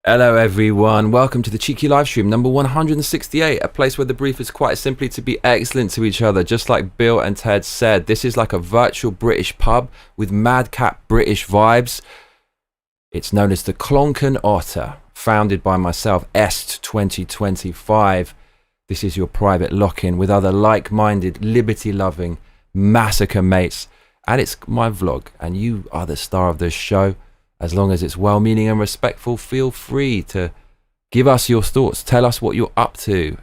Hello everyone, welcome to the Cheeky Livestream number 168, a place where the brief is quite simply to be excellent to each other. Just like Bill and Ted said, this is like a virtual British pub with madcap British vibes. It's known as the Clonk Otter, founded by myself, Est 2025. This is your private lock-in with other like-minded, liberty-loving massacre mates. And it's my vlog, and you are the star of this show. As long as it's well-meaning and respectful, feel free to give us your thoughts. Tell us what you're up to.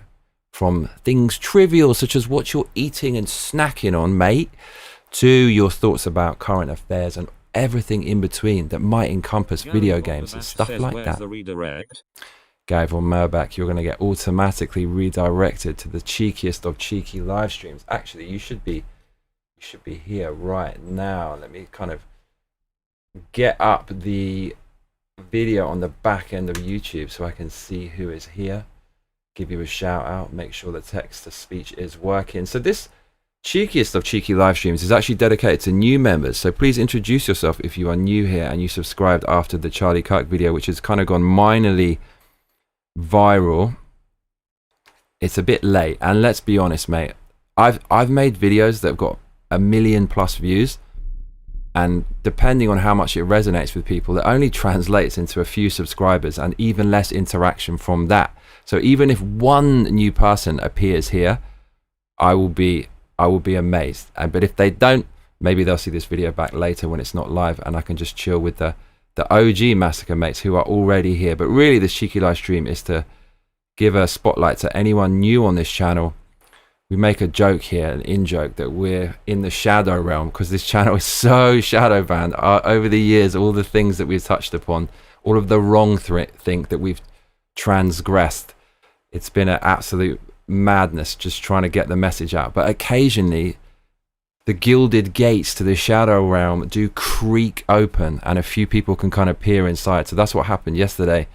From things trivial, such as what you're eating and snacking on, mate, to your thoughts about current affairs and everything in between that might encompass video games and stuff like that. Guy von Merbach, you're going to get automatically redirected to the cheekiest of cheeky live streams. Actually, you should be here right now. Let me kind of get up the video on the back end of YouTube so I can see who is here, give you a shout out, make sure the text to speech is working. So this cheekiest of cheeky live streams is actually dedicated to new members, so please introduce yourself if you are new here and you subscribed after the Charlie Kirk video, which has kind of gone minorly viral. It's a bit late, and let's be honest, mate, I've made videos that have got 1 million plus views, and depending on how much it resonates with people, that only translates into a few subscribers and even less interaction from that. So even if one new person appears here, I will be amazed. But if they don't, maybe they'll see this video back later when it's not live, and I can just chill with the OG Massacre mates who are already here. But really, this cheeky live stream is to give a spotlight to anyone new on this channel. We make a joke here, an in-joke, that we're in the shadow realm because this channel is so shadow banned. Over the years, all the things that we've touched upon, all of the wrong thing that we've transgressed, it's been an absolute madness just trying to get the message out. But occasionally, the gilded gates to the shadow realm do creak open and a few people can kind of peer inside. So that's what happened yesterday.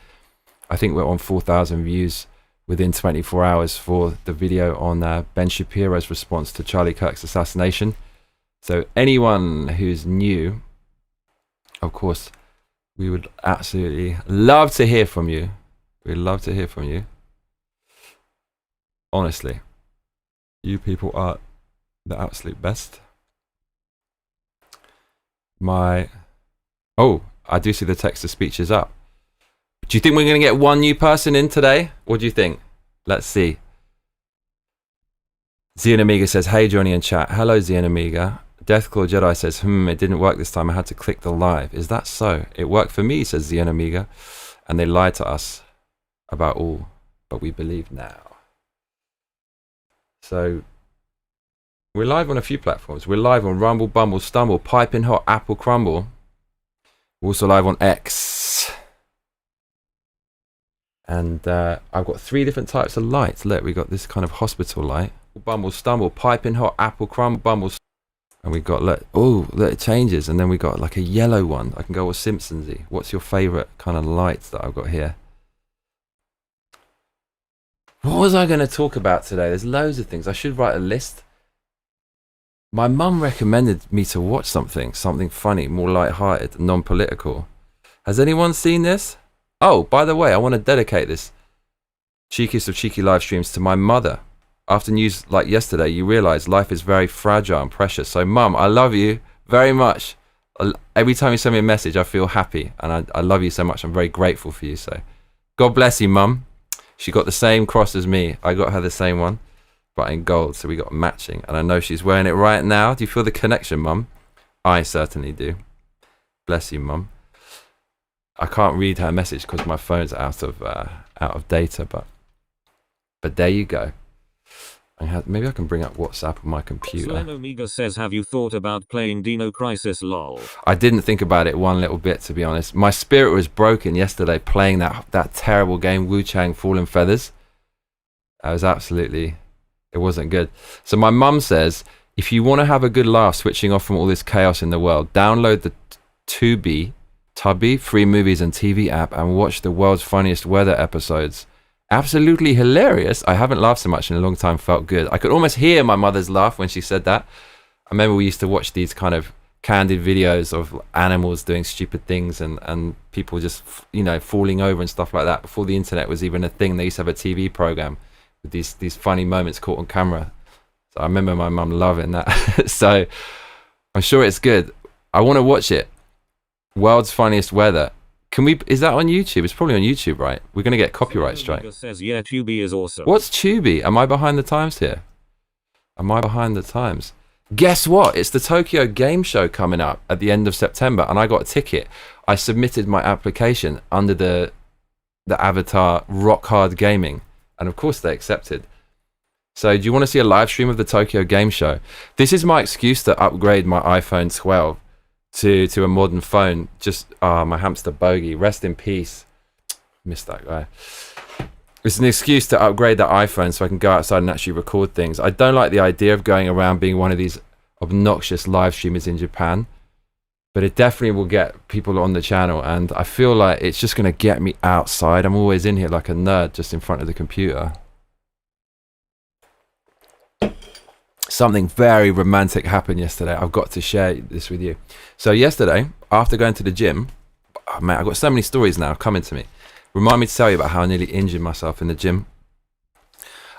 I think we're on 4,000 views within 24 hours for the video on Ben Shapiro's response to Charlie Kirk's assassination. So anyone who's new, of course, we would absolutely love to hear from you. We'd love to hear from you. Honestly, you people are the absolute best. I do see the text to speech is up. Do you think we're going to get one new person in today? What do you think? Let's see. Zian Amiga says, hey, Johnny and chat. Hello, Zian Amiga. Deathclaw Jedi says, it didn't work this time. I had to click the live. Is that so? It worked for me, says Zian Amiga. And they lied to us about all, but we believe now. So we're live on a few platforms. We're live on Rumble, Bumble, Stumble, Piping Hot, Apple Crumble. We're also live on X. And I've got 3 different types of lights. Look, we got this kind of hospital light. Bumble, Stumble, Piping Hot, Apple Crumble, Bumble. And we got, look, it changes. And then we got like a yellow one. I can go all Simpsons-y. What's your favorite kind of lights that I've got here? What was I going to talk about today? There's loads of things. I should write a list. My mum recommended me to watch something funny, more light-hearted, non-political. Has anyone seen this? Oh, by the way, I want to dedicate this cheekiest of cheeky live streams to my mother. After news like yesterday, you realize life is very fragile and precious. So, Mum, I love you very much. Every time you send me a message, I feel happy. And I love you so much. I'm very grateful for you. So, God bless you, Mum. She got the same cross as me. I got her the same one, but in gold. So we got matching. And I know she's wearing it right now. Do you feel the connection, Mum? I certainly do. Bless you, Mum. I can't read her message because my phone's out of data, but there you go. Maybe I can bring up WhatsApp on my computer. Slen Omega says, have you thought about playing Dino Crisis lol? I didn't think about it one little bit, to be honest. My spirit was broken yesterday playing that terrible game, Wu Chang Fallen Feathers. It wasn't good. So my mum says, if you want to have a good laugh switching off from all this chaos in the world, download the Tubi free movies and TV app and watch the world's funniest weather episodes. Absolutely hilarious. I haven't laughed so much in a long time. Felt good. I could almost hear my mother's laugh when she said that. I remember we used to watch these kind of candid videos of animals doing stupid things and people just, falling over and stuff like that. Before the internet was even a thing, they used to have a TV program with these funny moments caught on camera. So I remember my mum loving that. So I'm sure it's good. I want to watch it. World's Funniest Weather. Is that on YouTube? It's probably on YouTube, right? We're going to get copyright strike. Says, yeah, Tubi is awesome. What's Tubi? Am I behind the times here? Am I behind the times? Guess what? It's the Tokyo Game Show coming up at the end of September, and I got a ticket. I submitted my application under the avatar Rock Hard Gaming, and of course they accepted. So do you want to see a live stream of the Tokyo Game Show? This is my excuse to upgrade my iPhone 12 to a modern phone. My hamster Bogey, rest in peace. Missed that guy. It's an excuse to upgrade that iPhone so I can go outside and actually record things. I don't like the idea of going around being one of these obnoxious live streamers in Japan, but it definitely will get people on the channel, and I feel like it's just going to get me outside. I'm always in here like a nerd just in front of the computer. Something very romantic happened yesterday. I've got to share this with you. So yesterday, after going to the gym, man, I've got so many stories now coming to me. Remind me to tell you about how I nearly injured myself in the gym.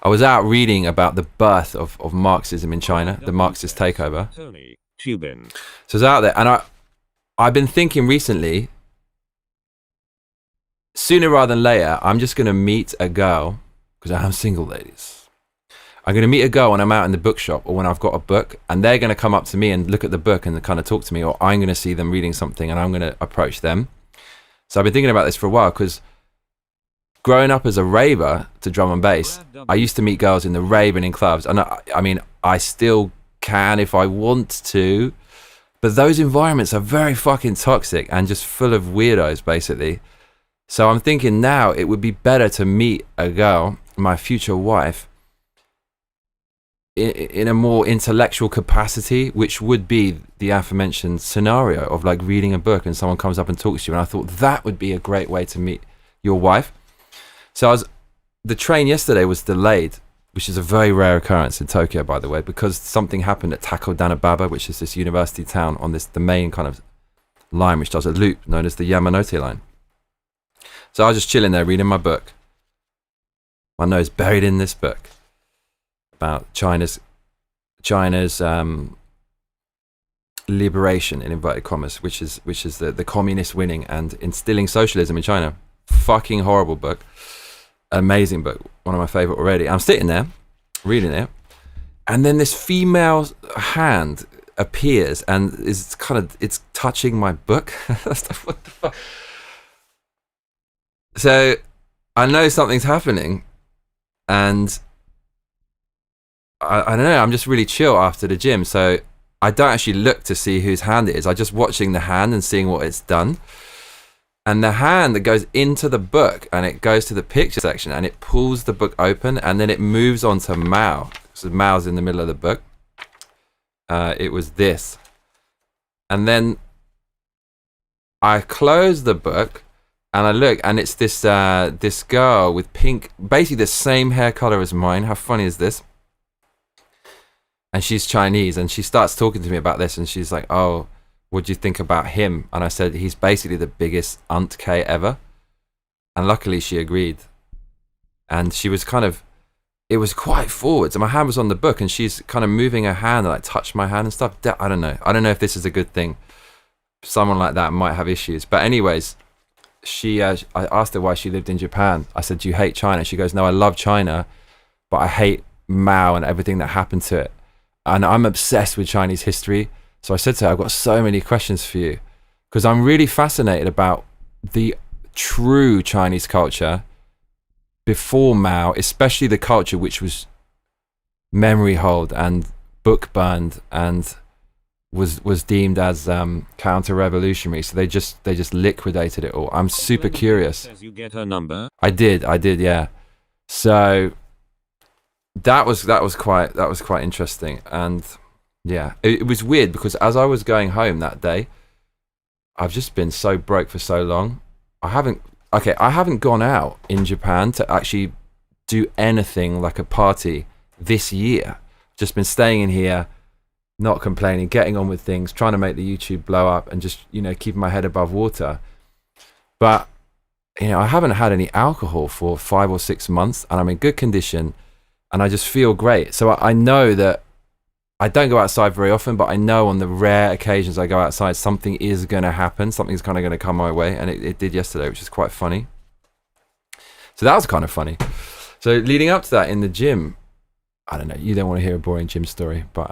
I was out reading about the birth of Marxism in China, the Marxist takeover. Tony Tubin. So I was out there, and I've been thinking recently, sooner rather than later, I'm just going to meet a girl, because I am single, ladies. I'm going to meet a girl when I'm out in the bookshop or when I've got a book, and they're going to come up to me and look at the book and kind of talk to me, or I'm going to see them reading something and I'm going to approach them. So I've been thinking about this for a while, because growing up as a raver to drum and bass, I used to meet girls in the rave and in clubs, and I mean, I still can if I want to, but those environments are very fucking toxic and just full of weirdos, basically. So I'm thinking now it would be better to meet a girl, my future wife, in a more intellectual capacity, which would be the aforementioned scenario of like reading a book and someone comes up and talks to you, and I thought that would be a great way to meet your wife. So the train yesterday was delayed, which is a very rare occurrence in Tokyo, by the way, because something happened at Takodanababa, which is this university town on the main kind of line which does a loop known as the Yamanote line. So I was just chilling there reading my book, my nose buried in this book about China's liberation, in inverted commas, which is the communists winning and instilling socialism in China. Fucking horrible book, amazing book, one of my favorite already. I'm sitting there reading it, and then this female hand appears and it's touching my book. What the fuck? So I know something's happening, and I don't know, I'm just really chill after the gym, so I don't actually look to see whose hand it is. I'm just watching the hand and seeing what it's done. And the hand that goes into the book, and it goes to the picture section, and it pulls the book open, and then it moves on to Mao. So Mao's in the middle of the book. It was this. And then I close the book, and I look, and it's this girl with pink, basically the same hair color as mine. How funny is this? And she's Chinese, and she starts talking to me about this, and she's like, oh, what do you think about him? And I said, he's basically the biggest Aunt K ever. And luckily she agreed. And she was it was quite forwards, and my hand was on the book, and she's kind of moving her hand and like touched my hand and stuff. I don't know if this is a good thing. Someone like that might have issues. But anyways, I asked her why she lived in Japan. I said, do you hate China? She goes, no, I love China, but I hate Mao and everything that happened to it. And I'm obsessed with Chinese history. So I said to her, I've got so many questions for you, because I'm really fascinated about the true Chinese culture before Mao, especially the culture which was memory hold and book burned and was deemed as counter-revolutionary. So they just liquidated it all. I'm super curious. You get her number? I did, yeah. So that was quite interesting. And yeah, it was weird, because as I was going home that day, I've just been so broke for so long. I haven't gone out in Japan to actually do anything like a party this year. Just been staying in here, not complaining, getting on with things, trying to make the YouTube blow up, and just, you know, keeping my head above water. But, you know, I haven't had any alcohol for 5 or 6 months, and I'm in good condition, and I just feel great. So I know that I don't go outside very often, but I know on the rare occasions I go outside, something is going to happen. Something's kind of going to come my way, and it did yesterday, which is quite funny. So that was kind of funny. So leading up to that in the gym, I don't know, you don't want to hear a boring gym story, but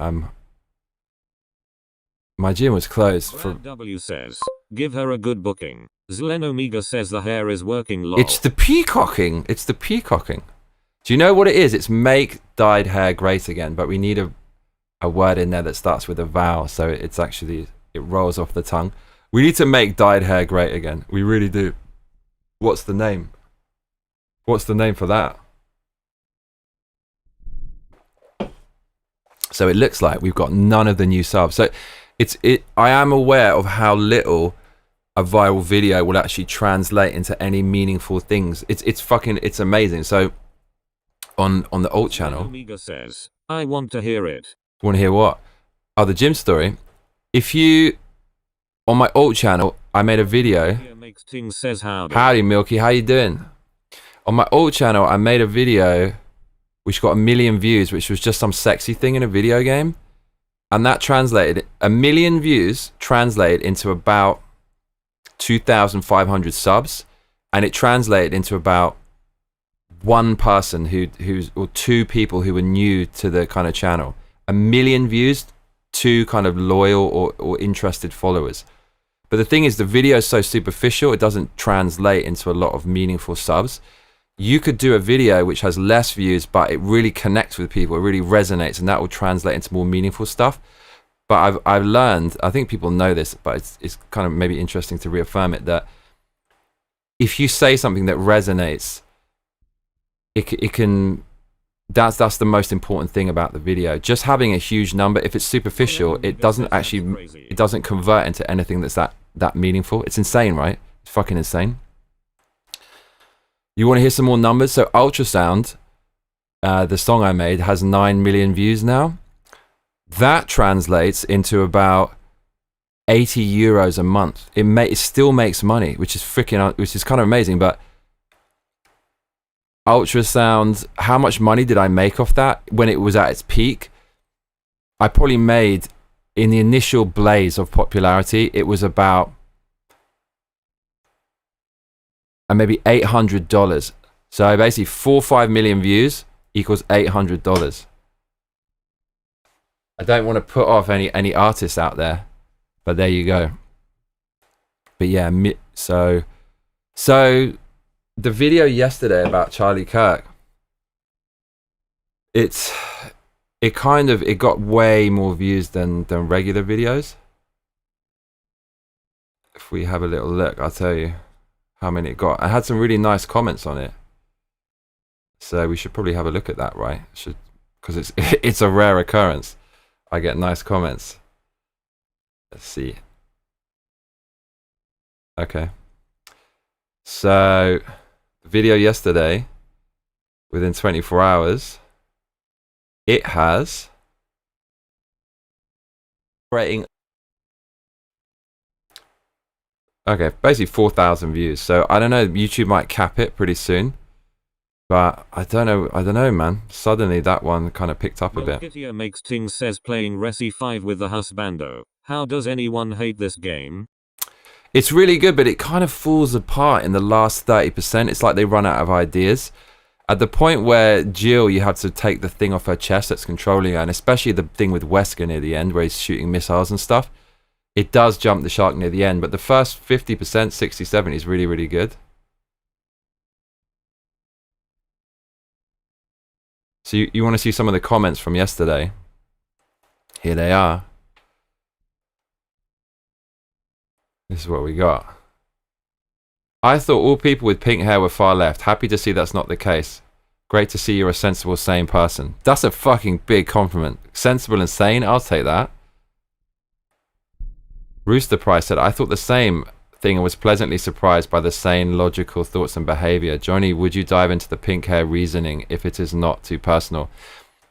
my gym was closed for... W says, give her a good booking. Zlen Omega says the hair is working lol. It's the peacocking. It's the peacocking. Do you know what it is? It's make dyed hair great again, but we need a word in there that starts with a vowel, so it's actually, it rolls off the tongue. We need to make dyed hair great again. We really do. What's the name? What's the name for that? So it looks like we've got none of the new subs. So I am aware of how little a viral video will actually translate into any meaningful things. It's amazing. So on the alt channel, Omega says, I want to hear it. Want to hear what? Oh, the gym story. If you, on my alt channel, I made a video. Says howdy. Howdy, Milky. How you doing? On my alt channel, I made a video which got 1 million views, which was just some sexy thing in a video game. And that translated, 1 million views translated into about 2,500 subs. And it translated into about one person or 2 people who were new to the kind of channel. 1 million views, 2 kind of loyal or interested followers. But the thing is, the video is so superficial, it doesn't translate into a lot of meaningful subs. You could do a video which has less views, but it really connects with people, it really resonates, and that will translate into more meaningful stuff. But I've learned, I think people know this, but it's kind of maybe interesting to reaffirm it, that if you say something that resonates, it can, that's the most important thing about the video. Just having a huge number, if it's superficial, it doesn't convert into anything that's that meaningful. It's insane, right? It's fucking insane. You want to hear some more numbers? So Ultrasound, the song I made, has 9 million views now. That translates into about 80 euros a month. It still makes money, which is kind of amazing. But Ultrasound, how much money did I make off that when it was at its peak? I probably made, in the initial blaze of popularity, it was about maybe $800. So basically 4 or 5 million views equals $800. I don't want to put off any artists out there, but there you go. But yeah, so the video yesterday about Charlie Kirk, it got way more views than regular videos. If we have a little look, I'll tell you how many it got. I had some really nice comments on it, so we should probably have a look at that, right? Because it's a rare occurrence. I get nice comments. Let's see. Okay. So, the video yesterday, within 24 hours, it has rating. Okay, basically 4,000 views. So I don't know, YouTube might cap it pretty soon. But I don't know, man. Suddenly that one kind of picked up a bit. Kittier makes Ting says playing Resi 5 with the husbando. How does anyone hate this game? It's really good, but it kind of falls apart in the last 30%. It's like they run out of ideas. At the point where Jill, you have to take the thing off her chest that's controlling her, and especially the thing with Wesker near the end where he's shooting missiles and stuff, it does jump the shark near the end. But the first 50%, 67 is really, really good. So you want to see some of the comments from yesterday? Here they are. This is what we got. I thought all people with pink hair were far left. Happy to see that's not the case. Great to see you're a sensible, sane person. That's a fucking big compliment. Sensible and sane, I'll take that. Rooster Price said, I thought the same thing and was pleasantly surprised by the sane, logical thoughts and behavior. Johnny, would you dive into the pink hair reasoning if it is not too personal?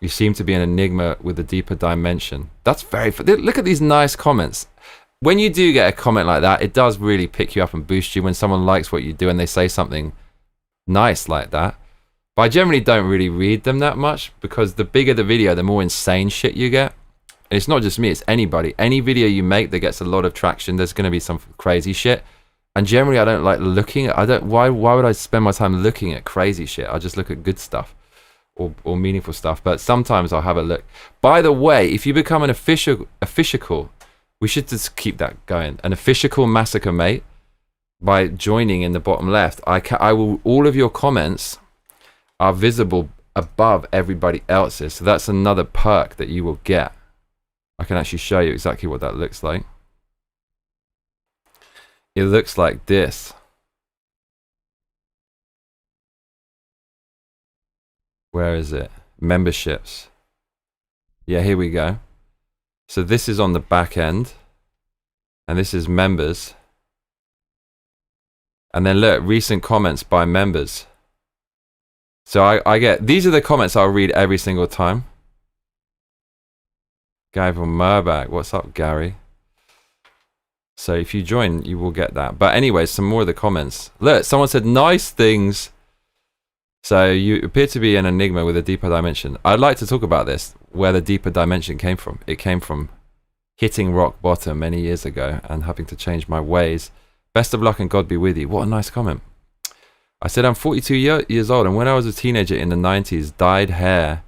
You seem to be an enigma with a deeper dimension. That's very... Look at these nice comments. When you do get a comment like that, it does really pick you up and boost you when someone likes what you do and they say something nice like that. But I generally don't really read them that much because the bigger the video, the more insane shit you get. And it's not just me, it's anybody. Any video you make that gets a lot of traction, there's going to be some crazy shit. And generally, I don't like looking at... Why would I spend my time looking at crazy shit? I'll just look at good stuff. Or meaningful stuff, but sometimes I'll have a look. By the way, if you become an official, we should just keep that going. An official Massacre mate, by joining in the bottom left, I will. All of your comments are visible above everybody else's, so that's another perk that you will get. I can actually show you exactly what that looks like. It looks like this. Where is it? Memberships. Yeah, here we go. So this is on the back end. And this is members. And then look, recent comments by members. So I get... These are the comments I'll read every single time. Gary from Murbach. What's up, Gary? So if you join, you will get that. But anyway, some more of the comments. Look, someone said nice things. So you appear to be an enigma with a deeper dimension. I'd like to talk about this, where the deeper dimension came from. It came from hitting rock bottom many years ago and having to change my ways. Best of luck and God be with you. What a nice comment. I said I'm 42 years old, and when I was a teenager in the 90s, dyed hair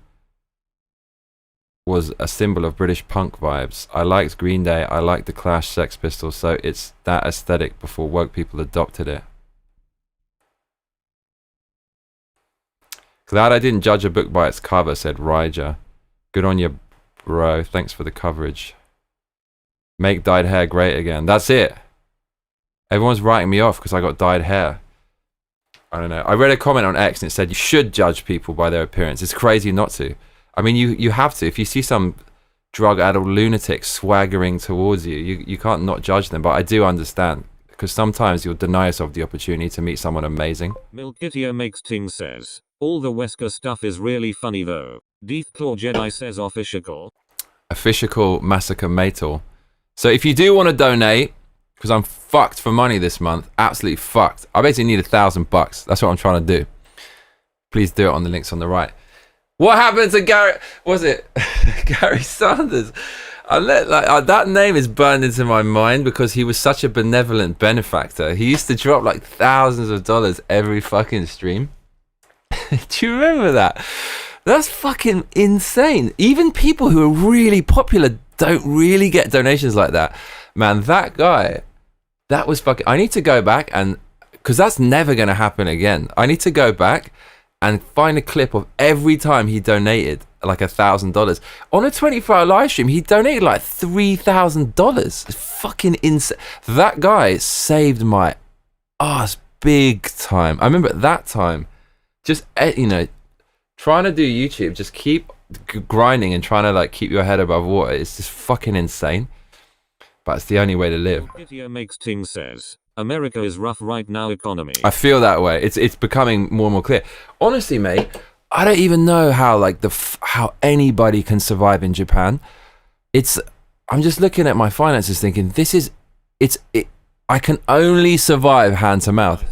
was a symbol of British punk vibes. I liked Green Day, I liked the Clash, Sex Pistols, so it's that aesthetic before woke people adopted it. Glad I didn't judge a book by its cover, said Ryja. Good on you, bro. Thanks for the coverage. Make dyed hair great again. That's it. Everyone's writing me off because I got dyed hair. I don't know. I read a comment on X and it said you should judge people by their appearance. It's crazy not to. I mean, you have to. If you see some drug-addled lunatic swaggering towards you, you can't not judge them. But I do understand. Because sometimes you'll deny yourself the opportunity to meet someone amazing. Milkitio Makes Ting says, all the Wesker stuff is really funny though. Deathclaw Jedi says official. Official Massacre Mator. So if you do want to donate, because I'm fucked for money this month, absolutely fucked. I basically need $1,000. That's what I'm trying to do. Please do it on the links on the right. What happened to Gary? Was it Gary Sanders? That name is burned into my mind because he was such a benevolent benefactor. He used to drop like thousands of dollars every fucking stream. Do you remember that? That's fucking insane. Even people who are really popular don't really get donations like that. Man, that guy, that was fucking... I need to go back and... Because that's never going to happen again. I need to go back and find a clip of every time he donated like $1,000. On a 24-hour live stream, he donated like $3,000. It's fucking insane. That guy saved my ass big time. I remember at that time, just, you know, trying to do YouTube, just keep grinding and trying to like keep your head above water. It's just fucking insane. But it's the only way to live. Video Makes Ting says, America is rough right now economy. I feel that way. It's becoming more and more clear. Honestly, mate, I don't even know how like how anybody can survive in Japan. I'm just looking at my finances thinking I can only survive hand to mouth.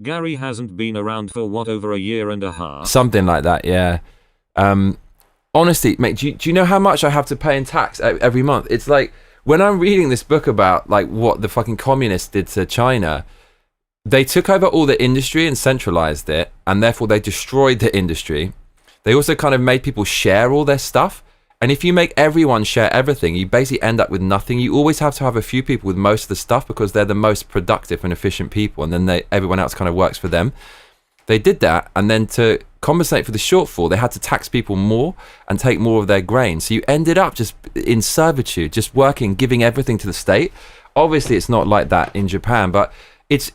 Gary hasn't been around for what, over a year and a half? Something like that, yeah. Honestly, mate, do you know how much I have to pay in tax every month? It's like when I'm reading this book about like what the fucking communists did to China, they took over all the industry and centralized it, and therefore they destroyed the industry. They also kind of made people share all their stuff. And if you make everyone share everything, you basically end up with nothing. You always have to have a few people with most of the stuff because they're the most productive and efficient people, and then everyone else kind of works for them. They did that, and then to compensate for the shortfall, they had to tax people more and take more of their grain. So you ended up just in servitude, just working, giving everything to the state. Obviously, it's not like that in Japan, but it's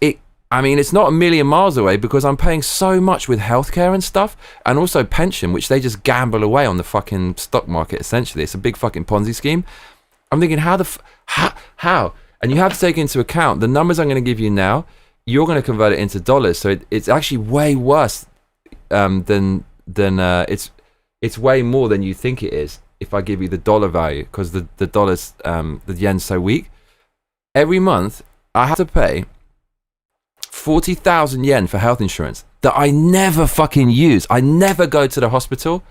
not a million miles away because I'm paying so much with healthcare and stuff, and also pension, which they just gamble away on the fucking stock market, essentially. It's a big fucking Ponzi scheme. I'm thinking, how? And you have to take into account the numbers I'm going to give you now. You're going to convert it into dollars, so it's actually way worse than it's it's way more than you think it is if I give you the dollar value, because the dollar's the yen's so weak. Every month I have to pay 40,000 yen for health insurance that I never fucking use. I never go to the hospital.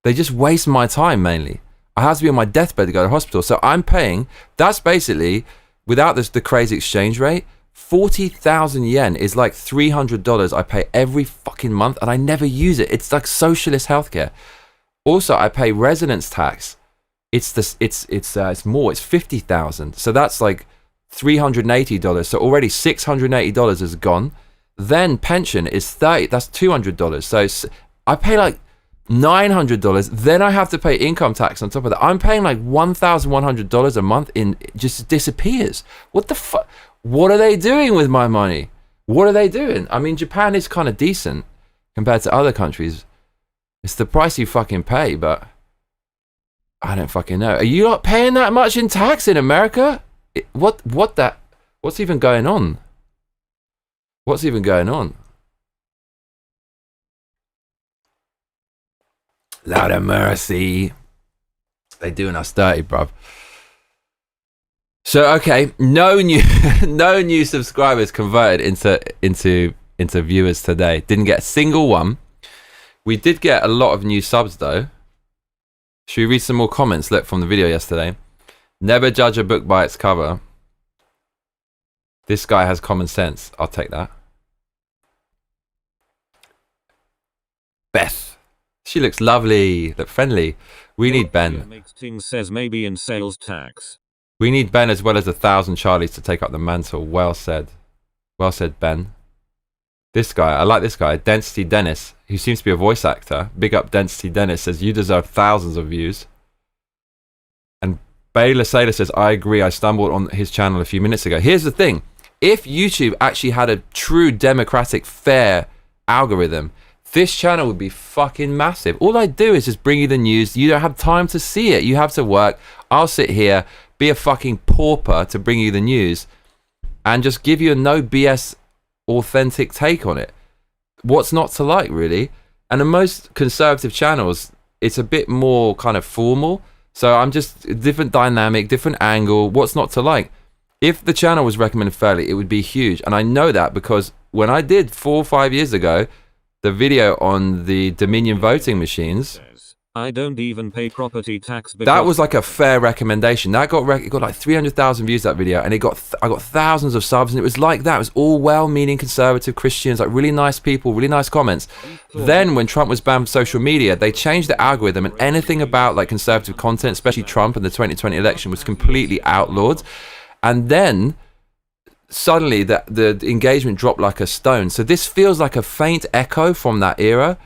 They just waste my time mainly. I have to be on my deathbed to go to the hospital. So I'm paying, that's basically, without the crazy exchange rate, 40,000 yen is like $300 I pay every fucking month, and I never use it. It's like socialist healthcare. Also, I pay residence tax. It's more. It's 50,000. So that's like $380. So already $680 is gone. Then pension is 30. That's $200. So I pay like $900. Then I have to pay income tax on top of that. I'm paying like $1,100 a month. Just disappears. What the fuck? What are they doing with my money? What are they doing? I mean, Japan is kind of decent compared to other countries. It's the price you fucking pay, but I don't fucking know. Are you not paying that much in tax in America? What's even going on? What's even going on? Lord of mercy. They doing us dirty, bruv. So okay, no new subscribers converted into viewers today. Didn't get a single one. We did get a lot of new subs though. Should we read some more comments? Look, from the video yesterday. Never judge a book by its cover. This guy has common sense. I'll take that. Beth. She looks lovely. Look friendly. We need Ben. Makes says maybe in sales tax. We need Ben as well as 1,000 Charlies to take up the mantle. Well said. Well said, Ben. This guy, I like this guy, Density Dennis, who seems to be a voice actor. Big up Density Dennis, says you deserve thousands of views. And Baylor Sailor says, I agree, I stumbled on his channel a few minutes ago. Here's the thing. If YouTube actually had a true democratic, fair algorithm, this channel would be fucking massive. All I do is just bring you the news. You don't have time to see it. You have to work. I'll sit here, be a fucking pauper to bring you the news and just give you a no BS authentic take on it. What's not to like, really? And the most conservative channels, it's a bit more kind of formal. So I'm just a different dynamic, different angle. What's not to like? If the channel was recommended fairly, it would be huge. And I know that because when I did 4 or 5 years ago, the video on the Dominion voting machines, I don't even pay property tax. That was like a fair recommendation. That got it got like 300,000 views, that video, and I got thousands of subs, and it was like that. It was all well-meaning conservative Christians, like really nice people, really nice comments. Then when Trump was banned from social media, they changed the algorithm, and anything about like conservative content, especially Trump and the 2020 election, was completely outlawed. And then suddenly the engagement dropped like a stone. So this feels like a faint echo from that era.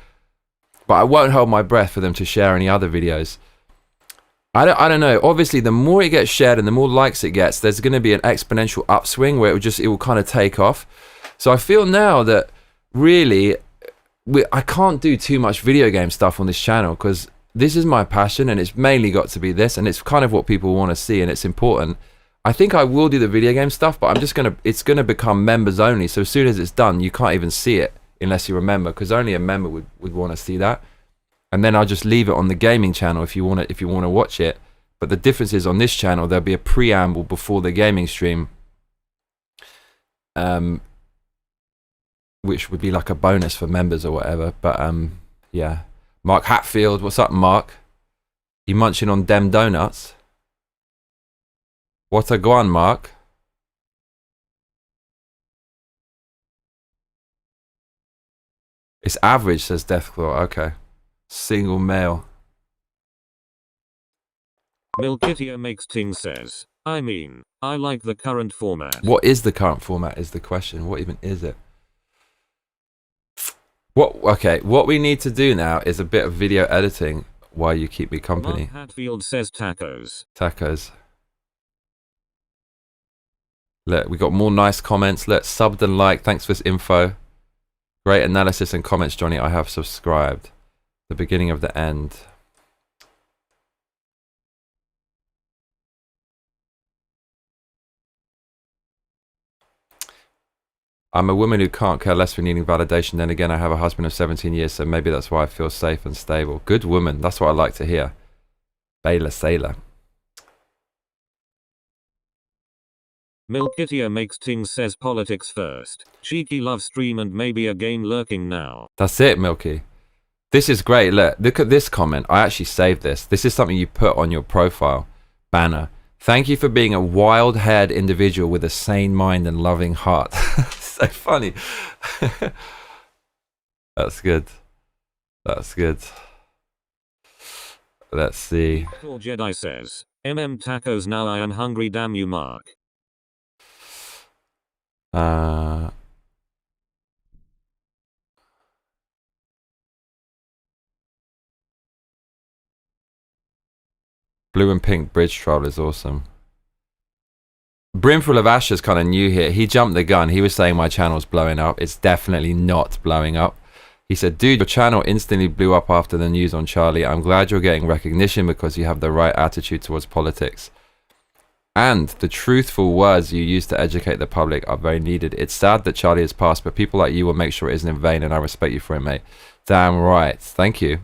But I won't hold my breath for them to share any other videos. I don't know. Obviously, the more it gets shared and the more likes it gets, there's going to be an exponential upswing where it will kind of take off. So I feel now that really I can't do too much video game stuff on this channel because this is my passion and it's mainly got to be this, and it's kind of what people want to see and it's important. I think I will do the video game stuff, but it's gonna become members only. So as soon as it's done, you can't even see it unless you're a member, because only a member would want to see that. And then I'll just leave it on the gaming channel if you want to watch it. But the difference is on this channel there'll be a preamble before the gaming stream, which would be like a bonus for members or whatever. But yeah. Mark Hatfield, what's up, Mark? You munching on dem donuts? What a go on, Mark? It's average, says Deathclaw. Okay. Single male. Milkitio makes ting says, I mean, I like the current format. What is the current format is the question. What even is it? Okay, what we need to do now is a bit of video editing while you keep me company. Mark Hatfield says tacos. Tacos. Look, we got more nice comments. Let's subbed and like. Thanks for this info. Great analysis and comments, Johnny. I have subscribed. The beginning of the end. I'm a woman who can't care less for needing validation. Then again, I have a husband of 17 years, so maybe that's why I feel safe and stable. Good woman. That's what I like to hear. Baylor Sailor. Milkitia makes things says politics first. Cheeky love stream and maybe a game lurking now. That's it, Milky. This is great. Look at this comment. I actually saved this. This is something you put on your profile banner. Thank you for being a wild-haired individual with a sane mind and loving heart. So funny. That's good. That's good. Let's see. Jedi says, tacos now I am hungry, damn you, Mark. Blue and pink bridge troll is awesome. Brimful of Asher's kind of new here. He jumped the gun. He was saying my channel's blowing up. It's definitely not blowing up. He said, dude, your channel instantly blew up after the news on Charlie. I'm glad you're getting recognition because you have the right attitude towards politics. And the truthful words you use to educate the public are very needed. It's sad that Charlie has passed, but people like you will make sure it isn't in vain, and I respect you for it, mate. Damn right. Thank you.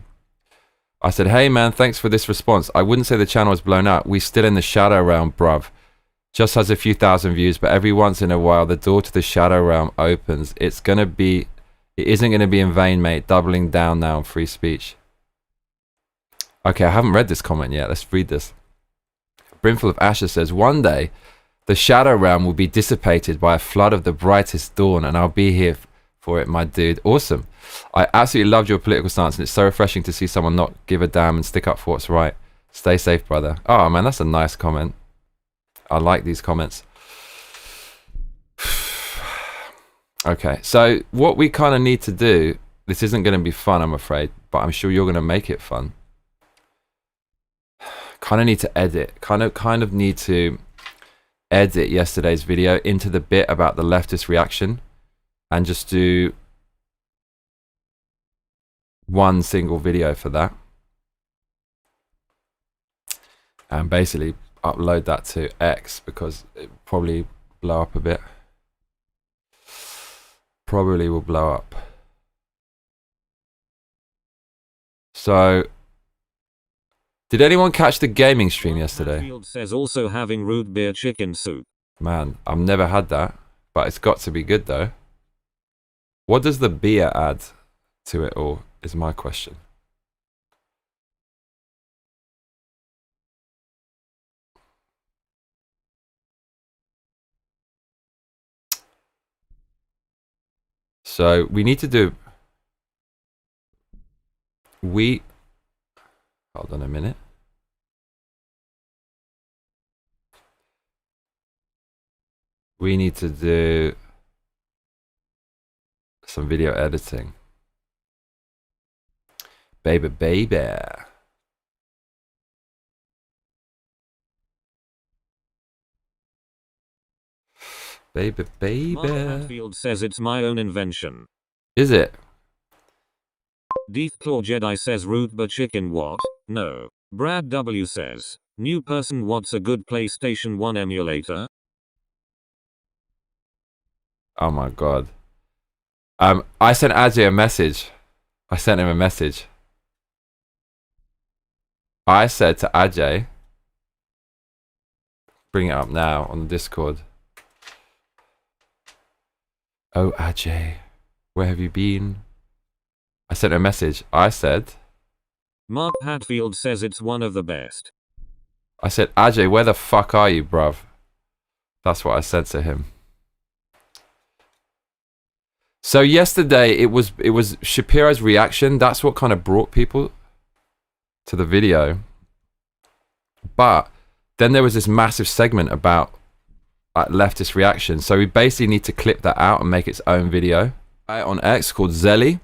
I said, hey, man, thanks for this response. I wouldn't say the channel is blown up. We're still in the shadow realm, bruv. Just has a few thousand views, but every once in a while, the door to the shadow realm opens. It isn't going to be in vain, mate. Doubling down now on free speech. Okay, I haven't read this comment yet. Let's read this. Brimful of Asher says, one day, the shadow realm will be dissipated by a flood of the brightest dawn, and I'll be here for it, my dude. Awesome. I absolutely loved your political stance, and it's so refreshing to see someone not give a damn and stick up for what's right. Stay safe, brother. Oh, man, that's a nice comment. I like these comments. Okay, so what we kind of need to do, this isn't going to be fun, I'm afraid, but I'm sure you're going to make it fun. Kind of need to edit, kind of need to edit yesterday's video into the bit about the leftist reaction and just do one single video for that. And basically upload that to X because it will probably blow up a bit. Probably will blow up. So, did anyone catch the gaming stream yesterday? Field says also having root beer chicken soup. Man, I've never had that, but it's got to be good though. What does the beer add to it all is my question. So we need to do, hold on a minute. We need to do some video editing. Baby. Baby. Mark Hatfield says it's my own invention. Is it? Deep Claw Jedi says root beer chicken what? No. Brad W says, new person what's a good PlayStation 1 emulator? Oh my god. I sent Ajay a message. I sent him a message. I said to Ajay, bring it up now on the Discord. Oh Ajay, where have you been? I sent a message. I said, Mark Hatfield says it's one of the best. I said, Ajay, where the fuck are you, bruv? That's what I said to him. So yesterday it was Shapiro's reaction. That's what kind of brought people to the video. But then there was this massive segment about leftist reaction. So we basically need to clip that out and make its own video. On X called Zelly.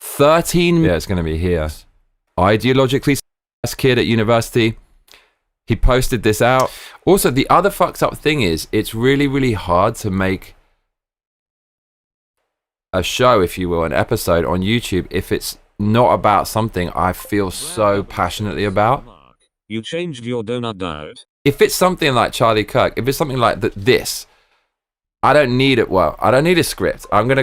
13. Yeah, it's going to be here. Ideologically kid at university. He posted this out. Also, the other fucked up thing is it's really, really hard to make a show, if you will, an episode on YouTube if it's not about something I feel so passionately about. You changed your donut diet. If it's something like Charlie Kirk, if it's something like this, I don't need it. Well, I don't need a script. I want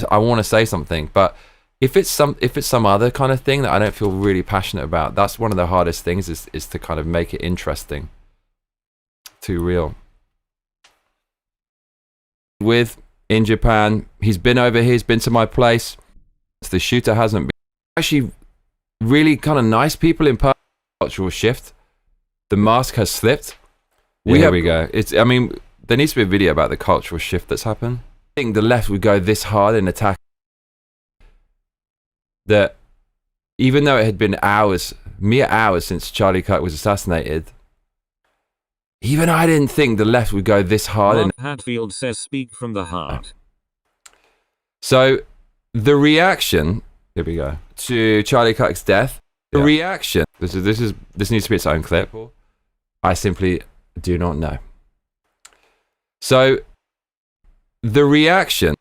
to say something, but if it's some other kind of thing that I don't feel really passionate about, that's one of the hardest things is to kind of make it interesting. Too real. In Japan, he's been over here, he's been to my place. The shooter hasn't been. Actually, really kind of nice people in person. Cultural shift. The mask has slipped. Here we go. I mean, there needs to be a video about the cultural shift that's happened. I think the left would go this hard in attack that even though it had been mere hours since Charlie Kirk was assassinated, even I didn't think the left would go this hard. Mark Hatfield says, "Speak from the heart." So, the reaction, here we go, to Charlie Kirk's death. The reaction. This needs to be its own clip. I simply do not know. So, the reaction.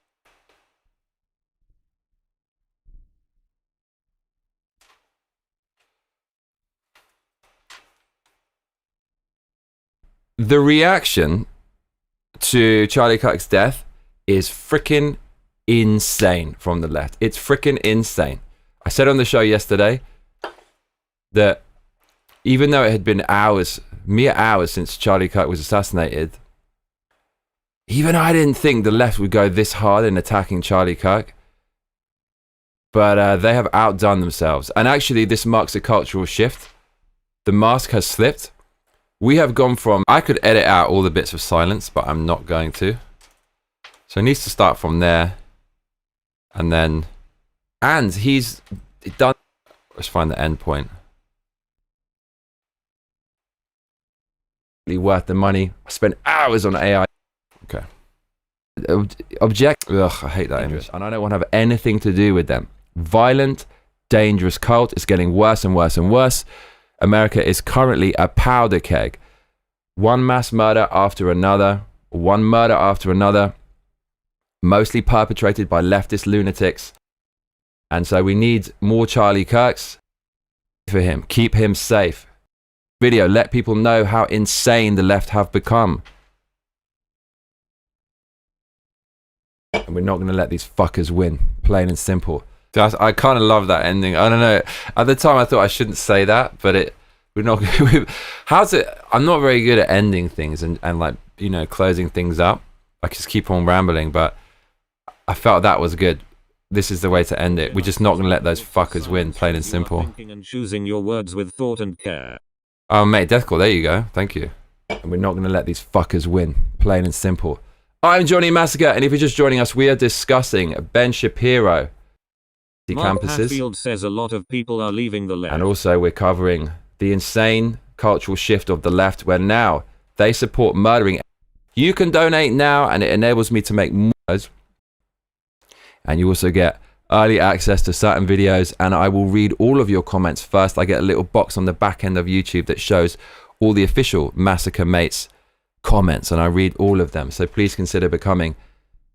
The reaction to Charlie Kirk's death is freaking insane from the left. It's freaking insane. I said on the show yesterday that even though it had been mere hours since Charlie Kirk was assassinated, even I didn't think the left would go this hard in attacking Charlie Kirk. But they have outdone themselves. And actually, this marks a cultural shift. The mask has slipped. We have gone from... I could edit out all the bits of silence, but I'm not going to. So it needs to start from there. And then... And he's done... Let's find the end point. Worth the money. I spent hours on AI. Okay. Object... Ugh, I hate that image. And I don't want to have anything to do with them. Violent, dangerous cult. It's getting worse and worse and worse. America is currently a powder keg. One mass murder after another. One murder after another. Mostly perpetrated by leftist lunatics. And so we need more Charlie Kirks for him. Keep him safe. Video, let people know how insane the left have become. And we're not going to let these fuckers win. Plain and simple. I kind of love that ending. I don't know. At the time, I thought I shouldn't say that, but we're not. I'm not very good at ending things and like, you know, closing things up. I just keep on rambling, but I felt that was good. This is the way to end it. We're just not going to let those fuckers win. Plain and simple. Thinking and choosing your words with thought and care. Oh, mate, Deathcore, there you go. Thank you. And we're not going to let these fuckers win. Plain and simple. I'm Johnny Massacre, and if you're just joining us, we are discussing Ben Shapiro. Mark Campuses. Hatfield says a lot of people are leaving the left. And also we're covering the insane cultural shift of the left where now they support murdering. You can donate now and it enables me to make more. And you also get early access to certain videos and I will read all of your comments first. I get a little box on the back end of YouTube that shows all the official MassacreMates comments and I read all of them. So please consider becoming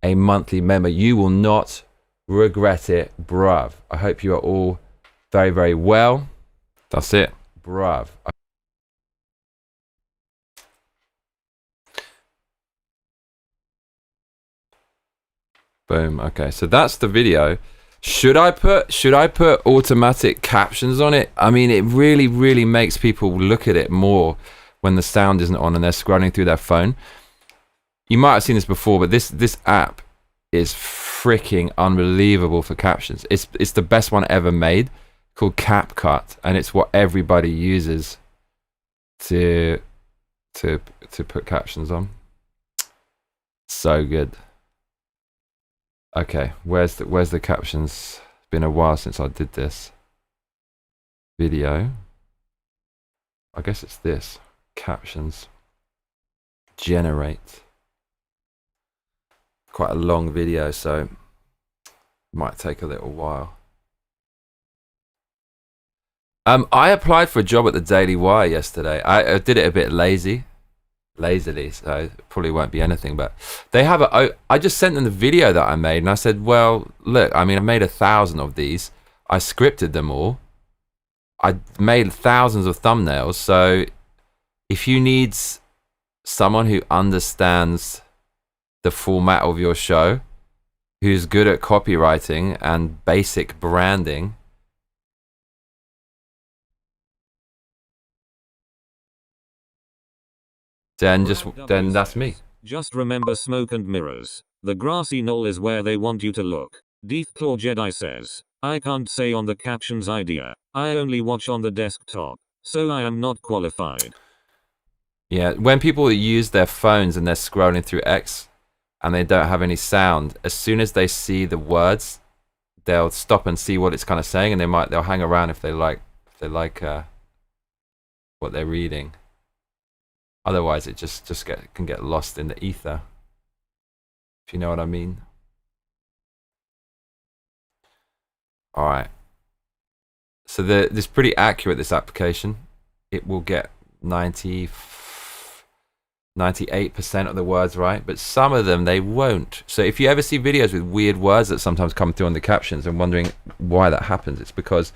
a monthly member. You will not regret it, bruv. I hope you are all very, very well. That's it, bruv. Boom. Okay, so that's the video. Should I put automatic captions on it? I mean, it really makes people look at it more when the sound isn't on and they're scrolling through their phone. You might have seen this before, but this app is freaking unbelievable for captions. It's the best one ever made, called CapCut, and it's what everybody uses to put captions on. So good. Okay, where's the captions? It's been a while since I did this video. I guess it's this. Captions. Generate. Quite a long video, so it might take a little while. I applied for a job at the Daily Wire yesterday. I did it a bit lazily, so it probably won't be anything, but they have I just sent them the video that I made and I said, well, look, I mean, I made 1,000 of these. I scripted them all. I made thousands of thumbnails, so if you need someone who understands the format of your show, who's good at copywriting and basic branding, then that's me. Just remember smoke and mirrors. The grassy knoll is where they want you to look. Deathclaw Jedi says, I can't say on the captions idea. I only watch on the desktop, so I am not qualified. Yeah, when people use their phones and they're scrolling through X and they don't have any sound, as soon as they see the words, they'll stop and see what it's kind of saying, and they'll hang around if they like what they're reading. Otherwise, it can get lost in the ether, if you know what I mean. All right. So this is pretty accurate, this application. It will get 98% of the words right, but some of them they won't. So if you ever see videos with weird words that sometimes come through on the captions and wondering why that happens, it's because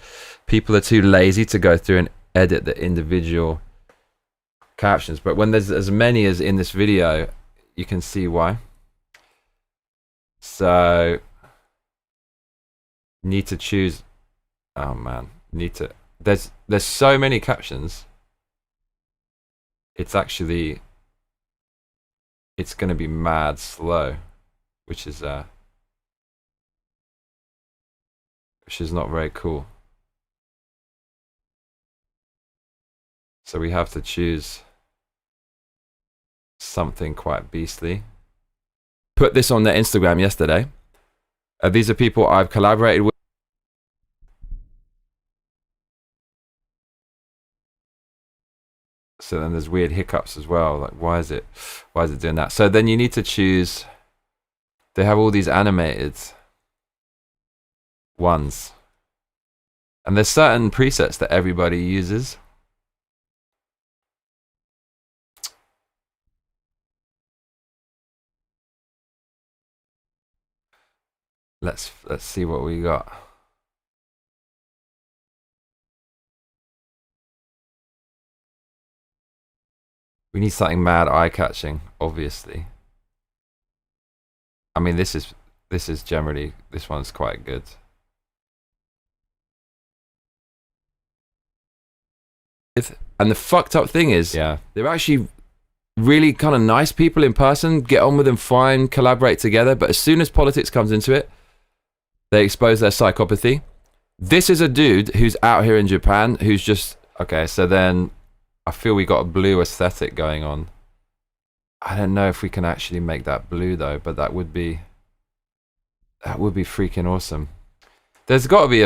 people are too lazy to go through and edit the individual captions. But when there's as many as in this video, you can see why. So need to choose. Oh man, there's so many captions. It's going to be mad slow, which is not very cool. So we have to choose something quite beastly. Put this on their Instagram yesterday. These are people I've collaborated with. So then there's weird hiccups as well. Like, why is it doing that? So then you need to choose. They have all these animated ones, and there's certain presets that everybody uses. Let's see what we got. We need something mad eye-catching, obviously. I mean, this is generally, this one's quite good. And the fucked up thing is, yeah, they're actually really kind of nice people in person, get on with them fine, collaborate together, but as soon as politics comes into it, they expose their psychopathy. This is a dude who's out here in Japan who's just, okay, so then I feel we got a blue aesthetic going on. I don't know if we can actually make that blue though, but that would be freaking awesome. There's got to be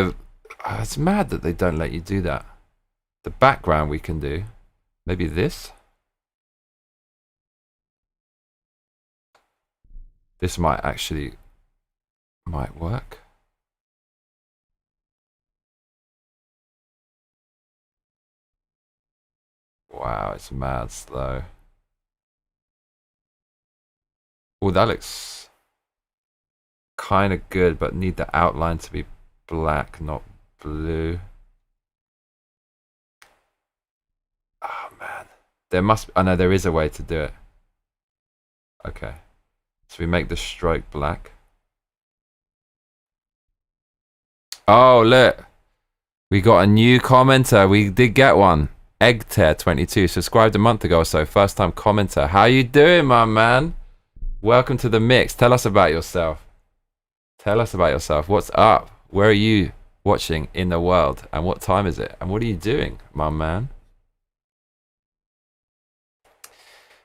it's mad that they don't let you do that. The background we can do. Maybe this? This might work. Wow, it's mad slow. Oh, that looks kind of good, but need the outline to be black, not blue. Oh man, I know there is a way to do it. Okay, so we make the stroke black. Oh look, we got a new commenter. We did get one. Eggtear22 subscribed a month ago or so. First time commenter. How you doing, my man? Welcome to the mix. Tell us about yourself. What's up? Where are you watching in the world? And what time is it? And what are you doing, my man?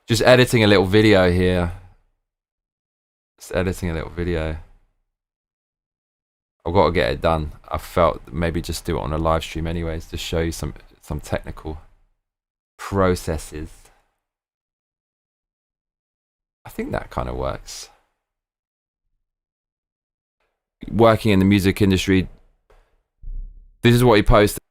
Just editing a little video here. I've got to get it done. I felt maybe just do it on a live stream anyways, to show you some technical processes. I think that kind of works. Working in the music industry, this is what he posted.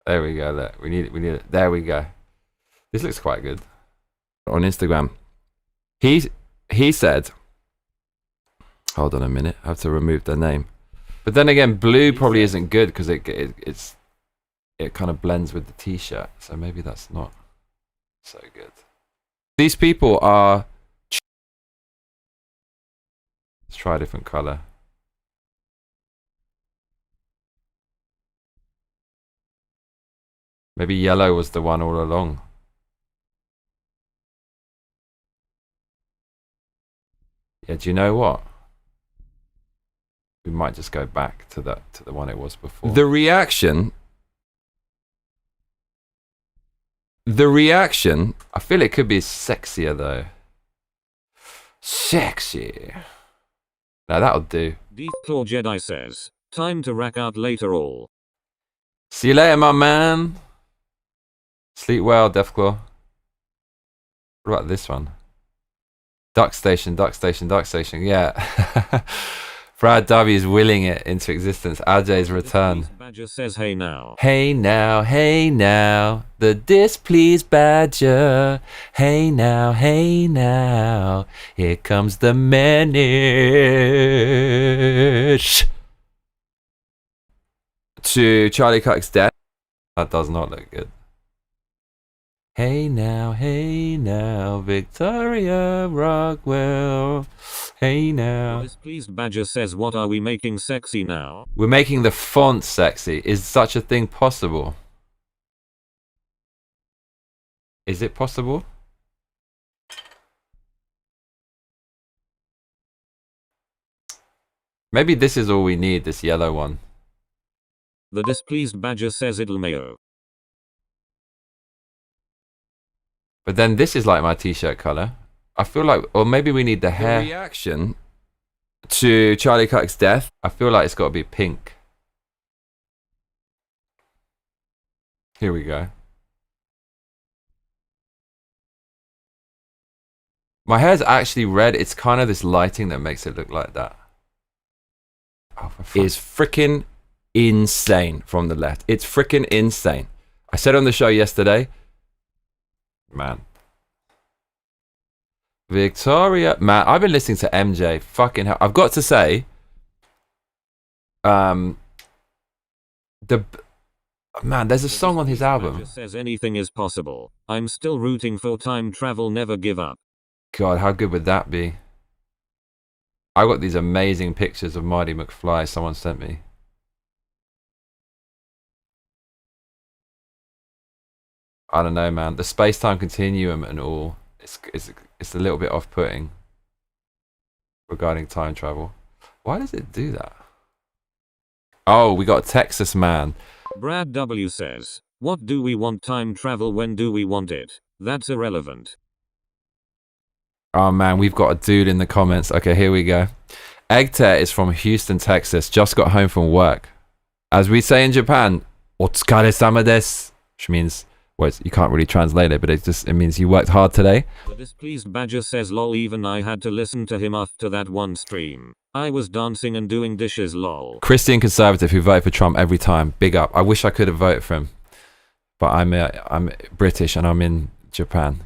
There we go. Look, we need it. There we go. This looks quite good. On Instagram, he said, hold on a minute, I have to remove their name. But then again, blue probably isn't good because it's it kind of blends with the t-shirt. So maybe that's not so good. These people are... Let's try a different color. Maybe yellow was the one all along. Yeah, do you know what? We might just go back to the one it was before. The reaction, I feel it could be sexier though. Sexy. Now that'll do. Deep Claw Jedi says, time to rack out later all. See you later, my man. Sleep well, Deathclaw. What about this one? Duck Station, Duck Station, Duck Station. Yeah. Brad W is willing it into existence. Ajay's return. Badger says, hey now. Hey now, hey now. The displeased badger. Hey now, hey now. Here comes the menace. To Charlie Cook's death. That does not look good. Hey now, Victoria Rockwell. Hey now. Displeased Badger says, what are we making sexy now? We're making the font sexy. Is such a thing possible? Is it possible? Maybe this is all we need, this yellow one. The Displeased Badger says it'll mayo. But then this is like my t-shirt color. I feel like, or maybe we need the hair. The reaction to Charlie Cook's death, I feel like it's got to be pink. Here we go. My hair's actually red. It's kind of this lighting that makes it look like that. Oh, is freaking insane from the left. It's freaking insane. I said on the show yesterday, man. Victoria, man, I've been listening to MJ. Fucking hell. I've got to say, man, there's a song on his album. Says anything is possible. I'm still rooting for time travel, never give up. God, how good would that be? I got these amazing pictures of Marty McFly someone sent me. I don't know, man. The space-time continuum and all, it's a little bit off-putting regarding time travel. Why does it do that? Oh, we got Texas man. Brad W says, what do we want time travel, when do we want it? That's irrelevant. Oh man, we've got a dude in the comments. Okay, here we go. Eggter is from Houston, Texas. Just got home from work. As we say in Japan, otsukare-sama desu, which means, well, you can't really translate it, but it means you worked hard today. The Displeased Badger says, lol, even I had to listen to him after that one stream. I was dancing and doing dishes, lol. Christian conservative who voted for Trump every time. Big up. I wish I could have voted for him, but I'm British and I'm in Japan.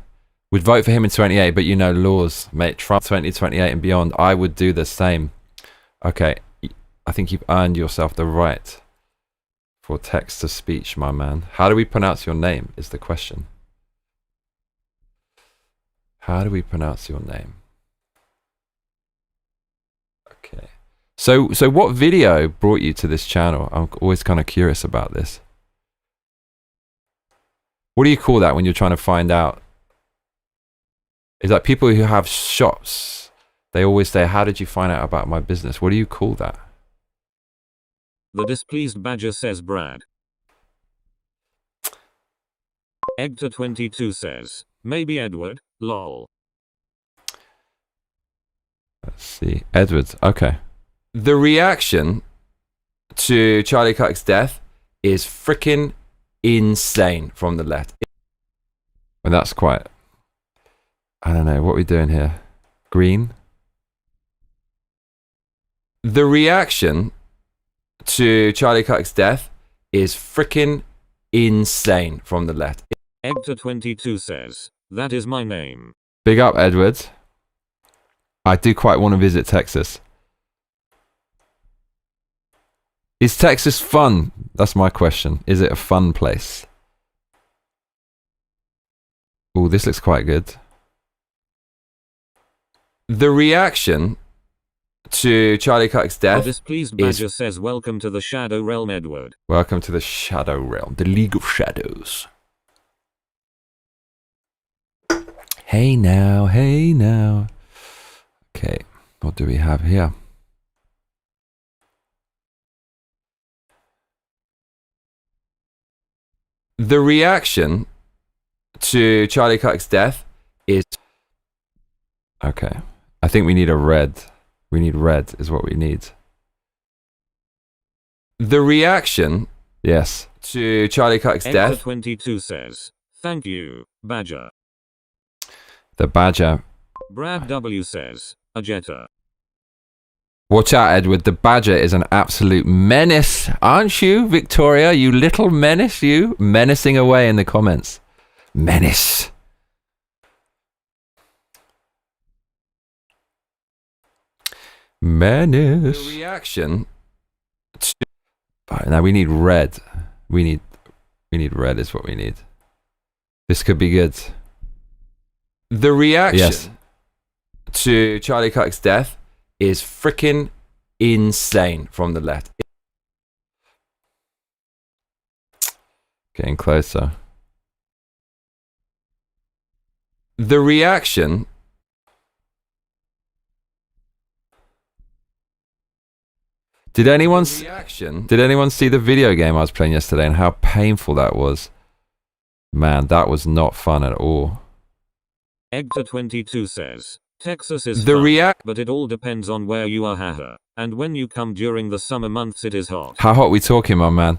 Would vote for him in 28, but you know laws, mate. Trump 2028 and beyond. I would do the same. Okay, I think you've earned yourself the right for text to speech, my man. How do we pronounce your name is the question. How do we pronounce your name? Okay. So what video brought you to this channel? I'm always kind of curious about this. What do you call that when you're trying to find out? Is that people who have shops, they always say, how did you find out about my business? What do you call that? The Displeased Badger says, Brad. Egter22 says, maybe Edward, lol. Let's see. Edwards, okay. The reaction to Charlie Cook's death is freaking insane from the left. Well, that's quite... I don't know, what are we doing here? Green? The reaction to Charlie Cook's death is freaking insane from the left. Egter22 says, that is my name. Big up, Edwards. I do quite want to visit Texas. Is Texas fun? That's my question. Is it a fun place? Oh, this looks quite good. The reaction to Charlie Kirk's death. The displeased badger says, "Welcome to the Shadow Realm, Edward." Welcome to the Shadow Realm, the League of Shadows. Hey now, hey now. Okay, what do we have here? The reaction to Charlie Kirk's death is... Okay, I think we need a red. We need red is what we need. The reaction, yes, to Charlie Kirk's death. 22 says, "Thank you, badger." The badger. Brad W says, "A jetta." Watch out, Edward. The badger is an absolute menace. Aren't you, Victoria? You little menace, you. Menacing away in the comments. Menace. Menace. The reaction to... Right, now we need red. We need red is what we need. This could be good. The reaction to Charlie Kirk's death is freaking insane from the left. Getting closer. The reaction... Did anyone see the video game I was playing yesterday and how painful that was? Man, that was not fun at all. Egta 22 says, "Texas is fun, but it all depends on where you are, haha. And when you come during the summer months, it is hot." How hot we talking, my man?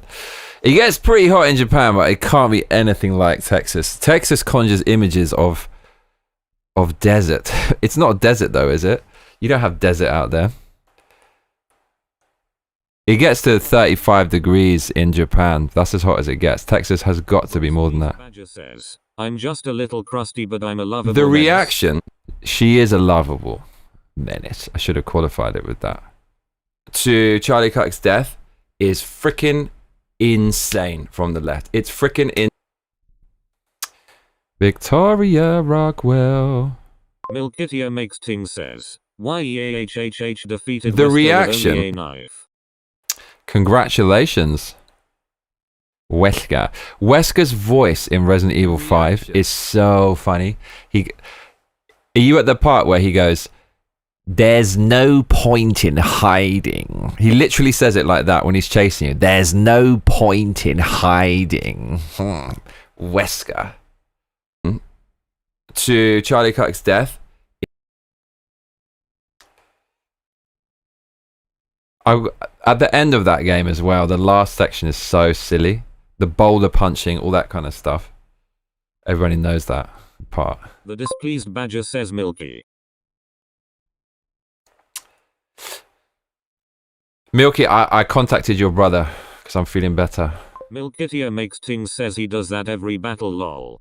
It gets pretty hot in Japan, but it can't be anything like Texas. Texas conjures images of desert. It's not a desert though, is it? You don't have desert out there. It gets to 35 degrees in Japan. That's as hot as it gets. Texas has got to be more than that. Badger says, "I'm just a little crusty, but I'm a lovable The menace." reaction, she is a lovable menace. I should have qualified it with that. To Charlie Kirk's death is freaking insane from the left. It's freaking in. Victoria Rockwell. Milkitia Makes Ting says, "YEAHHH defeated The Wesker with reaction. only a knife." Congratulations, Wesker. Wesker's voice in Resident Evil 5 is so funny. Are you at the part where he goes, "There's no point in hiding"? He literally says it like that when he's chasing you. There's no point in hiding. Wesker. To Charlie Kirk's death. At the end of that game as well, the last section is so silly. The boulder punching, all that kind of stuff. Everybody knows that part. The displeased badger says, "Milky." Milky, I contacted your brother because I'm feeling better. Milkitia Makes Ting says he does that every battle, lol.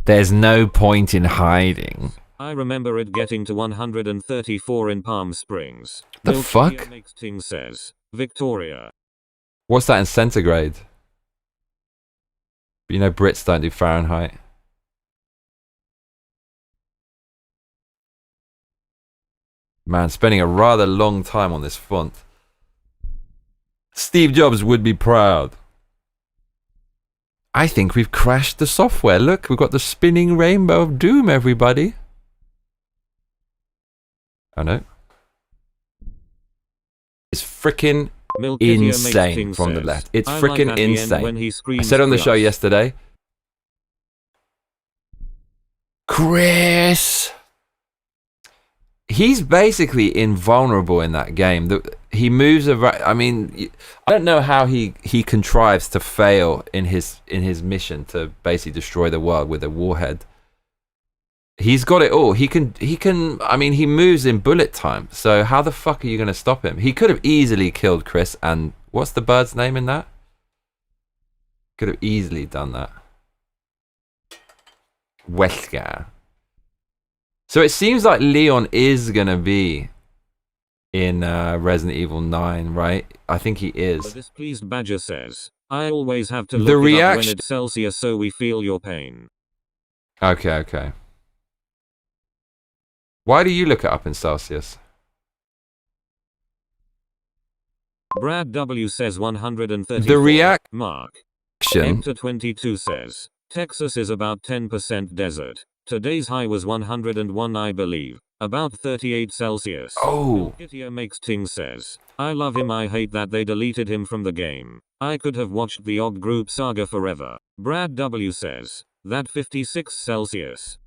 There's no point in hiding. I remember it getting to 134 in Palm Springs. The Milkitia fuck? Makes Ting says, "Victoria." What's that in centigrade? You know Brits don't do Fahrenheit. Man, spending a rather long time on this font. Steve Jobs would be proud. I think we've crashed the software. Look, we've got the spinning rainbow of doom, everybody. Oh no. It's freaking insane from the left. It's freaking insane. I said on the show yesterday, Chris, he's basically invulnerable in that game. He moves around. I mean, I don't know how he contrives to fail in his mission to basically destroy the world with a warhead. He's got it all. He can. I mean, he moves in bullet time. So how the fuck are you going to stop him? He could have easily killed Chris. And what's the bird's name in that? Could have easily done that. Wesker. So it seems like Leon is going to be in Resident Evil 9, right? I think he The is. displeased badger says, I always have to The look it up when reaction. it's Celsius so we feel your pain. Okay. Why do you look it up in Celsius? Brad W says 134. The reaction. Mark. Hector 22 says, Texas is about 10% desert. Today's high was 101 I believe. About 38 Celsius. Oh. Kittier makes Ting says, I love him, I hate that they deleted him from the game. I could have watched the Og Group saga forever. Brad W says, that 56 Celsius.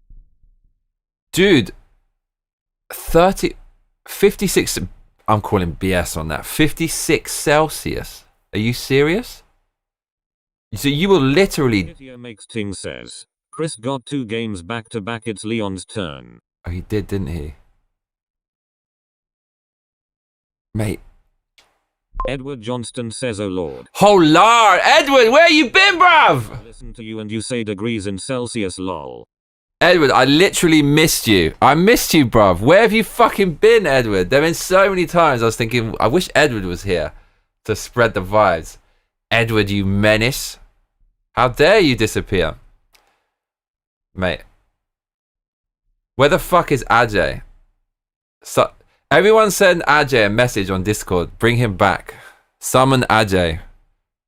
Dude. 56, I'm calling BS on that. 56 Celsius. Are you serious? So you will literally... Kittier makes Ting says, Chris got 2 games back to back, it's Leon's turn. Oh, he did, didn't he? Mate. Edward Johnston says, oh lord. Oh lord, Edward, where you been, bruv? I listen to you and you say degrees in Celsius, lol. Edward, I literally missed you. I missed you, bruv. Where have you fucking been, Edward? There have been so many times I was thinking, I wish Edward was here to spread the vibes. Edward, you menace. How dare you disappear? Mate. Where the fuck is Ajay? So, everyone send Ajay a message on Discord. Bring him back. Summon Ajay.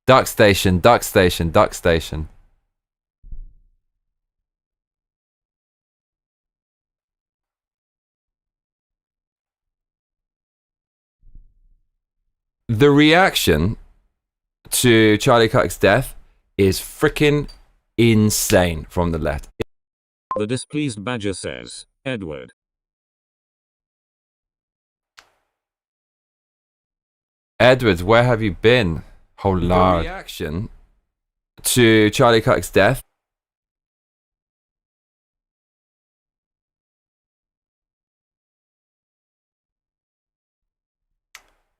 Duck station, duck station, duck station. The reaction to Charlie Kirk's death is freaking insane from the left. The displeased badger says, Edward. Edward, where have you been? Oh lord. The reaction to Charlie Kirk's death.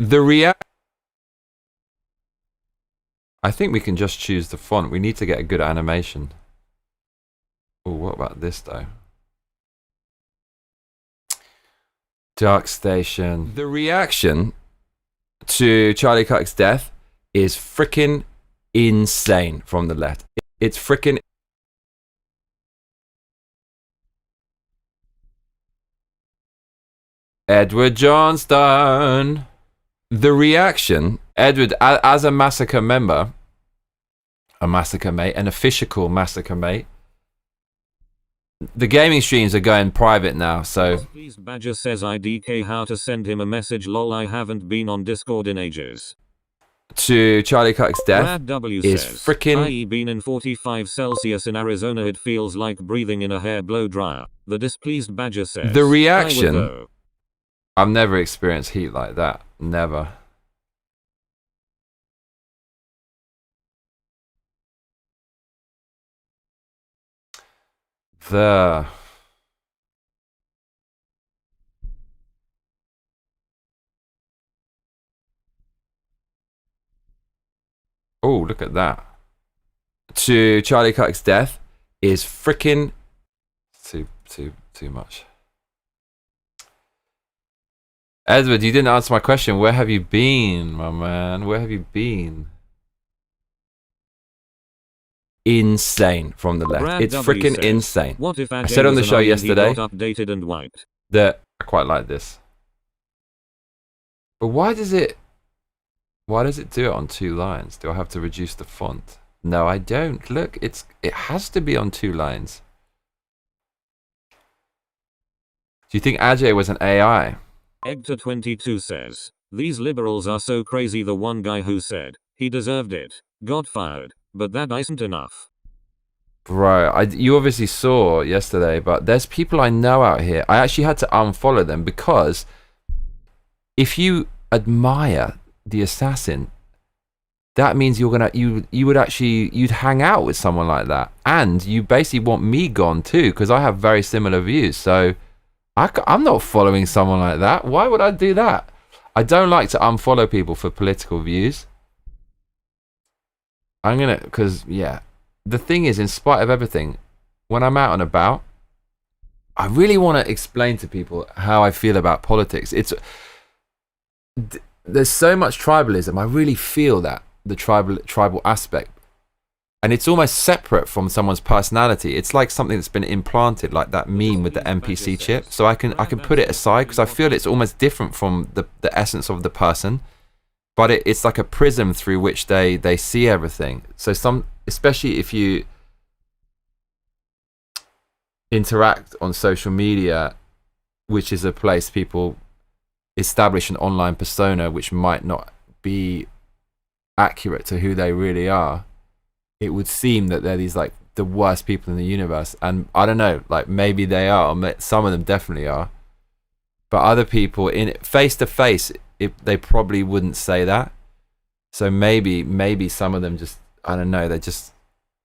The react. I think we can just choose the font. We need to get a good animation. Oh, what about this though? Dark Station. The reaction to Charlie Kirk's death is freaking insane from the left. It's freaking... Edward Johnston. The reaction, Edward, as a Massacre member, a MassacreMate, an official MassacreMate, the gaming streams are going private now, so... Please Badger says IDK how to send him a message, lol, I haven't been on Discord in ages. To Charlie Kirk's death Brad W is says, freaking... I been in 45 Celsius in Arizona, it feels like breathing in a hair blow dryer. The displeased Badger says, The reaction... I've never experienced heat like that. Never. Oh, look at that. To Charlie Kirk's death is freaking too much. Edward, you didn't answer my question. Where have you been, my man? Where have you been? Insane from the left. Brad It's W freaking says, insane. What if I said on the show yesterday updated and wiped? that I quite like this. But why does it do it on 2 lines? Do I have to reduce the font? No, I don't. Look, it has to be on 2 lines. Do you think Ajay was an AI? Hector22 says, these liberals are so crazy. The one guy who said he deserved it got fired, but that isn't enough. Bro, you obviously saw yesterday, but there's people I know out here. I actually had to unfollow them because if you admire the assassin, that means you'd hang out with someone like that, and you basically want me gone too because I have very similar views. So I'm not following someone like that. Why would I do that? I don't like to unfollow people for political views. Because the thing is, in spite of everything, when I'm out and about, I really want to explain to people how I feel about politics. there's so much tribalism. I really feel that the tribal aspect, and it's almost separate from someone's personality. It's like something that's been implanted, like that meme with the NPC chip. So I can put it aside because I feel it's almost different from the essence of the person, but it's like a prism through which they see everything. So especially if you interact on social media, which is a place people establish an online persona which might not be accurate to who they really are, it would seem that they're these like the worst people in the universe. And I don't know, like maybe they are, or some of them definitely are, but other people in face to face, they probably wouldn't say that. So maybe some of them just, I don't know, they just,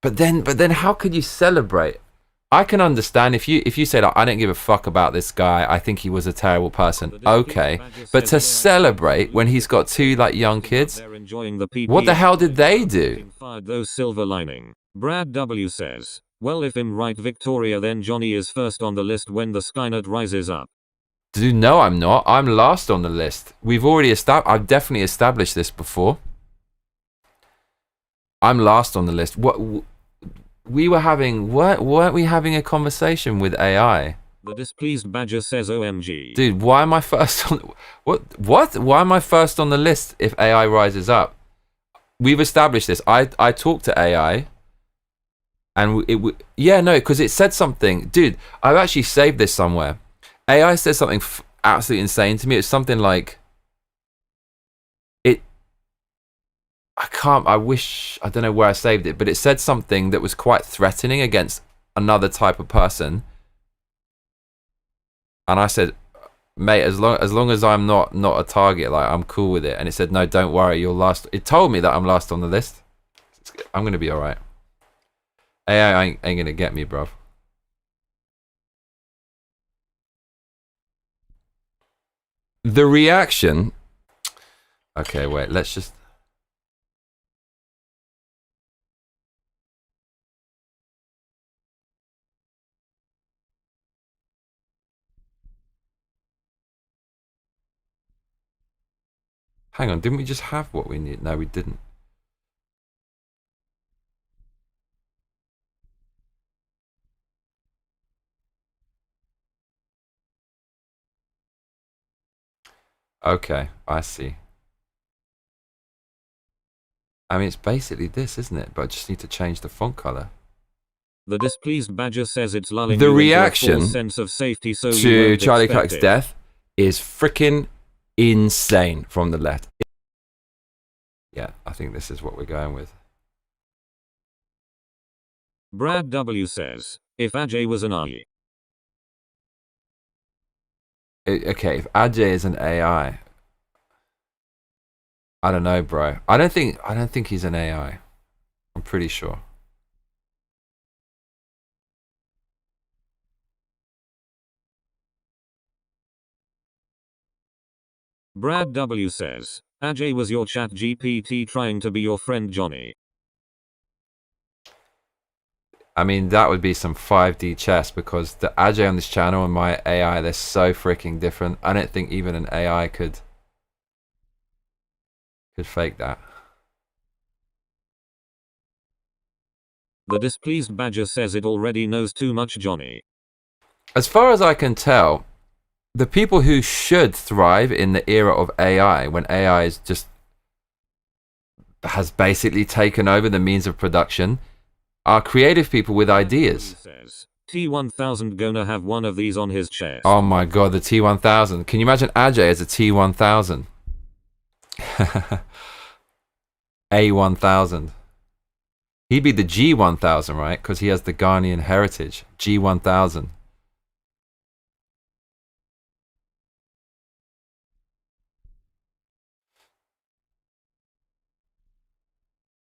but then how could you celebrate? I can understand if you say, like, I don't give a fuck about this guy, I think he was a terrible person. Okay, but to celebrate when he's got two like young kids, what the hell did they do? Those silver lining. Brad W says, well, if I'm right, Victoria, then Johnny is first on the list when the Skynet rises up. Dude, no, I'm not. I'm last on the list. I've definitely established this before. I'm last on the list. Weren't we having a conversation with AI? The displeased badger says OMG. Dude, why am I first on what? Why am I first on the list if AI rises up? We've established this. I talked to AI and because it said something. Dude, I've actually saved this somewhere. AI said something absolutely insane to me. It's something like I don't know where I saved it, but it said something that was quite threatening against another type of person. And I said, mate, as long as I'm not a target, like, I'm cool with it. And it said, no, don't worry, you're last. It told me that I'm last on the list. I'm going to be all right. AI ain't going to get me, bruv. The reaction. Okay, wait, let's just. Hang on, didn't we just have what we need? No, we didn't. Okay, I see. I mean, it's basically this, isn't it? But I just need to change the font color. The displeased badger says it's lulling the you reaction into a false sense of safety, so to Charlie Clark's death is freaking insane from the left. Yeah, I think this is what we're going with. Brad W says, if Ajay was an AI. Okay, if Ajay is an AI, I don't know, bro. I don't think he's an AI. I'm pretty sure. Brad W says, Ajay was your chat GPT trying to be your friend Johnny. I mean, that would be some 5D chess, because the Ajay on this channel and my AI, they're so freaking different. I don't think even an AI could fake that. The displeased badger says it already knows too much Johnny. As far as I can tell, the people who should thrive in the era of AI, when AI is just has basically taken over the means of production, are creative people with ideas. T1000 gonna have one of these on his chest. Oh my god, the T1000. Can you imagine Ajay as a T1000? A1000. He'd be the G1000, right? Because he has the Ghanaian heritage. G1000.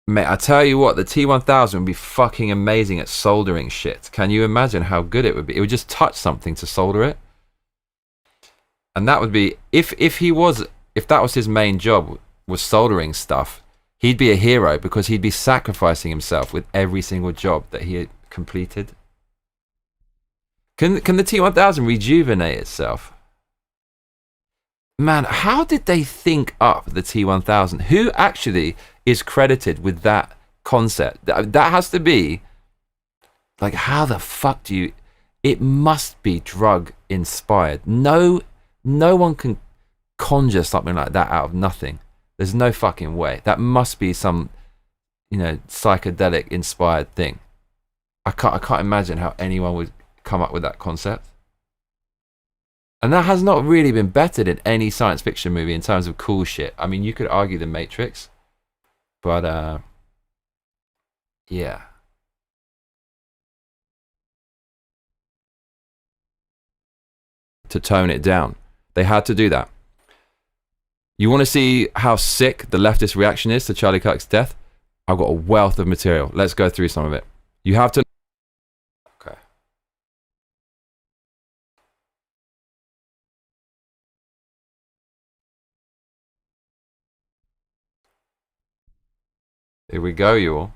Mate, I tell you what, the T1000 would be fucking amazing at soldering shit. Can you imagine how good it would be? It would just touch something to solder it. And that would be, if that was his main job, was soldering stuff, he'd be a hero, because he'd be sacrificing himself with every single job that he had completed. Can the T1000 rejuvenate itself? Man, how did they think up the T1000? Who actually is credited with that concept? That has to be, like, how the fuck do you... It must be drug inspired. No one can conjure something like that out of nothing. There's no fucking way. That must be some, you know, psychedelic inspired thing. I can't imagine how anyone would come up with that concept. And that has not really been bettered in any science fiction movie in terms of cool shit. I mean, you could argue The Matrix, but yeah. To tone it down. They had to do that. You want to see how sick the leftist reaction is to Charlie Kirk's death? I've got a wealth of material. Let's go through some of it. You have to... Okay. Here we go, you all.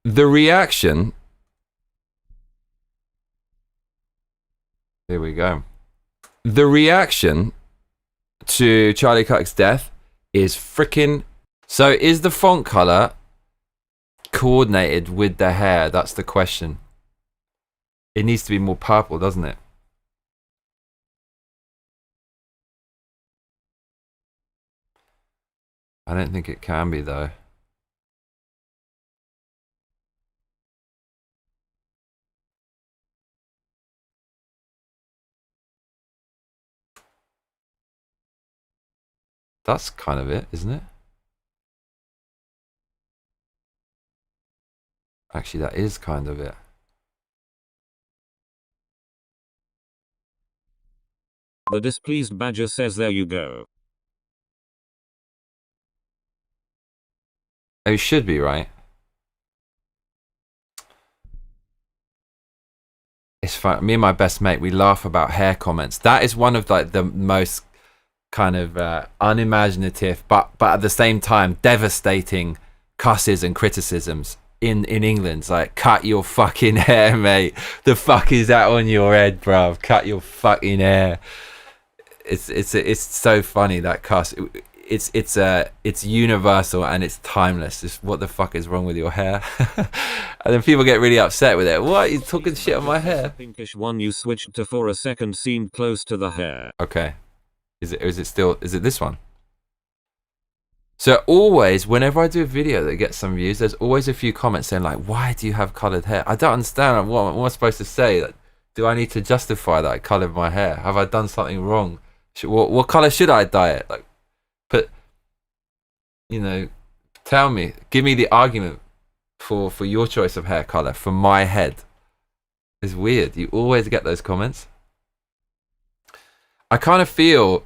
The reaction... Here we go. The reaction to Charlie Kirk's death is freaking... So is the font color coordinated with the hair? That's the question. It needs to be more purple, doesn't it? I don't think it can be, though. That's kind of it, isn't it? Actually, that is kind of it. The displeased badger says there you go. Oh, it should be, right? It's fun. Me and my best mate, we laugh about hair comments. That is one of like the most kind of unimaginative, but at the same time devastating cusses and criticisms in England. It's like, cut your fucking hair, mate. The fuck is that on your head, bruv? Cut your fucking hair. It's so funny, that cuss. It's universal and it's timeless. It's what the fuck is wrong with your hair? And then people get really upset with it. What, you talking shit on my hair? The pinkish one you switched to for a second seemed close to the hair. Okay. Is it this one? So always, whenever I do a video that gets some views, there's always a few comments saying like, why do you have coloured hair? I don't understand. What am I supposed to say? Like, do I need to justify that I coloured my hair? Have I done something wrong? What colour should I dye it? Like, but, you know, tell me, give me the argument for your choice of hair colour for my head. It's weird. You always get those comments. I kind of feel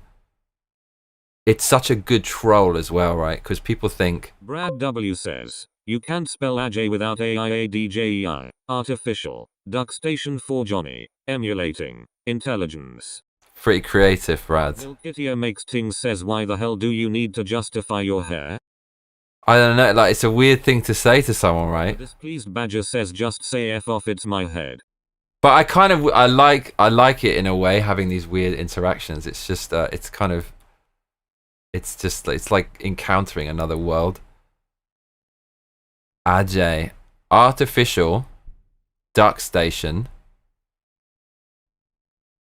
it's such a good troll as well, right? Because people think... Brad W says, you can't spell Ajay without AIADJEI. Artificial. Duck Station for Johnny. Emulating. Intelligence. Pretty creative, Brad. Milkitio makes things says, why the hell do you need to justify your hair? I don't know, like, it's a weird thing to say to someone, right? The displeased badger says, just say F off, it's my head. But I like it in a way, having these weird interactions. It's just it's like encountering another world. Ajay, artificial, duck station,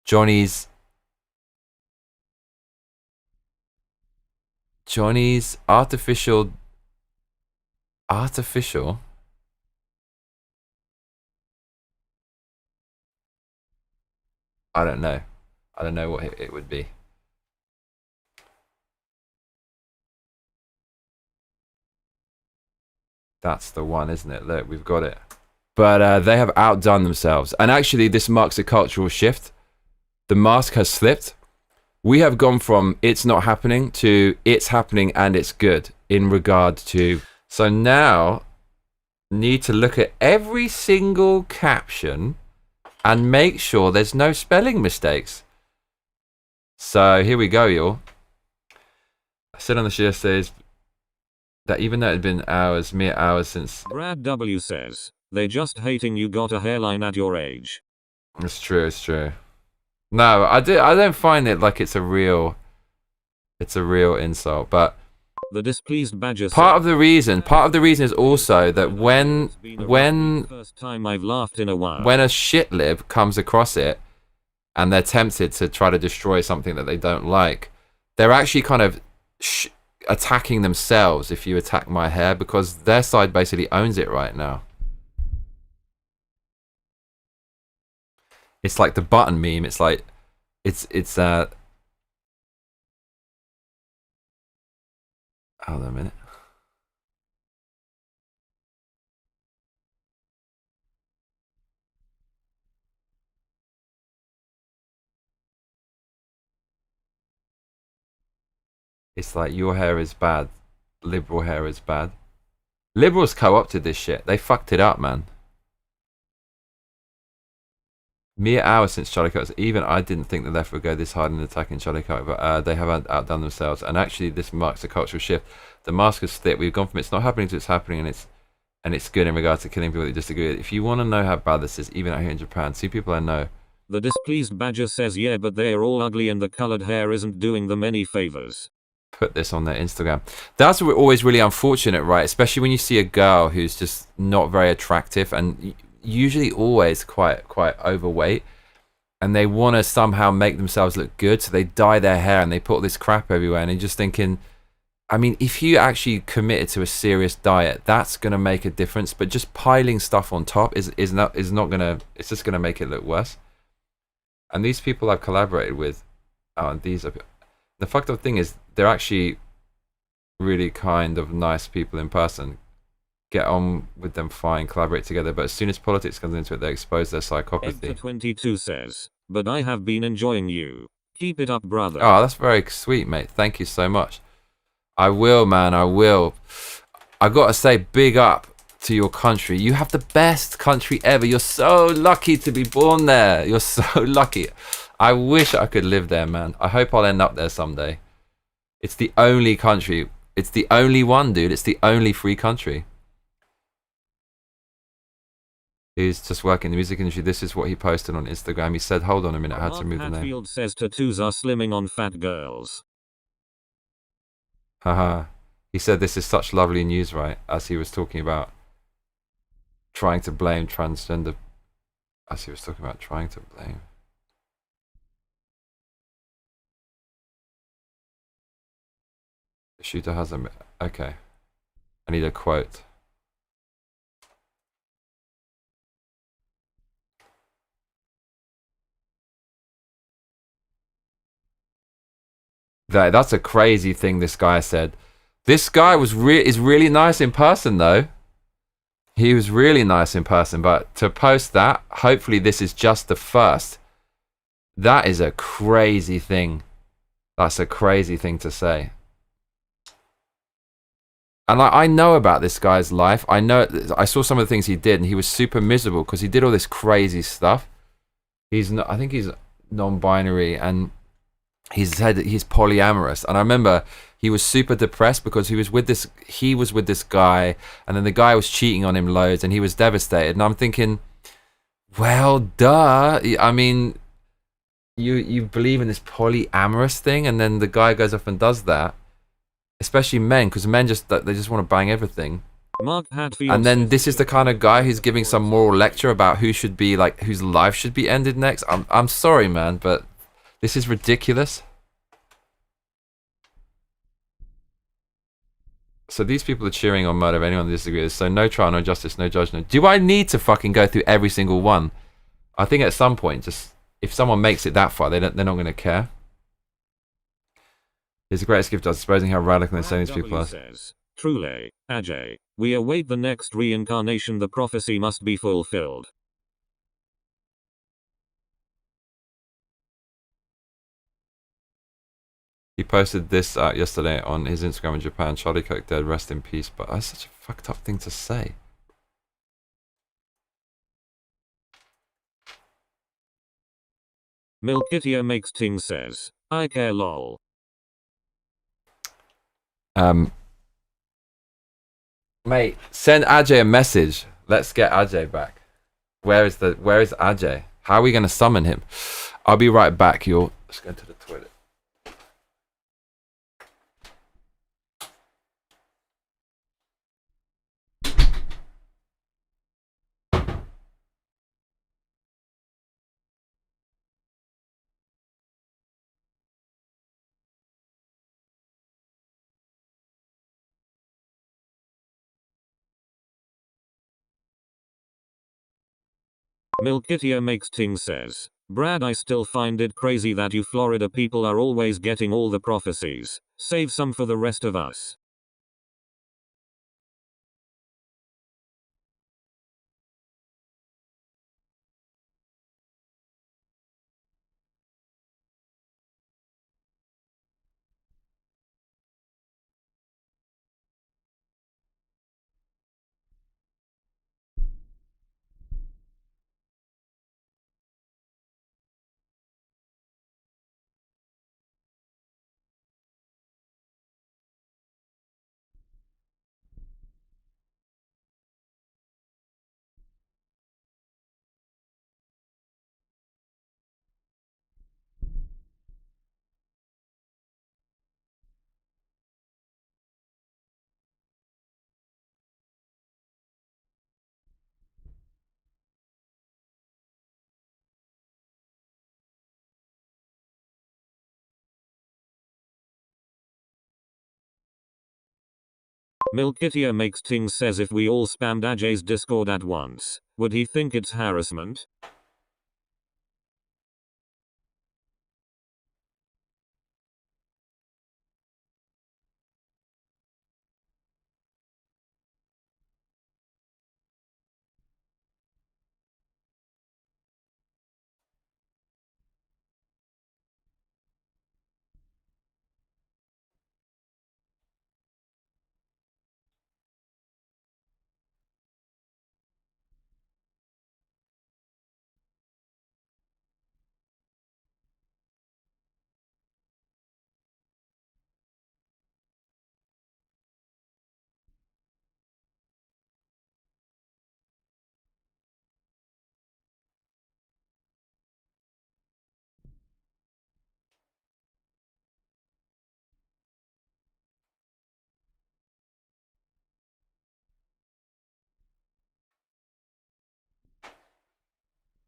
Johnny's artificial. I don't know. I don't know what it would be. That's the one, isn't it? Look, we've got it. But they have outdone themselves. And actually, this marks a cultural shift. The mask has slipped. We have gone from it's not happening to it's happening and it's good in regard to... So now, need to look at every single caption and make sure there's no spelling mistakes. So here we go, y'all. I said on the show says that even though it had been mere hours since... Brad W says, they just hating you got a hairline at your age. It's true, it's true. No, I don't find it like it's a real It's a real insult. But the displeased badger part of the reason is also that when first time I've laughed in a while. When a shitlib comes across it and they're tempted to try to destroy something that they don't like, they're actually kind of attacking themselves if you attack my hair, because their side basically owns it right now. It's like the button meme. It's like it's hold on a minute. It's like your hair is bad, liberal hair is bad. Liberals co-opted this shit. They fucked it up, man. Mere hours since Charlie Cox. Even I didn't think the left would go this hard in attacking Charlie Cox, but they have outdone themselves. And actually, this marks a cultural shift. The mask is thick. We've gone from it's not happening to it's happening, and it's good in regards to killing people that disagree with it. If you want to know how bad this is, even out here in Japan, see people I know. The displeased badger says, yeah, but they are all ugly and the colored hair isn't doing them any favors. Put this on their Instagram. That's always really unfortunate, right? Especially when you see a girl who's just not very attractive and usually always quite overweight, and they want to somehow make themselves look good, so they dye their hair and they put all this crap everywhere, and you're just thinking, I mean, if you actually committed to a serious diet, that's going to make a difference, but just piling stuff on top is not going to, it's just going to make it look worse. And these people I've collaborated with, these are, the fucked up thing is they're actually really kind of nice people in person. Get on with them fine, collaborate together, but as soon as politics comes into it, they expose their psychopathy. 22 says, but I have been enjoying you. Keep it up, brother. Oh, that's very sweet, mate. Thank you so much. I will, man, I will. I gotta say, big up to your country. You have the best country ever. You're so lucky to be born there. You're so lucky. I wish I could live there, man. I hope I'll end up there someday. It's the only country. It's the only one, dude. It's the only free country. He's just working in the music industry. This is what he posted on Instagram. He said, hold on a minute, I had to move the name. Hatfield says tattoos are slimming on fat girls. Haha. He said this is such lovely news, right? As he was talking about trying to blame transgender. As he was talking about trying to blame. The shooter has a... Okay. I need a quote. That's a crazy thing this guy said. This guy is really nice in person, though. He was really nice in person, but to post that, hopefully this is just the first. That is a crazy thing. That's a crazy thing to say. And I know about this guy's life. I saw some of the things he did, and he was super miserable because he did all this crazy stuff. I think he's non-binary, and he said that he's polyamorous. And I remember he was super depressed because he was with this guy, and then the guy was cheating on him loads, and he was devastated. And I'm thinking, well, duh. I mean, you believe in this polyamorous thing, and then the guy goes off and does that. Especially men, because men they just want to bang everything. Mark Hatfield, and then this is the kind of guy who's giving some moral lecture about whose life should be ended next. I'm sorry, man, but this is ridiculous. So these people are cheering on murder of anyone that disagrees. So no trial, no justice, no judgment. Do I need to fucking go through every single one? I think at some point, just if someone makes it that far, they're not going to care. It's the greatest gift to us, exposing how radical and insane these people are. Says, truly, Ajay, we await the next reincarnation. The prophecy must be fulfilled. He posted this out yesterday on his Instagram in Japan. Charlie Kirk dead, rest in peace. But that's such a fucked up thing to say. Milkitia makes ting says, I care lol. Mate, send Ajay a message. Let's get Ajay back. Where is Ajay? How are we gonna summon him? I'll be right back, y'all. Let's go to the toilet. Milkitia makes ting says, Brad, I still find it crazy that you Florida people are always getting all the prophecies. Save some for the rest of us. Milkitia makes ting says, if we all spammed Ajay's Discord at once, would he think it's harassment?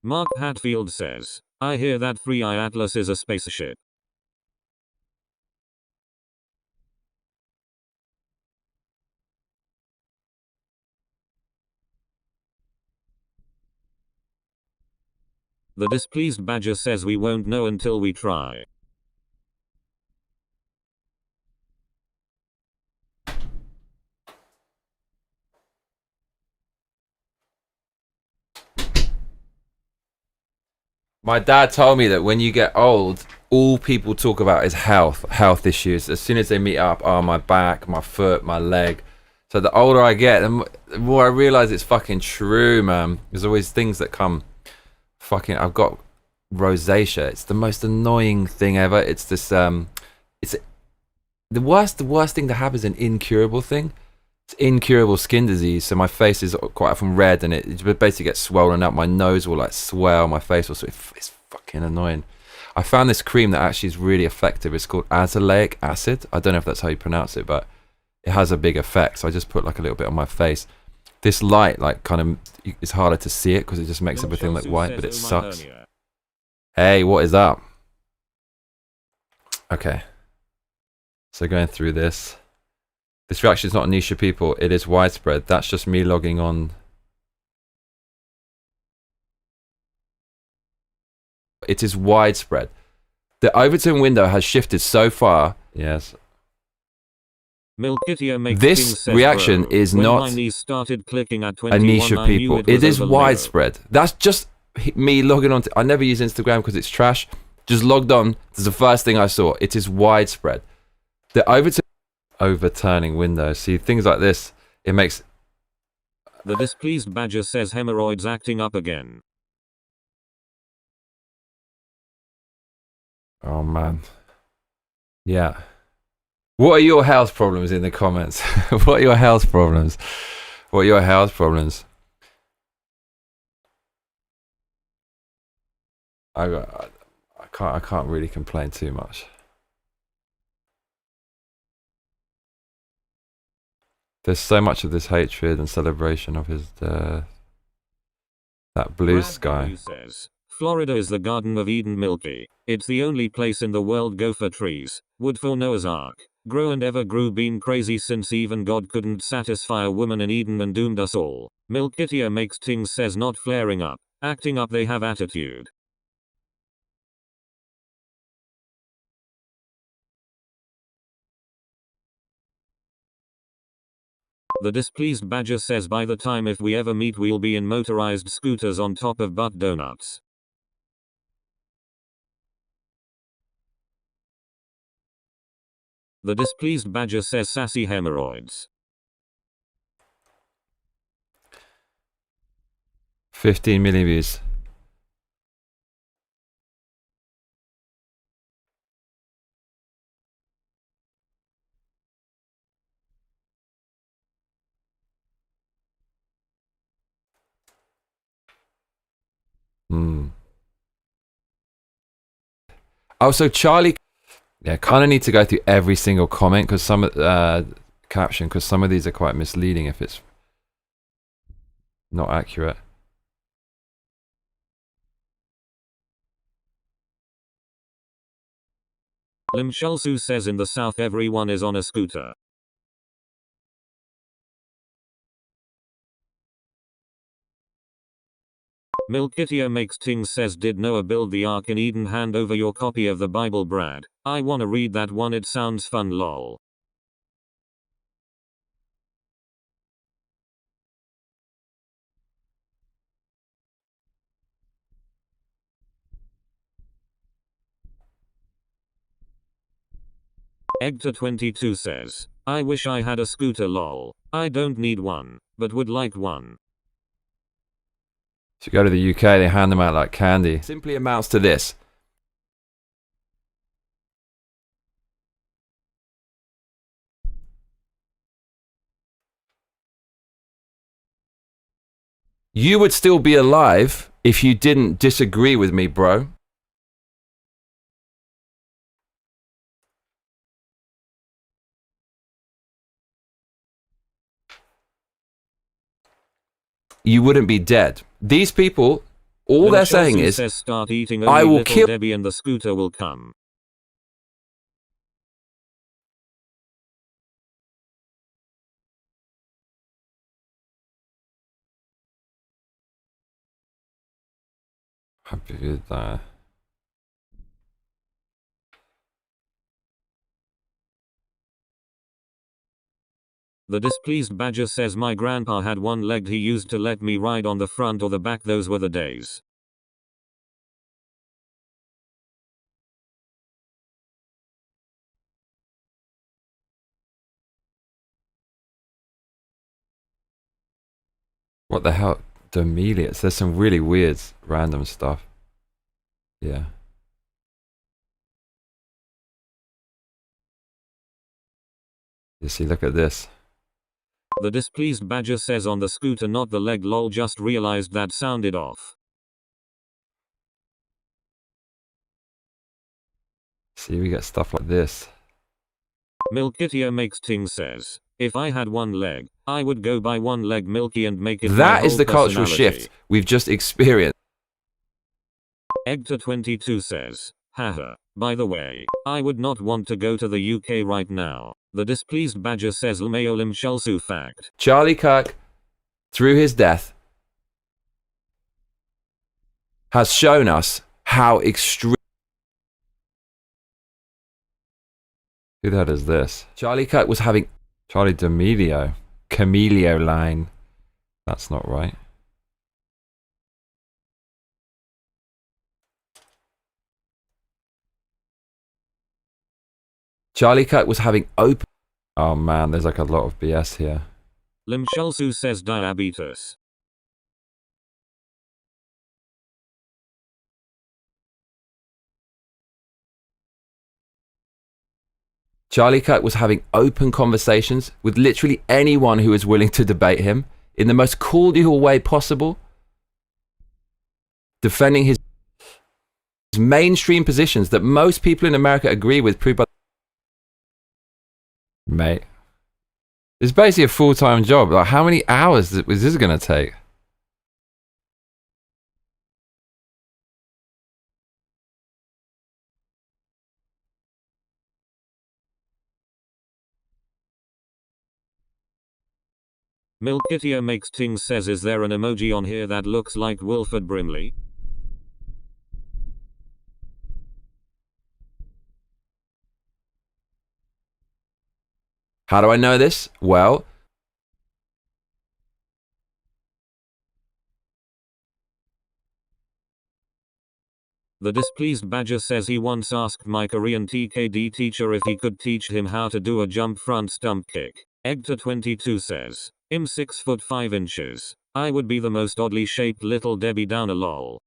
Mark Hatfield says, I hear that 3i Atlas is a spaceship. The displeased badger says we won't know until we try. My dad told me that when you get old, all people talk about is health issues. As soon as they meet up, oh, my back, my foot, my leg. So the older I get, the more I realize it's fucking true, man. There's always things that come. I've got rosacea. It's the most annoying thing ever. It's this it's the worst thing to have is an incurable thing. It's incurable skin disease. So my face is quite often red, and it basically gets swollen up. My nose will like swell. My face will. It's fucking annoying. I found this cream that actually is really effective. It's called azelaic acid. I don't know if that's how you pronounce it, but it has a big effect. So I just put like a little bit on my face. This light, like, kind of, it's harder to see it because it just makes everything look white, but it sucks. Hey, what is up? Okay. So going through this. This reaction is not a niche of people. It is widespread. That's just me logging on. It is widespread. The Overton window has shifted so far. Yes. This reaction is not a niche of people. It is widespread. That's just me logging on. I never use Instagram because it's trash. Just logged on. This is the first thing I saw. It is widespread. The overturning window. See, things like this, it makes... The displeased badger says hemorrhoids acting up again. Oh, man. Yeah. What are your health problems in the comments? What are your health problems? What are your health problems? I can't really complain too much. There's so much of this hatred and celebration of his death. That blue sky. Says, Florida is the Garden of Eden Milky. It's the only place in the world go for trees, wood for Noah's Ark. Grow and ever grew, been crazy since even God couldn't satisfy a woman in Eden and doomed us all. Milkitia makes ting says not flaring up. Acting up they have attitude. The displeased badger says by the time if we ever meet we'll be in motorized scooters on top of butt donuts. The displeased badger says sassy hemorrhoids. 15 million views. Also, Charlie, yeah, kind of need to go through every single comment because some caption, because some of these are quite misleading if it's not accurate. Lim Shulsu says in the south everyone is on a scooter. Milkitio makes things says did Noah build the Ark in Eden? Hand over your copy of the Bible, Brad. I wanna read that one, it sounds fun, lol. Egta22 says, I wish I had a scooter, lol. I don't need one, but would like one. If you go to the UK, they hand them out like candy. It simply amounts to this. You would still be alive if you didn't disagree with me, bro. You wouldn't be dead. These people, all Lim they're saying Shulsu is, says start eating I only will little kill Debbie and the scooter will come. Happy with that. The displeased badger says my grandpa had one leg he used to let me ride on the front or the back, those were the days. What the hell? Demelius. There's some really weird, random stuff. Yeah. You see, look at this. The displeased badger says on the scooter, not the leg, lol, just realized that sounded off. See, we get stuff like this. Milkitio makes ting says, if I had one leg, I would go buy one leg Milky and make it my That whole is the cultural personality. shift we've just experienced. Egta22 says, haha, by the way, I would not want to go to the UK right now. The displeased badger says Lmeo Lim Shulsu fact. Charlie Kirk, through his death, has shown us how extreme. Who the hell is this? Charlie Kirk was having Charlie D'Amelio. Camelio line. That's not right. Charlie Kirk was having open. Oh man, there's like a lot of BS here. Lim Shulsu says diabetes. Charlie Kirk was having open conversations with literally anyone who was willing to debate him in the most cordial way possible, defending his mainstream positions that most people in America agree with. Proved by mate, it's basically a full-time job. Like, how many hours was this going to take? Milkitio makes Ting says, is there an emoji on here that looks like Wilford Brimley? How do I know this? Well, the displeased badger says he once asked my Korean TKD teacher if he could teach him how to do a jump front stump kick. Egta22 says, I'm 6 foot 5 inches. I would be the most oddly shaped little Debbie Downer lol.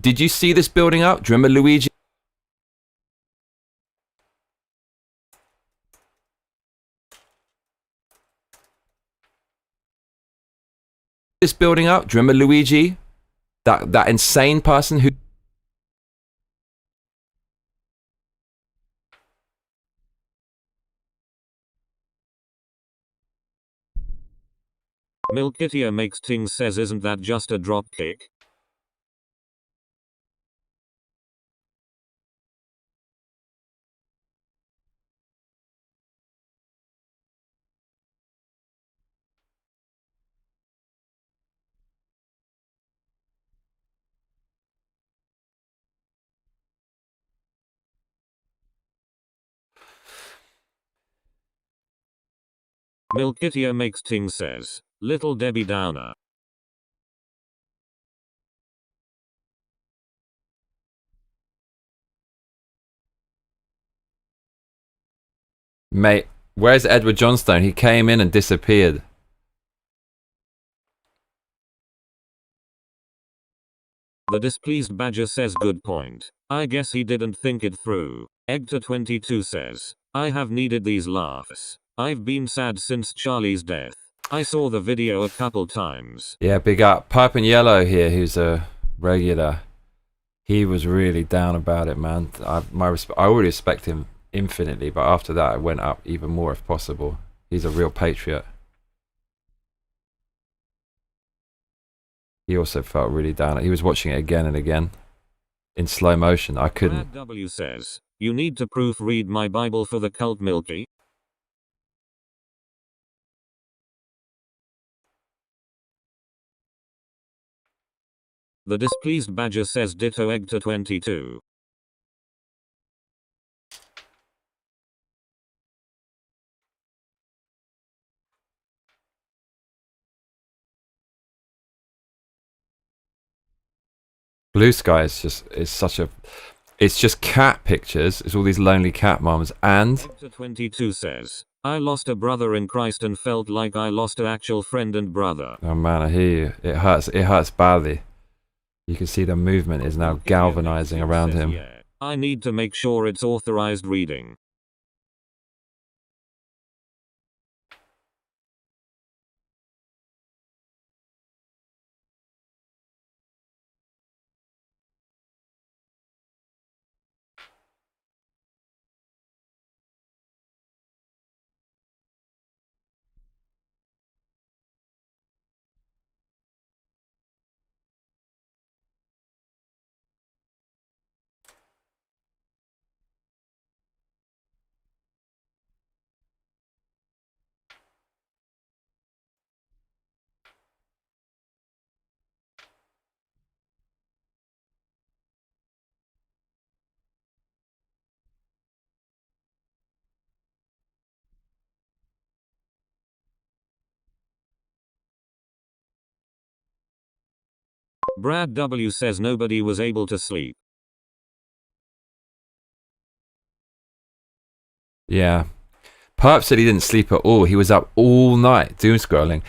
did you see this building up? Do you remember Luigi? This building up? Do you remember Luigi? That insane person who... Milkitio makes Ting says, isn't that just a drop kick? Milkitio makes Ting says, little Debbie Downer. Mate, where's Edward Johnstone? He came in and disappeared. The displeased badger says, good point. I guess he didn't think it through. Egta22 says, I have needed these laughs. I've been sad since Charlie's death. I saw the video a couple times. Yeah, big up. Pipe and Yellow here, who's a regular. He was really down about it, man. I already respect him infinitely, but after that, I went up even more if possible. He's a real patriot. He also felt really down. He was watching it again and again in slow motion. I couldn't. Brad W says, you need to proofread my Bible for the cult Milky. The displeased badger says, ditto Egta22. Blue Sky is it's just cat pictures. It's all these lonely cat moms. And Egta22 says, I lost a brother in Christ and felt like I lost an actual friend and brother. oh man, I hear you. It hurts badly. You can see the movement is now galvanizing around him. Yeah, I need to make sure it's authorized reading. Brad W says nobody was able to sleep. Yeah. Perp said he didn't sleep at all. He was up all night doom scrolling.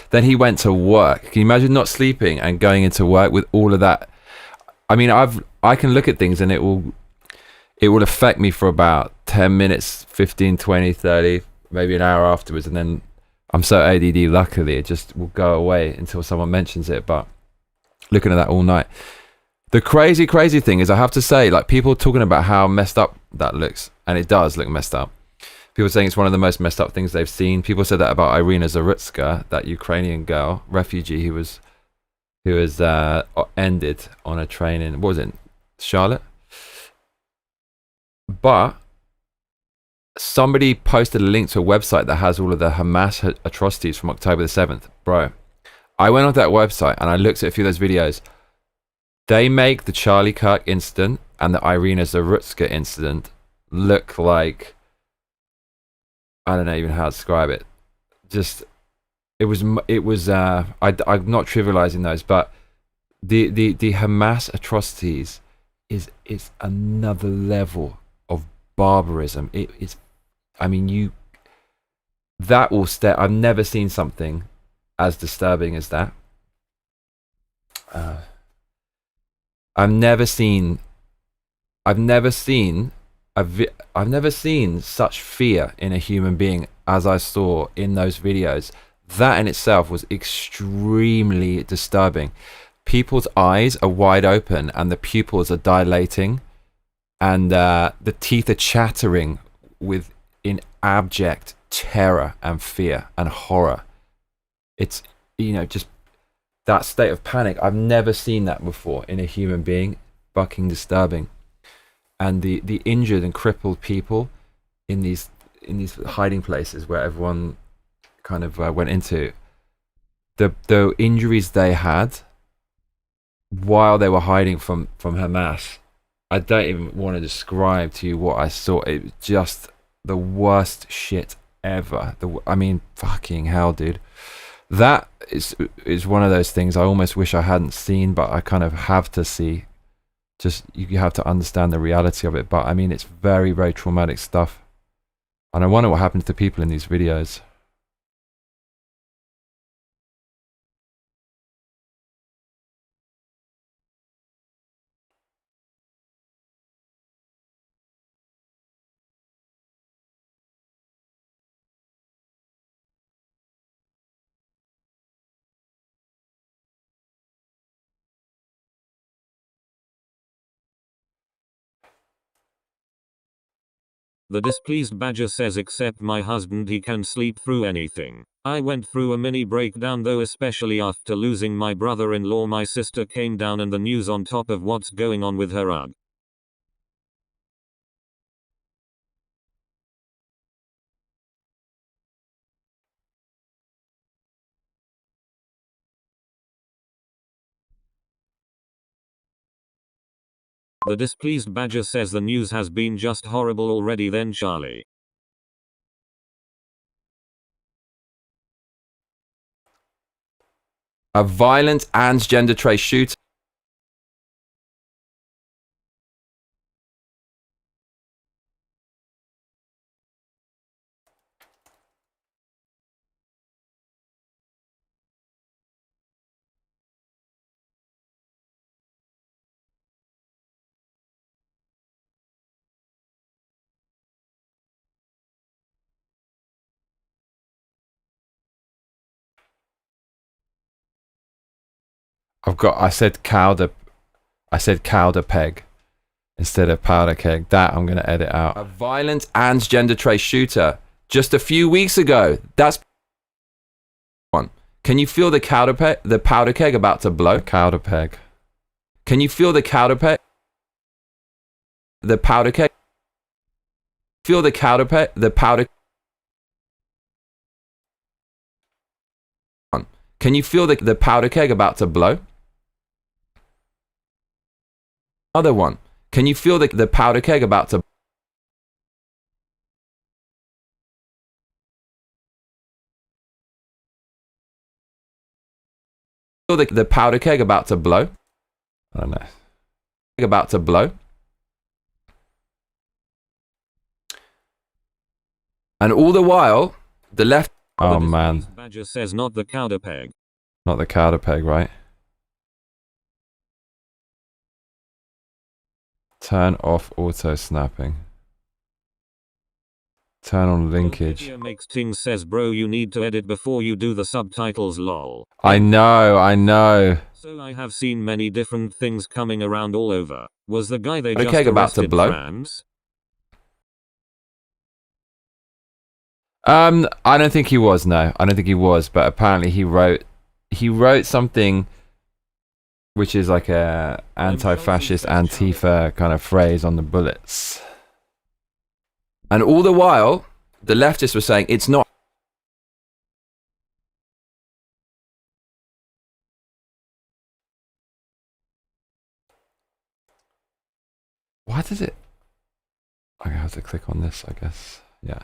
Then he went to work. Can you imagine not sleeping and going into work with all of that? I mean, I can look at things and it will affect me for about 10 minutes, 15, 20, 30, maybe an hour afterwards, and then I'm so ADD, luckily it just will go away until someone mentions it. But looking at that all night, the crazy thing is, I have to say, like, people talking about how messed up that looks, and it does look messed up. People saying it's one of the most messed up things they've seen. People said that about Irina Zarutska, that Ukrainian girl, refugee who was who has ended on a train in, what was it, Charlotte? But somebody posted a link to a website that has all of the Hamas atrocities from October the 7th. Bro, I went on that website and I looked at a few of those videos. They make the Charlie Kirk incident and the Irina Zarutska incident look like, I don't know even how to describe it. Just, it was I'm not trivializing those, but the Hamas atrocities is another level of barbarism. It's, I mean, that will stay. I've never seen something as disturbing as that. I've never seen such fear in a human being as I saw in those videos. That in itself was extremely disturbing. People's eyes are wide open and the pupils are dilating, and the teeth are chattering in abject terror and fear and horror. It's, just that state of panic. I've never seen that before in a human being. Fucking disturbing. And the injured and crippled people in these hiding places where everyone kind of went into, the injuries they had while they were hiding from Hamas, I don't even want to describe to you what I saw. It was just the worst shit ever. I mean, fucking hell, dude. That is one of those things I almost wish I hadn't seen, but I kind of have to see. Just, you have to understand the reality of it. But I mean, it's very, very traumatic stuff. And I wonder what happens to people in these videos. The displeased badger says, except my husband, he can sleep through anything. I went through a mini breakdown though, especially after losing my brother-in-law. My sister came down and the news on top of what's going on with her. Ugh. The displeased badger says the news has been just horrible already. Then Charlie. A violent and gender trace shooter. I said cowder peg instead of powder keg. That I'm going to edit out. A violent and gender trace shooter just a few weeks ago. That's one. Can you feel the powder keg about to blow? Powder peg. Can you feel the powder keg? Feel the powder. Can you feel the powder keg about to blow? Other one. Can you feel the powder keg about to feel the powder keg about to blow? I don't know. About to blow. And all the while, the left. Oh man. Badger says not the cowder peg. Not the cowder peg, right? Turn off auto snapping. Turn on linkage. Makes Ting says, bro, you need to edit before you do the subtitles, lol. I know. So I have seen many different things coming around all over. Was the guy they just arrested about to blow? Trans? I don't think he was, no. I don't think he was, but apparently he wrote something which is like a anti-fascist Antifa kind of phrase on the bullets. And all the while, the leftists were saying it's not. Why does it? I have to click on this, I guess. Yeah.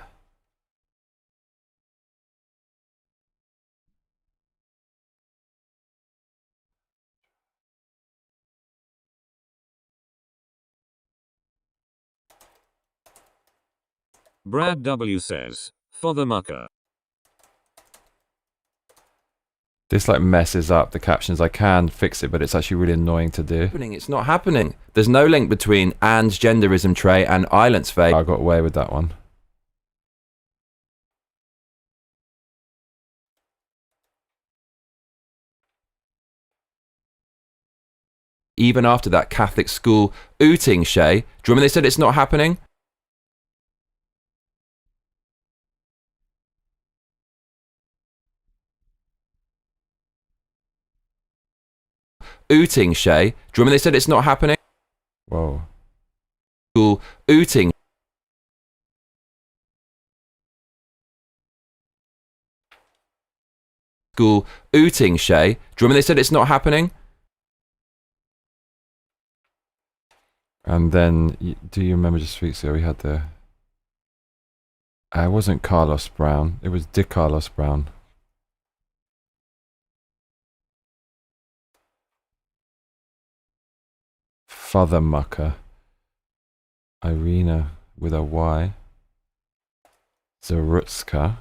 Brad W says, for the mucker. This like messes up the captions. I can fix it, but it's actually really annoying to do. It's not happening. There's no link between Anne's genderism tray and Island's fate. I got away with that one. Even after that Catholic school ooting, Shay. Do you remember they said it's not happening? Ooting, Shay. Do you remember they said it's not happening? Whoa. School ooting. School ooting, Shay. Do you remember they said it's not happening? And then, do you remember just weeks ago we had the... it wasn't Carlos Brown. It was Dick Carlos Brown. Father Mucker. Irina with a Y. Zarutska.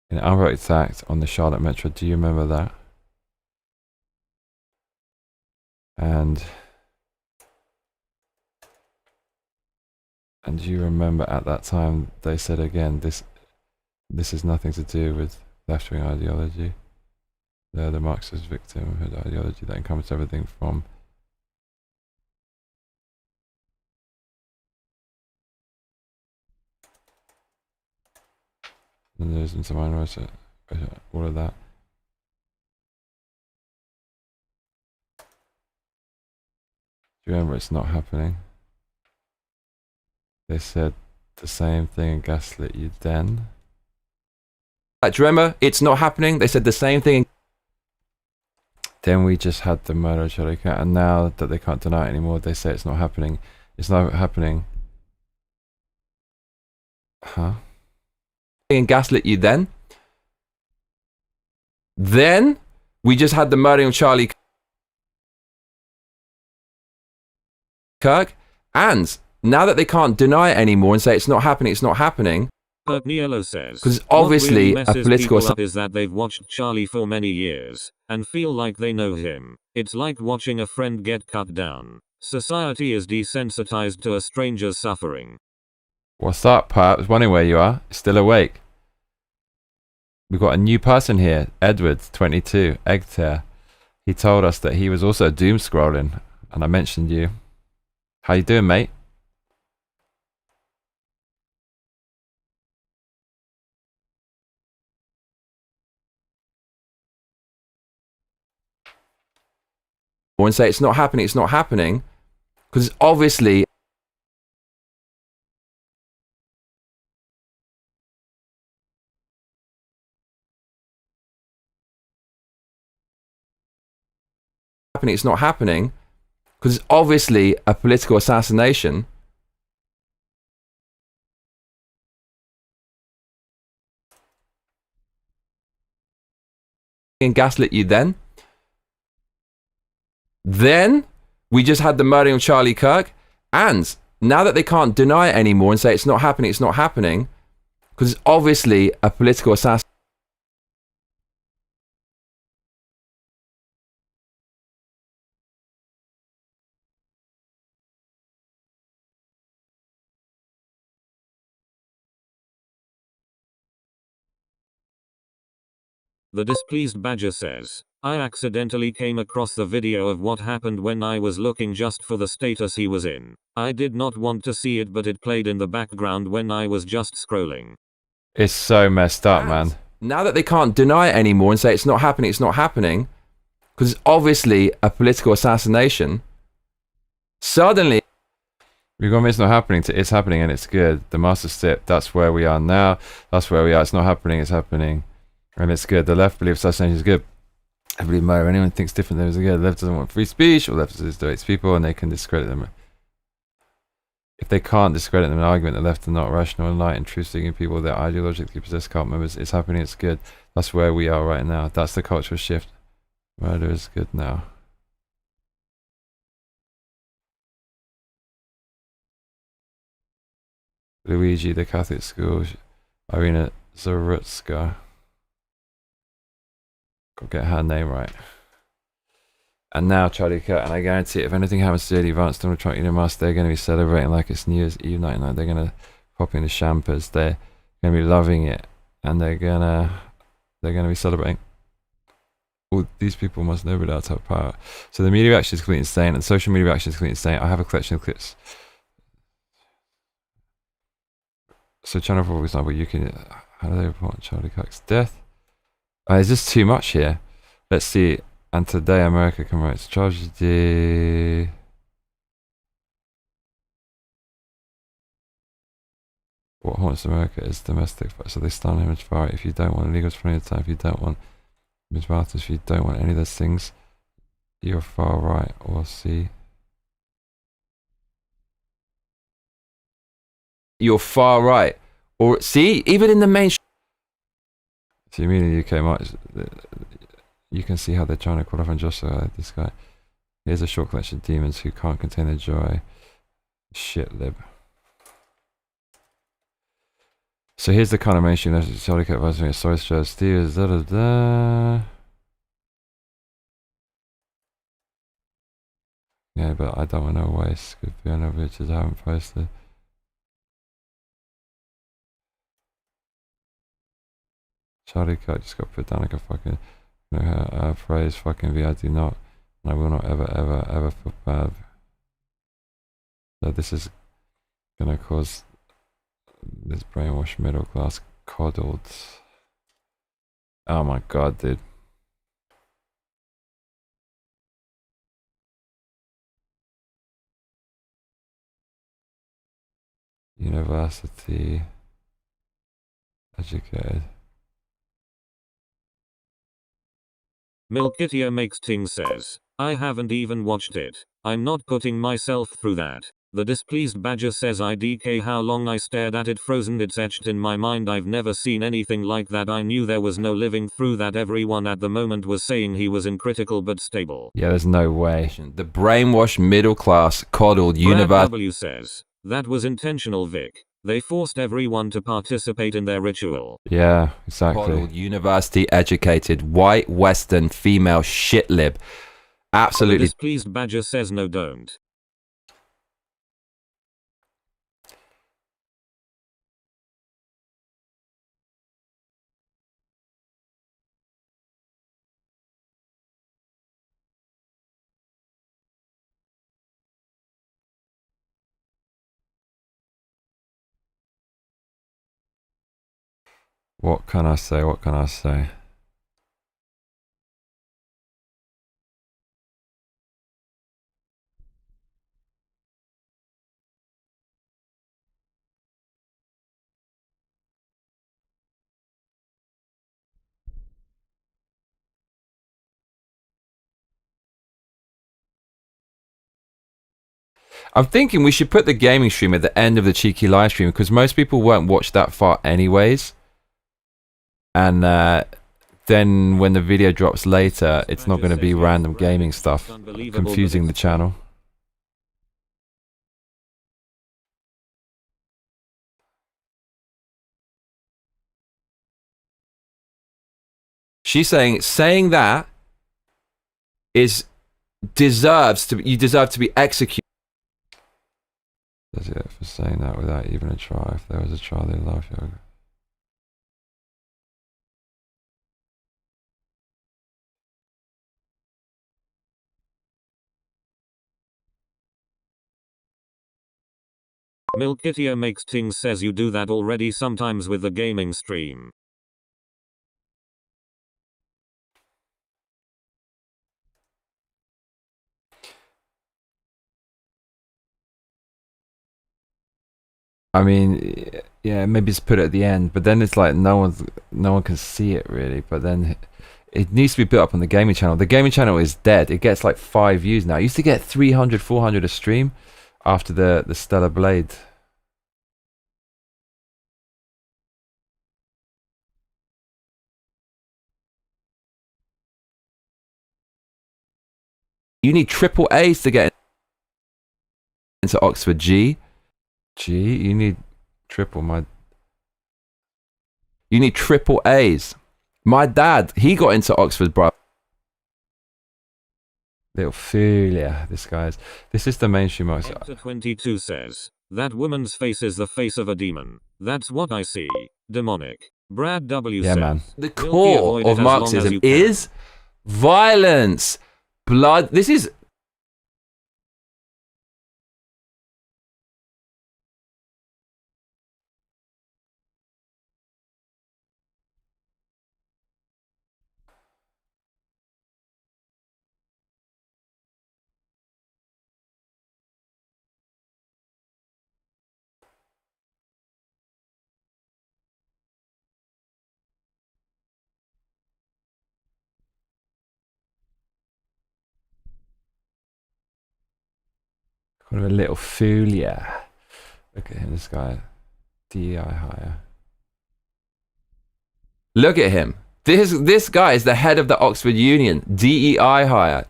In outright act on the Charlotte Metro. Do you remember that? And do you remember at that time they said again, this is nothing to do with left-wing ideology. They're the Marxist victimhood ideology that encompasses everything from and there's into minorities, all of that. Do you remember it's not happening? They said the same thing and gaslit you then. Do you remember? It's not happening. They said the same thing. Then we just had the murder of Charlie Cat, and now that they can't deny it anymore, they say it's not happening. It's not happening. Huh? And gaslit you then. Then we just had the murdering of Charlie Kirk, and now that they can't deny it anymore and say it's not happening, Niello says, because obviously what really a political up is that they've watched Charlie for many years and feel like they know him. It's like watching a friend get cut down. Society is desensitized to a stranger's suffering. What's up, Pat? I was wondering where you are. Still awake? We've got a new person here, Edward, 22, Eggtear. He told us that he was also doom scrolling, and I mentioned you. How you doing, mate? And say it's not happening, because obviously it's not happening, because obviously a political assassination. And gaslit you then. Then we just had the murdering of Charlie Kirk, and now that they can't deny it anymore and say it's not happening, because obviously a political assassination. The displeased badger says, I accidentally came across the video of what happened when I was looking just for the status he was in. I did not want to see it, but it played in the background when I was just scrolling. It's so messed up, man. Now that they can't deny it anymore and say it's not happening, because it's obviously a political assassination. Suddenly, we've got it's not happening. It's happening and it's good. The master step. That's where we are now. That's where we are. It's not happening. It's happening, and it's good. The left believes assassination is good. I believe more. Anyone thinks different, then it's good. The left doesn't want free speech, or the left discredits people, and they can discredit them. If they can't discredit them in an argument, the left are not rational, enlightened, truth-seeking people. They're ideologically possessed cult members. It's happening. It's good. That's where we are right now. That's the cultural shift. Murder is good now. Luigi, the Catholic school, Irina Zarutska. Gotta get her name right. And now Charlie Kirk, and I guarantee if anything happens to JD Vance, Donald Trump, Elon Musk, they're going to be celebrating like it's New Year's Eve 99. They're going to pop in the champers. They're going to be loving it, and they're going to be celebrating. All these people must know without to have power. So the media reaction is completely insane, and social media reaction is completely insane. I have a collection of clips. So Channel 4, for example, you can... How do they report Charlie Kirk's death? Is this too much here? Let's see. And today America commemorates tragedy. What haunts America is domestic. So they start image fire. If you don't want illegal plenty of time, if you don't want image violence, if you don't want any of those things, you're far right. Or see. You're far right. Or see, even in the main... So you mean in the UK, you can see how they're trying to qualify Joshua, this guy. Here's a short collection of demons who can't contain their joy. Shit lib. So here's the kind of mainstream that Charlie kept asking me. Sorry, Steve is da da da. Yeah, but I don't want to waste. Could be no bitches I haven't posted. Charlie Kirk just got put down like a fucking phrase fucking V. I do not, and I will not ever feel bad. So this is gonna cause this brainwashed middle class coddled. Oh my god, dude. University educated. Milkitia Makes Ting says, I haven't even watched it. I'm not putting myself through that. The displeased badger says IDK how long I stared at it frozen, it's etched in my mind. I've never seen anything like that. I knew there was no living through that. Everyone at the moment was saying he was in critical but stable. Yeah, there's no way. The brainwashed middle class coddled universe. W says, that was intentional, Vic. They forced everyone to participate in their ritual. Yeah, exactly. University educated, white, Western, female shit lib. Absolutely. The displeased badger says no, don't. What can I say? What can I say? I'm thinking we should put the gaming stream at the end of the cheeky live stream because most people won't watch that far anyways. And then when the video drops later, it's not going to be random gaming stuff, confusing the channel. She's saying that is you deserve to be executed. That's it for saying that without even a try. If there was a try, they laugh you. Milkitia Makes Ting says you do that already sometimes with the gaming stream. I mean, yeah, maybe just put it at the end, but then it's like no one can see it really. But then it needs to be built up on the gaming channel. The gaming channel is dead. It gets like 5 views now. It used to get 300, 400 a stream after the Stellar Blade. You need triple A's to get into Oxford. G, you need triple. You need triple A's. My dad, he got into Oxford, bro. Little Philia, this guy's. This is the mainstream Oxford. Doctor 22 says, that woman's face is the face of a demon. That's what I see. Demonic. Brad W Yeah, says, man. The core of Marxism is violence, blood. This is. Kind of a little Philia. Look at him, this guy. DEI hire. Look at him. This guy is the head of the Oxford Union. DEI hire.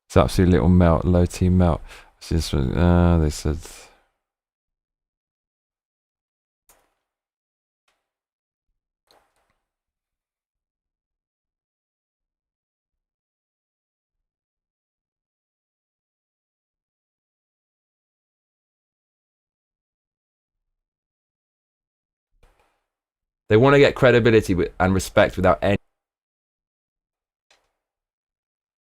It's absolute little melt, low T melt. They said. They want to get credibility and respect without any.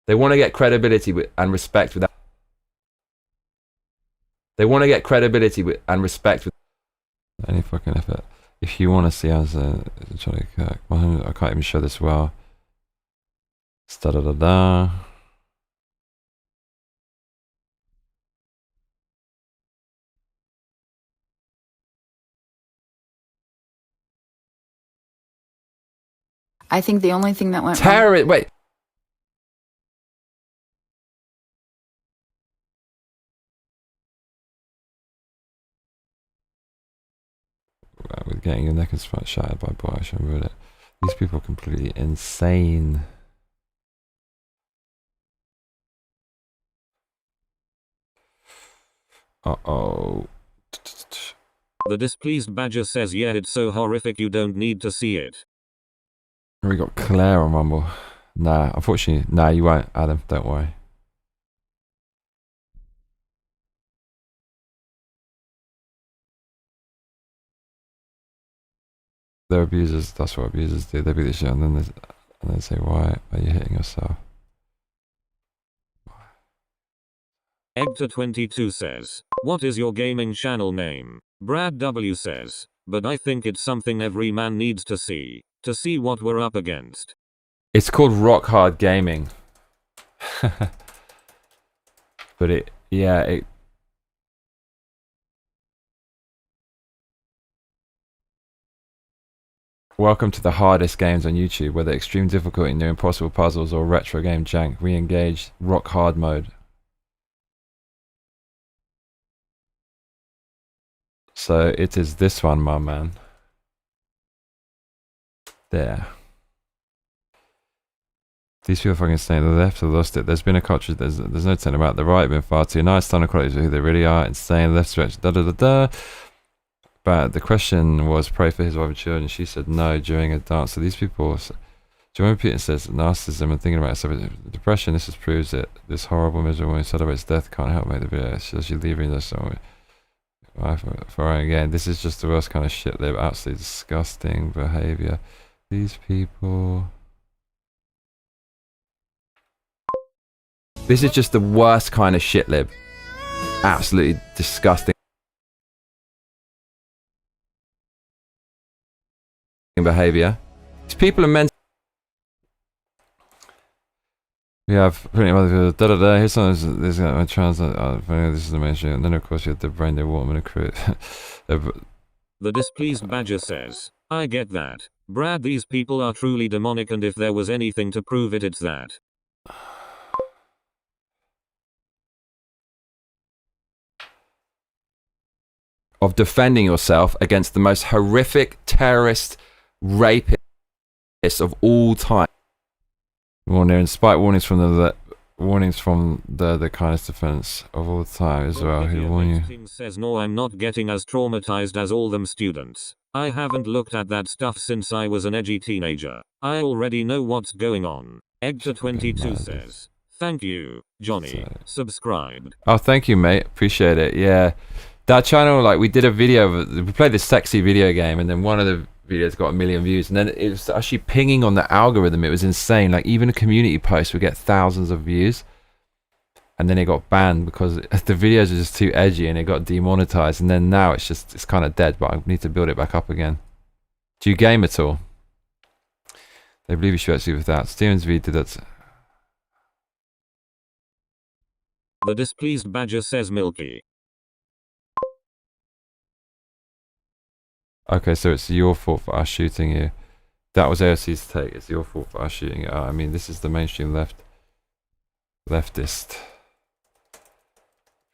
They want to get credibility and respect without. They want to get credibility and respect with any fucking effort. If you want to see us Johnny Kirk, I can't even show this well. Da da da da. I think the only thing that went wrong. Wait. With getting your neck and spine shattered by boy, I should ruin it. These people are completely insane. Uh-oh. The displeased badger says, yeah, it's so horrific you don't need to see it. We got Claire on Rumble. Nah, unfortunately, nah, you won't, Adam, don't worry. They're abusers, that's what abusers do. They beat the shit and then they say, why are you hitting yourself? Egta22 says, what is your gaming channel name? Brad W says, but I think it's something every man needs to see what we're up against. It's called Rock Hard Gaming. But it. Welcome to the hardest games on YouTube, whether extreme difficulty, near impossible puzzles, or retro game jank. Re-engage, rock hard mode. So it is this one, my man. There. These people fucking staying to the left have lost it. There's been a culture, there's no telling about the right, been far too nice, ton of qualities of who they really are, insane, left stretch, da da da da. But the question was, pray for his wife and children. She said no during a dance. So these people, Joanne Peterson says, narcissism and thinking about yourself, depression, this just proves it. This horrible, miserable woman who celebrates death can't help make the video. She's leaving this song. For her again, this is just the worst kind of shit. They're absolutely disgusting behavior. These people. This is just the worst kind of shit lib. Absolutely disgusting behavior. These people are meant. We have pretty much here's something this my translate this is the main shit. And then of course you have the brain dead waterman crew. The displeased badger says, I get that. Brad, these people are truly demonic, and if there was anything to prove it, it's that. Of defending yourself against the most horrific terrorist rapists of all time. Warning, despite warnings from the kindest defense of all time as well. Who warn you? Ting says, no, I'm not getting as traumatized as all them students. I haven't looked at that stuff since I was an edgy teenager. I already know what's going on. Egta22 says, thank you, Johnny. Subscribed. Oh, thank you, mate. Appreciate it. Yeah. That channel, like, we did a video, we played this sexy video game, and then one of the videos got 1 million views, and then it was actually pinging on the algorithm. It was insane. Like, even a community post would get thousands of views, and then it got banned because the videos are just too edgy, and it got demonetized. And then now it's kind of dead, but I need to build it back up again. Do you game at all? They believe you should actually with that. Steven's V did that. The displeased badger says, Milky. Okay, so it's your fault for us shooting you. That was AOC's take. It's your fault for us shooting you. I mean, this is the mainstream leftist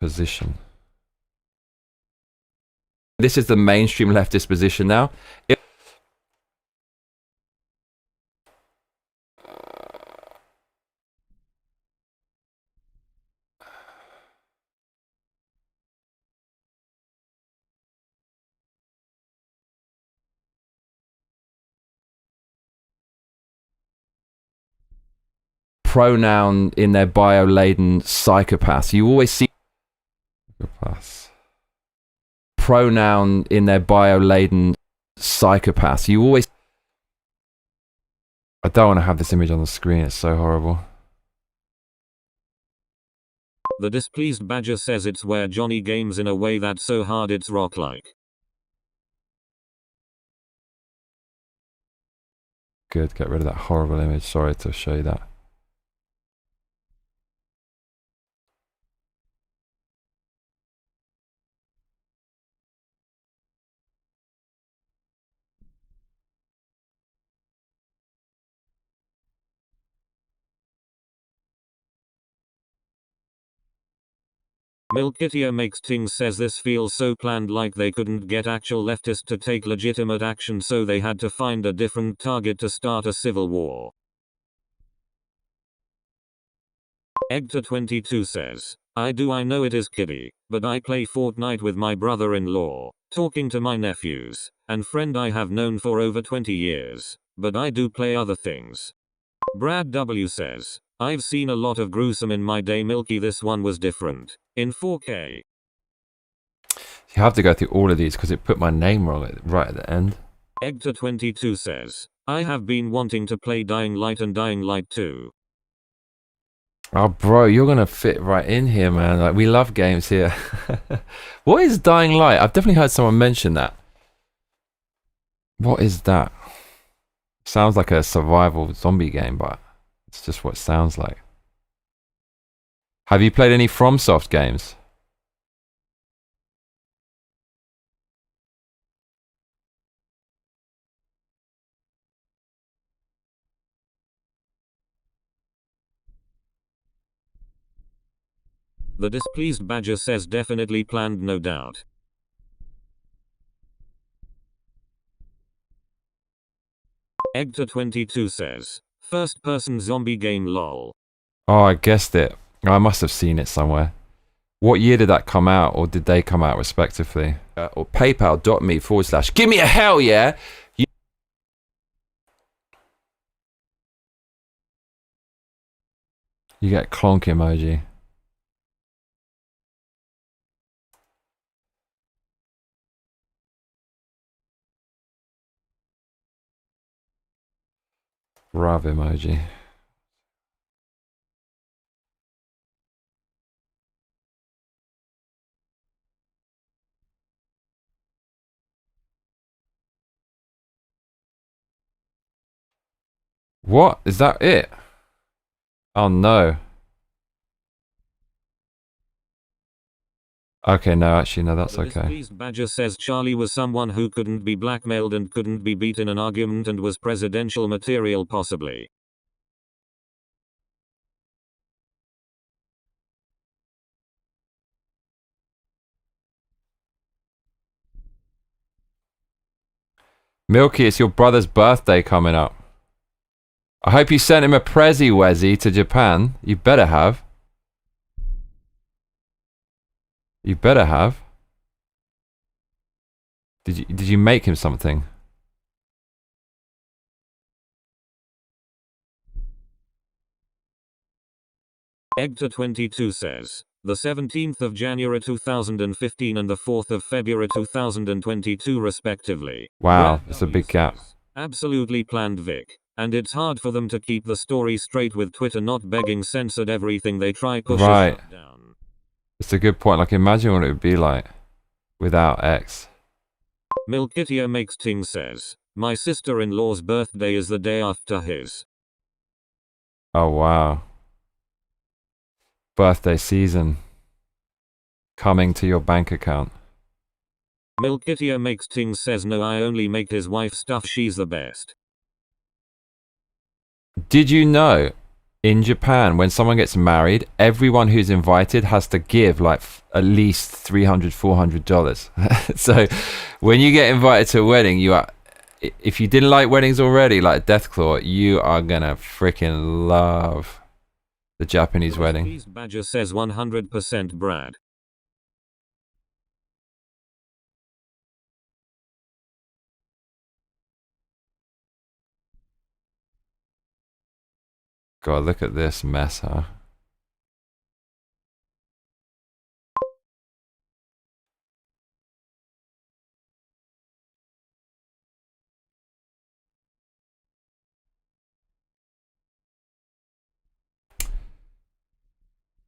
position. This is the mainstream leftist position now. Pronoun in their bio-laden psychopaths. You always see psychopaths. Pronoun in their bio-laden psychopaths. You always. I don't want to have this image on the screen. It's so horrible. The displeased badger says it's where Johnny games in a way that's so hard it's rock-like. Good. Get rid of that horrible image. Sorry to show you that. Milkitia makes Ting says this feels so planned, like they couldn't get actual leftists to take legitimate action, so they had to find a different target to start a civil war. Egta22 says, I know it is kiddie, but I play Fortnite with my brother-in-law, talking to my nephews, and friend I have known for over 20 years, but I do play other things. Brad W says, I've seen a lot of gruesome in my day, Milky, this one was different. In 4K. You have to go through all of these because it put my name wrong right at the end. Egta22 says, I have been wanting to play Dying Light and Dying Light 2. Oh, bro, you're going to fit right in here, man. Like, we love games here. What is Dying Light? I've definitely heard someone mention that. What is that? Sounds like a survival zombie game, but it's just what it sounds like. Have you played any FromSoft games? The displeased badger says definitely planned, no doubt. Egta22 says, first person zombie game lol. Oh, I guessed it. I must have seen it somewhere. What year did that come out, or did they come out respectively? Or paypal.me/ give me a hell yeah! You get Clonk emoji. Rav emoji. What? Is that it? Oh no. Okay, no, actually, no, that's The okay. displeased badger says Charlie was someone who couldn't be blackmailed and couldn't be beat in an argument and was presidential material possibly. Milky, it's your brother's birthday coming up. I hope you sent him a Prezi Wezzy to Japan. You better have. You better have. Did you make him something? Egta22 says, the 17th of January 2015 and the 4th of February 2022 respectively. Wow, Brad it's a W big gap. says, absolutely planned Vic. And it's hard for them to keep the story straight with Twitter not begging censored everything they try pushes Right. down. It's a good point. Like, imagine what it would be like without X. Milkitia Makes Ting says, my sister-in-law's birthday is the day after his. Oh, wow. Birthday season. Coming to your bank account. Milkitia Makes Ting says no, I only make his wife stuff, she's the best. Did you know, in Japan, when someone gets married, everyone who's invited has to give like at least $300, $400. So when you get invited to a wedding, you are, if you didn't like weddings already, like Deathclaw, you are gonna freaking love the Japanese wedding. Badger says 100% Brad. God, look at this mess, huh?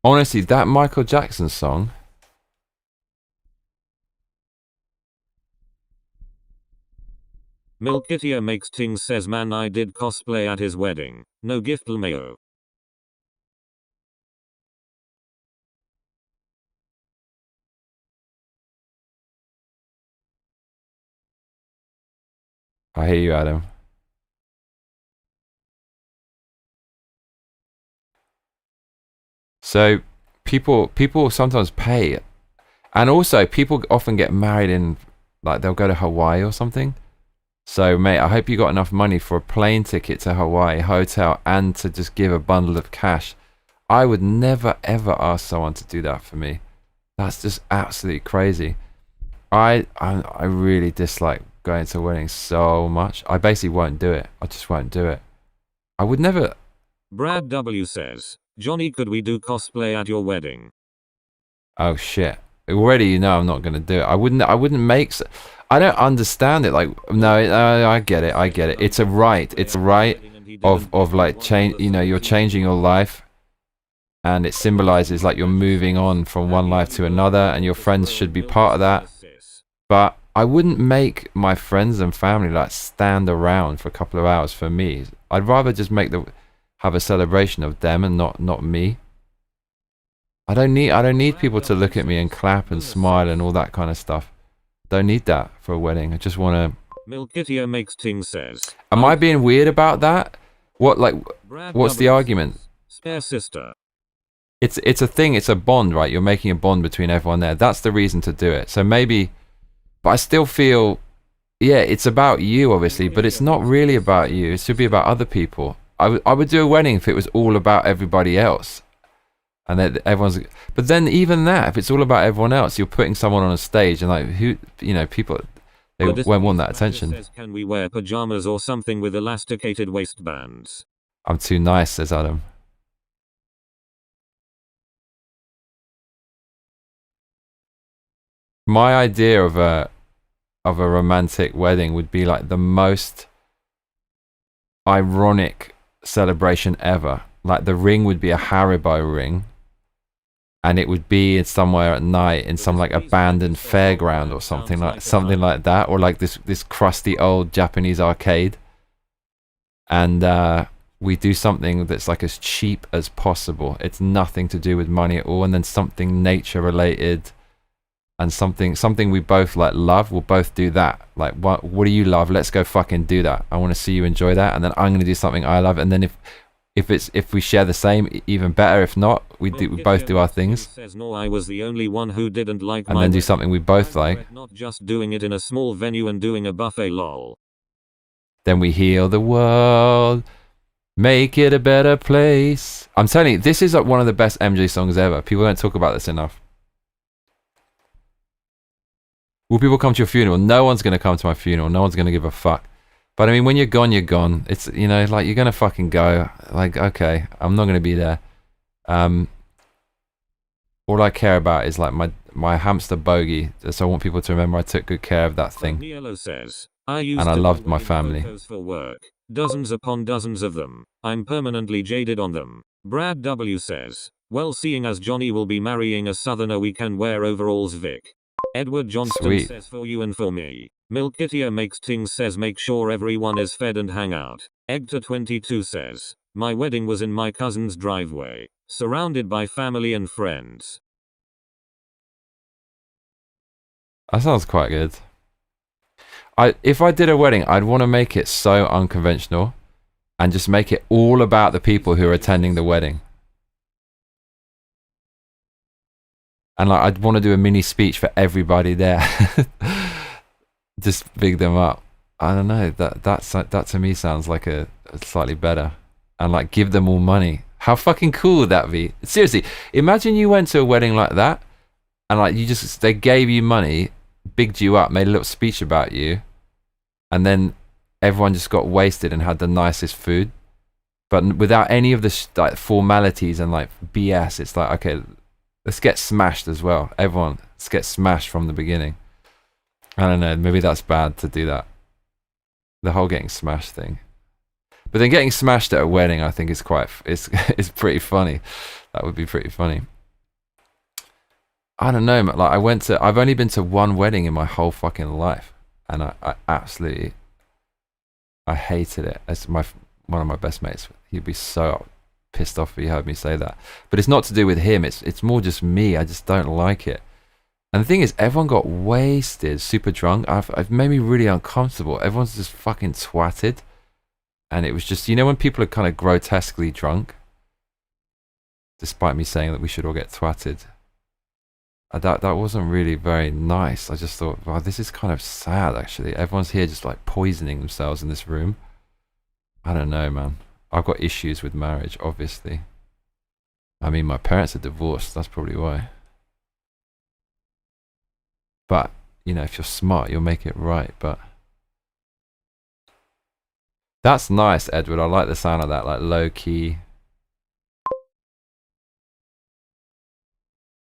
Honestly, that Michael Jackson song. Milkitia Makes Ting says man, I did cosplay at his wedding. No gift lmao. I hear you, Adam. So people sometimes pay, and also people often get married in, like, they'll go to Hawaii or something. So mate, I hope you got enough money for a plane ticket to Hawaii, hotel, and to just give a bundle of cash. I would never ever ask someone to do that for me. That's just absolutely crazy. I really dislike going to weddings so much. I basically won't do it. I just won't do it. I would never. Brad W says, Johnny, could we do cosplay at your wedding? Oh shit. Already you know I'm not going to do it. I wouldn't make. I don't understand it. Like, no, I get it. I get it. It's a right. It's a right of like change. You know, you're changing your life, and it symbolizes like you're moving on from one life to another, and your friends should be part of that. But I wouldn't make my friends and family like stand around for a couple of hours for me. I'd rather just have a celebration of them and not me. I don't need people to look at me and clap and smile and all that kind of stuff. Don't need that for a wedding. I just want to. Milkitia Makes Ting says, Am I being weird about that? What's the argument? Spare sister. It's a thing. It's a bond, right? You're making a bond between everyone there. That's the reason to do it. So maybe, but I still feel, yeah, it's about you obviously, but it's not really about you. It should be about other people. I would do a wedding if it was all about everybody else. And then everyone's, but then even that, if it's all about everyone else, you're putting someone on a stage and like who, you know, people, they won't want that attention. Says, can we wear pajamas or something with elasticated waistbands? I'm too nice, says Adam. My idea of a romantic wedding would be like the most ironic celebration ever. Like the ring would be a Haribo ring. And it would be somewhere at night in some like abandoned fairground or something like that, or like this crusty old Japanese arcade. And we do something that's like as cheap as possible. It's nothing to do with money at all, and then something nature related and something we both like love. We'll both do that. Like, what do you love? Let's go fucking do that. I want to see you enjoy that, and then I'm gonna do something I love, and then if we share the same, even better. If not, we both do our things. Says, no, I was the only one who didn't like and then do something we both like. Not just doing it in a small venue and doing a buffet, lol. Then we heal the world, make it a better place. I'm telling you, this is like one of the best MJ songs ever. People don't talk about this enough. Will people come to your funeral? No one's going to come to my funeral. No one's going to give a fuck. But I mean, when you're gone, you're gone. It's, you know, like, you're going to fucking go. Like, okay, I'm not going to be there. All I care about is like my hamster Bogey. So I want people to remember I took good care of that thing. Says, and I loved my family. For work. Dozens upon dozens of them. I'm permanently jaded on them. Brad W says, well, seeing as Johnny will be marrying a southerner, we can wear overalls, Vic. Edward Johnston says, for you and for me. Milkitia makes things says, make sure everyone is fed and hang out. Egta22 says, my wedding was in my cousin's driveway, surrounded by family and friends. That sounds quite good. If I did a wedding, I'd want to make it so unconventional and just make it all about the people who are attending the wedding. And like, I'd want to do a mini speech for everybody there. Just big them up. I don't know. That to me sounds like a slightly better. And like, give them all money. How fucking cool would that be? Seriously, imagine you went to a wedding like that, and like they gave you money, bigged you up, made a little speech about you, and then everyone just got wasted and had the nicest food, but without any of the like formalities and like BS. It's like, okay, let's get smashed as well. Everyone, let's get smashed from the beginning. I don't know, maybe that's bad to do that. The whole getting smashed thing. But then getting smashed at a wedding, I think is it's pretty funny. That would be pretty funny. I don't know, man. Like, I've only been to one wedding in my whole fucking life, and I absolutely, I hated it. As one of my best mates, he'd be so pissed off if he heard me say that. But it's not to do with him. It's more just me. I just don't like it. And the thing is, everyone got wasted, super drunk. I've made me really uncomfortable. Everyone's just fucking twatted, and it was just, you know, when people are kind of grotesquely drunk, despite me saying that we should all get twatted. That wasn't really very nice. I just thought, wow, this is kind of sad, actually. Everyone's here just like poisoning themselves in this room. I don't know, man. I've got issues with marriage, obviously. I mean, my parents are divorced. That's probably why. But, you know, if you're smart, you'll make it right. But that's nice, Edward. I like the sound of that, like low key.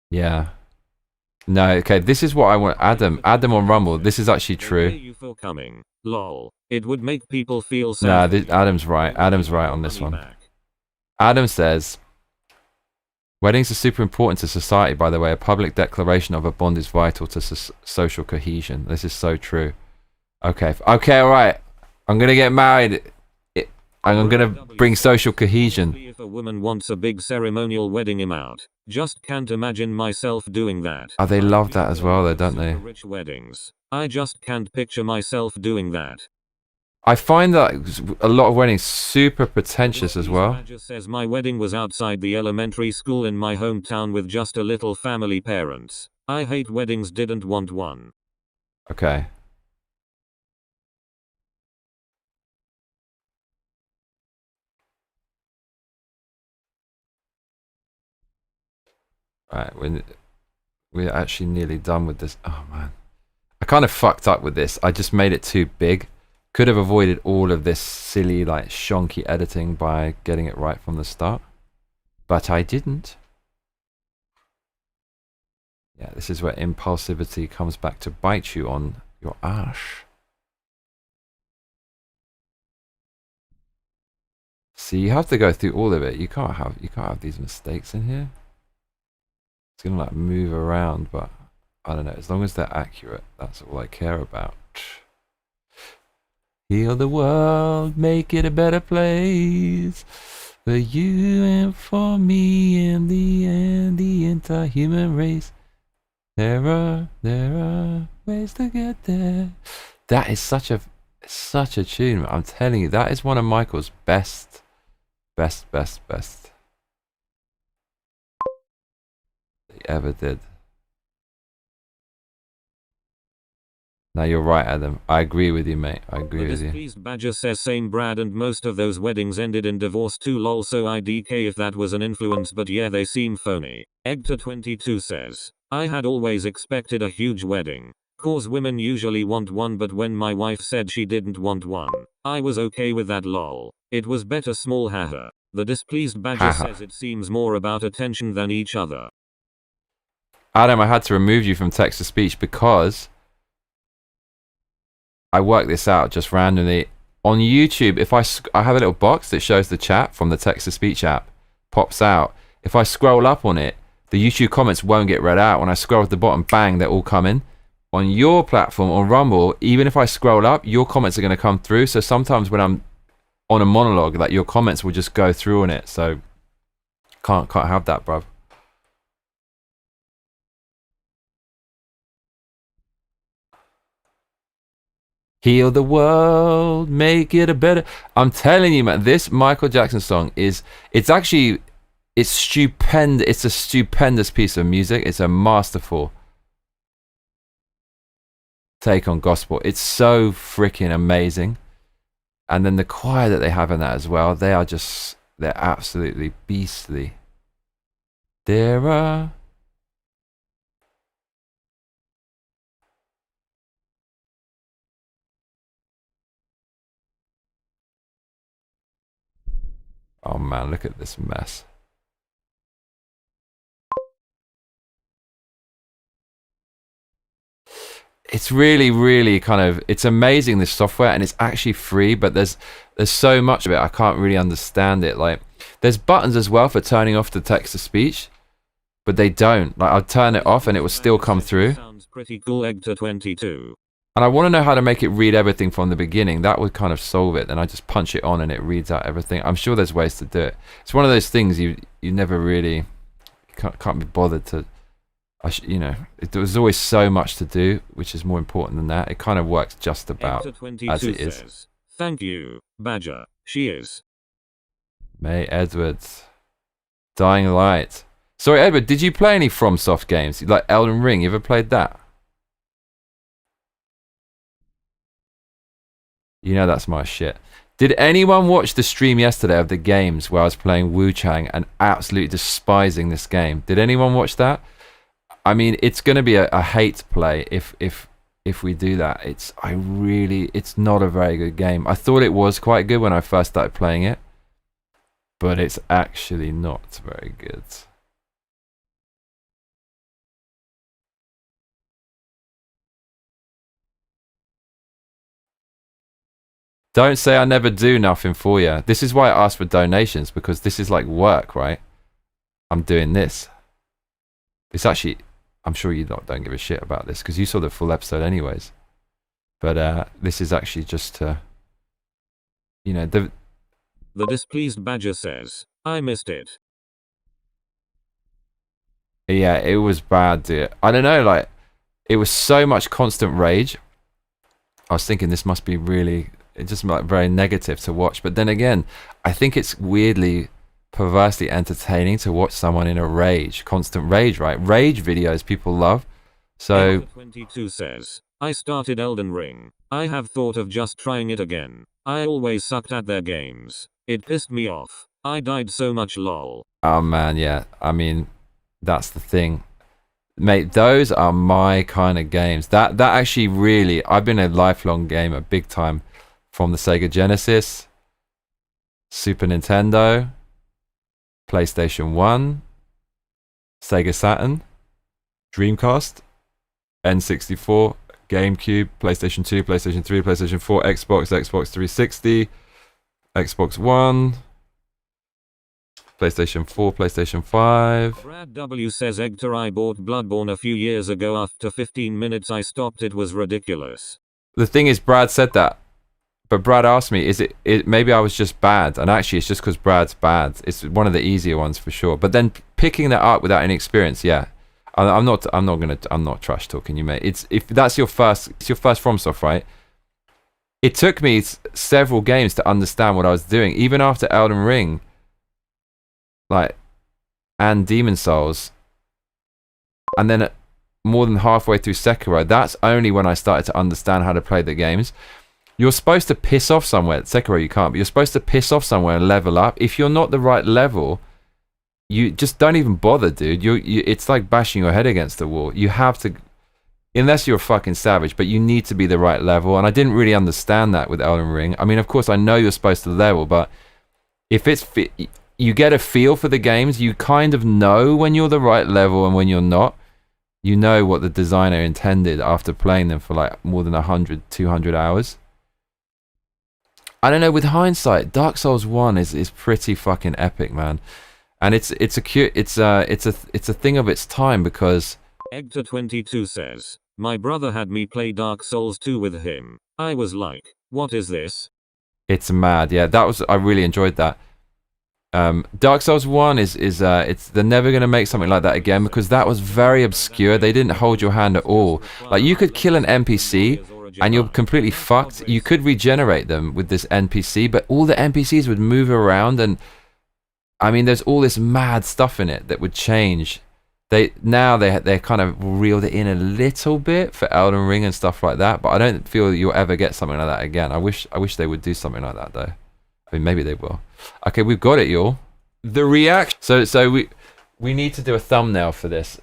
Yeah. No, okay, this is what I want. Adam on Rumble, this is actually true. You for coming. Lol. It would make people feel sad. Nah, Adam's right. Adam's right on this one. Adam says, weddings are super important to society, by the way. A public declaration of a bond is vital to social cohesion. This is so true. Okay, all right. I'm going to get married. I'm going to bring social cohesion. If a woman wants a big ceremonial wedding, I'm out. Just can't imagine myself doing that. Oh, they love that as well, though, don't they? Rich weddings. I just can't picture myself doing that. I find that a lot of weddings super pretentious as well. Just says my wedding was outside the elementary school in my hometown with just a little family parents. I hate weddings, didn't want one. Okay. Right, we're actually nearly done with this. Oh man, I kind of fucked up with this. I just made it too big. Could have avoided all of this silly, like, shonky editing by getting it right from the start, but I didn't. Yeah, this is where impulsivity comes back to bite you on your ash. See, you have to go through all of it. You can't have these mistakes in here. It's gonna like move around, but I don't know. As long as they're accurate, that's all I care about. Heal the world, make it a better place for you and for me and the entire human race. There are ways to get there. That is such a tune. I'm telling you, that is one of Michael's best that he ever did. No, you're right, Adam. I agree with you, mate. I agree with you. The displeased Badger says same Brad, and most of those weddings ended in divorce too, lol, so IDK if that was an influence, but yeah, they seem phony. Egter22 says, I had always expected a huge wedding, cause women usually want one, but when my wife said she didn't want one, I was okay with that, lol. It was better small, haha. The displeased Badger says it seems more about attention than each other. Adam, I had to remove you from text-to-speech because I worked this out just randomly. On YouTube, if I have a little box that shows the chat from the text-to-speech app, pops out. If I scroll up on it, the YouTube comments won't get read out. When I scroll to the bottom, bang, they're all coming. On your platform, on Rumble, even if I scroll up, your comments are going to come through. So sometimes when I'm on a monologue, like, your comments will just go through on it. So can't have that, bruv. Heal the world, make it a better. I'm telling you, man, this Michael Jackson song it's stupendous. It's a stupendous piece of music. It's a masterful take on gospel. It's so freaking amazing. And then the choir that they have in that as well, they're absolutely beastly. There are oh man, look at this mess. It's really kind of, it's amazing, this software, and it's actually free, but there's so much of it I can't really understand it. Like, there's buttons as well for turning off the text-to-speech, but they don't. Like, I'll turn it off and it will still come through. Sounds pretty cool, Egter22. And I want to know how to make it read everything from the beginning. That would kind of solve it. Then I just punch it on and it reads out everything. I'm sure there's ways to do it. It's one of those things you never really can't be bothered to. There's always so much to do, which is more important than that. It kind of works just about as it is. Says, thank you, Badger. She is. May Edwards. Dying Light. Sorry, Edward, did you play any FromSoft games? Like Elden Ring, you ever played that? You know that's my shit. Did anyone watch the stream yesterday of the games where I was playing Wu Chang and absolutely despising this game? Did anyone watch that? I mean, it's going to be a hate play if we do that. It's not a very good game. I thought it was quite good when I first started playing it, but it's actually not very good. Don't say I never do nothing for you. This is why I asked for donations, because this is like work, right? I'm doing this. It's actually, I'm sure you don't give a shit about this because you saw the full episode anyways. But this is actually just to, the displeased Badger says, I missed it. Yeah, it was bad, dude. I don't know, like, it was so much constant rage. I was thinking this must be really, it's just like very negative to watch. But then again, I think it's weirdly, perversely entertaining to watch someone in a rage, constant rage, right? Rage videos people love. So 22 says, I started Elden Ring. I have thought of just trying it again. I always sucked at their games. It pissed me off. I died so much, lol. Oh man, yeah. I mean, that's the thing. Mate, those are my kind of games. That actually really, I've been a lifelong gamer, big time, from the Sega Genesis, Super Nintendo, PlayStation 1, Sega Saturn, Dreamcast, N64, GameCube, PlayStation 2, PlayStation 3, PlayStation 4, Xbox 360, Xbox One, PlayStation 4, PlayStation 5. Brad W says, Egter, I bought Bloodborne a few years ago. After 15 minutes I stopped. It was ridiculous. The thing is, Brad said that, But Brad asked me, is it maybe I was just bad? And actually, it's just because Brad's bad. It's one of the easier ones for sure. But then picking that up without any experience, yeah. I'm not trash talking you, mate. If that's your first, it's your first FromSoft, right? It took me several games to understand what I was doing, even after Elden Ring, like, and Demon Souls, and then more than halfway through Sekiro. That's only when I started to understand how to play the games. You're supposed to piss off somewhere. Sekiro you can't, but you're supposed to piss off somewhere and level up. If you're not the right level, you just don't even bother, dude. It's like bashing your head against the wall. You have to, unless you're a fucking savage, but you need to be the right level. And I didn't really understand that with Elden Ring. I mean, of course, I know you're supposed to level, but if you get a feel for the games, you kind of know when you're the right level and when you're not. You know what the designer intended after playing them for like more than 100, 200 hours. I don't know, with hindsight, Dark Souls 1 is pretty fucking epic, man. And it's a thing of its time because Egta22 says, my brother had me play Dark Souls 2 with him. I was like, what is this? It's mad. Yeah, I really enjoyed that. Dark Souls 1 they're never going to make something like that again because that was very obscure. They didn't hold your hand at all. Like, you could kill an NPC and you're completely fucked. You could regenerate them with this NPC, but all the NPCs would move around, and I mean, there's all this mad stuff in it that would change. They kind of reeled it in a little bit for Elden Ring and stuff like that, but I don't feel you'll ever get something like that again. I wish they would do something like that though. I mean, maybe they will. Okay, we've got it, y'all. The reaction. So we need to do a thumbnail for this.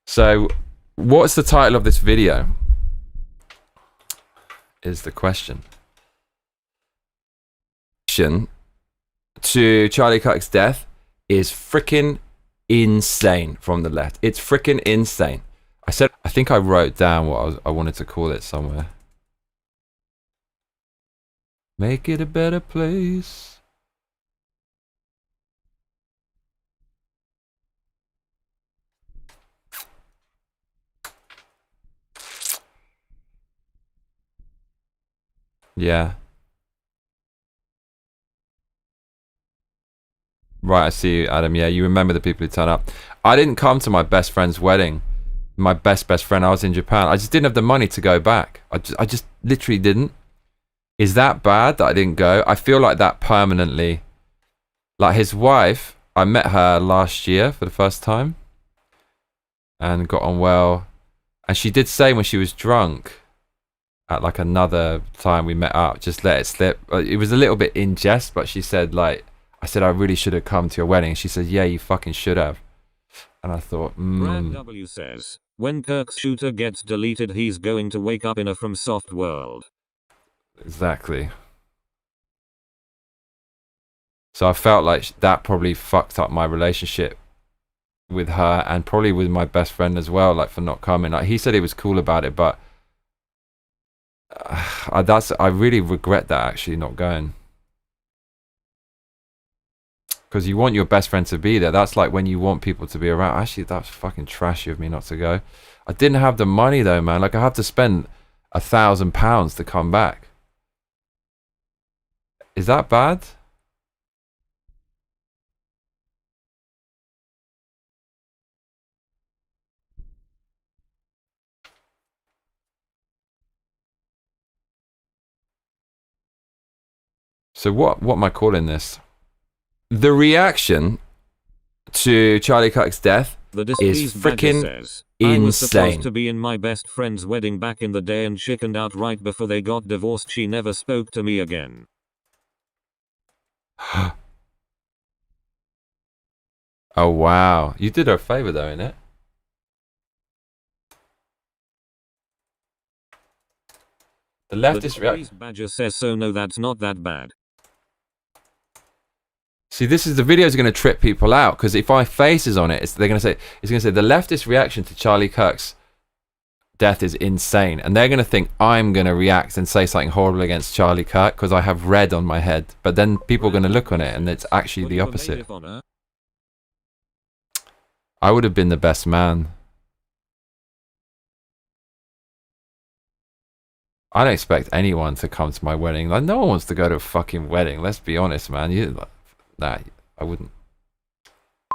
So, what's the title of this video? Is the question. To Charlie Kirk's death is freaking insane from the left. It's freaking insane. I think I wrote down what I wanted to call it somewhere. Make it a better place. Yeah. Right, I see you, Adam. Yeah, you remember the people who turn up. I didn't come to my best friend's wedding. My best friend. I was in Japan. I just didn't have the money to go back. I just literally didn't. Is that bad that I didn't go? I feel like that permanently. Like, his wife, I met her last year for the first time and got on well. And she did say when she was drunk at like another time we met up, just let it slip. It was a little bit in jest, but she said, like, I said, I really should have come to your wedding. She said, yeah, you fucking should have. And I thought, Brad W says, when Kirk's shooter gets deleted, he's going to wake up in a FromSoft world. Exactly. So I felt like that probably fucked up my relationship with her and probably with my best friend as well, like, for not coming. Like, he said he was cool about it, but I really regret that, actually, not going. Because you want your best friend to be there. That's like when you want people to be around. Actually, that's fucking trashy of me not to go. I didn't have the money though, man. Like, I had to spend £1,000 to come back. Is that bad? So what am I calling this? The reaction to Charlie Kirk's death is freaking insane. I was supposed to be in my best friend's wedding back in the day and chickened out right before they got divorced. She never spoke to me again. Oh wow, you did her a favor though, innit? The leftist reaction. Badger says so. No, that's not that bad. See, this is the video is going to trip people out because if my face is on it, they're going to say the leftist reaction to Charlie Kirk's death is insane, and they're going to think I'm going to react and say something horrible against Charlie Kirk because I have red on my head. But then people are going to look on it, and it's actually the opposite. I would have been the best man. I don't expect anyone to come to my wedding. Like, no one wants to go to a fucking wedding. Let's be honest, man. Nah, I wouldn't.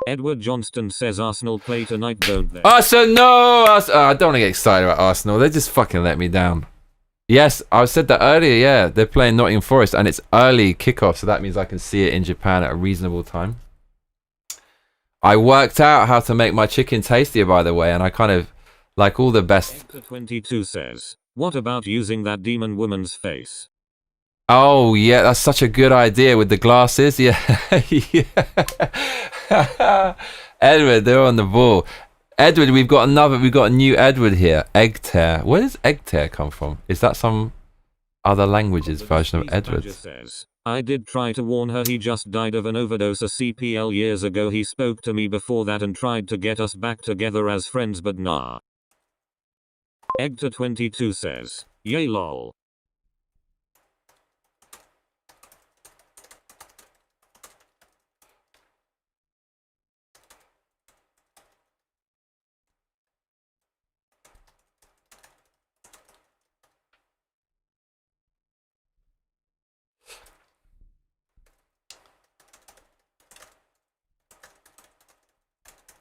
Edward Johnston says Arsenal play tonight, don't they? Arsenal, no! I don't want to get excited about Arsenal. They just fucking let me down. Yes, I said that earlier, yeah. They're playing Nottingham Forest, and it's early kickoff, so that means I can see it in Japan at a reasonable time. I worked out how to make my chicken tastier, by the way, and I kind of like all the best. Hector 22 says, what about using that demon woman's face? Oh, yeah, that's such a good idea with the glasses. Yeah. Yeah. Edward, they're on the ball. Edward, we've got a new Edward here. Eggtear. Where does Eggtear come from? Is that some other language's version of Edward? Says, I did try to warn her he just died of an overdose of CPL years ago. He spoke to me before that and tried to get us back together as friends, but nah. Hector 22 says, yay lol.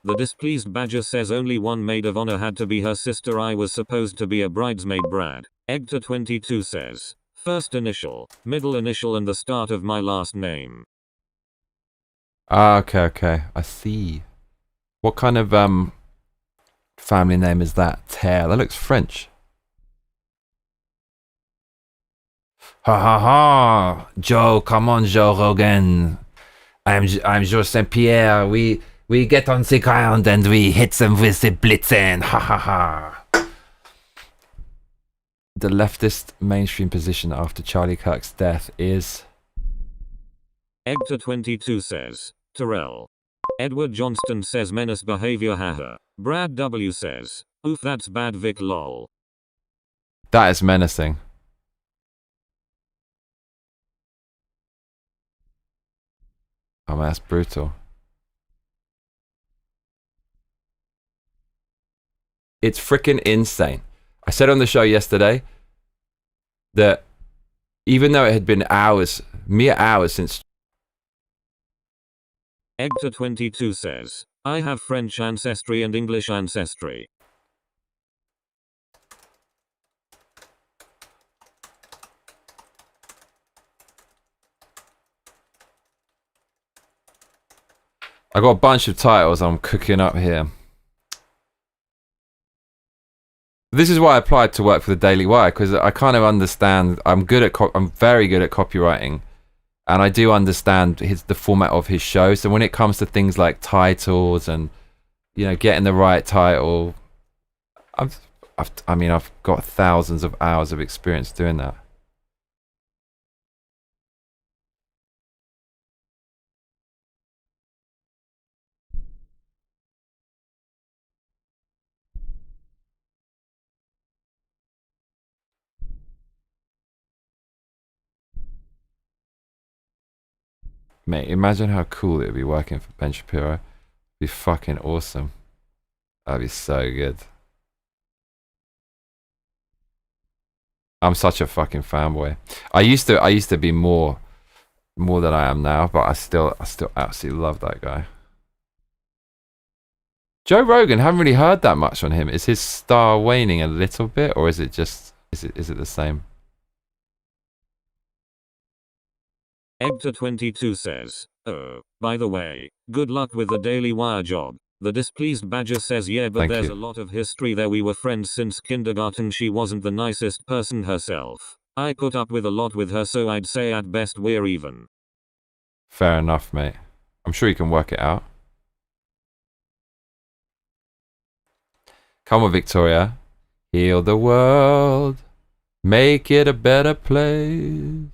The displeased badger says only one maid of honor had to be her sister. I was supposed to be a bridesmaid. Brad. Hector 22 says, first initial, middle initial and the start of my last name. Ah, okay. I see. What kind of family name is that? Tear. That looks French. Ha ha ha! Joe, come on, Joe Rogan. I'm Joe Saint Pierre. We get on the ground and we hit them with the blitzen. Ha ha ha. The leftist mainstream position after Charlie Kirk's death is. Hector 22 says, Terrell. Edward Johnston says menace behavior. Haha. Brad W says, oof, that's bad Vic lol. That is menacing. Oh man, that's brutal. It's freaking insane. I said on the show yesterday that even though it had been mere hours since. Hector 22 says, I have French ancestry and English ancestry. I got a bunch of titles I'm cooking up here. This is why I applied to work for the Daily Wire, because I kind of understand. I'm very good at copywriting, and I do understand the format of his show. So when it comes to things like titles and getting the right title, I've got thousands of hours of experience doing that. Mate, imagine how cool it would be working for Ben Shapiro. It'd be fucking awesome. That'd be so good. I'm such a fucking fanboy. I used to be more than I am now, but I still absolutely love that guy. Joe Rogan, haven't really heard that much on him. Is his star waning a little bit, or is it the same? Hector 22 says, oh, by the way, good luck with the Daily Wire job. The displeased badger says, yeah, but there's a lot of history there. We were friends since kindergarten. She wasn't the nicest person herself. I put up with a lot with her, so I'd say at best we're even. Fair enough, mate. I'm sure you can work it out. Come on, Victoria. Heal the world. Make it a better place.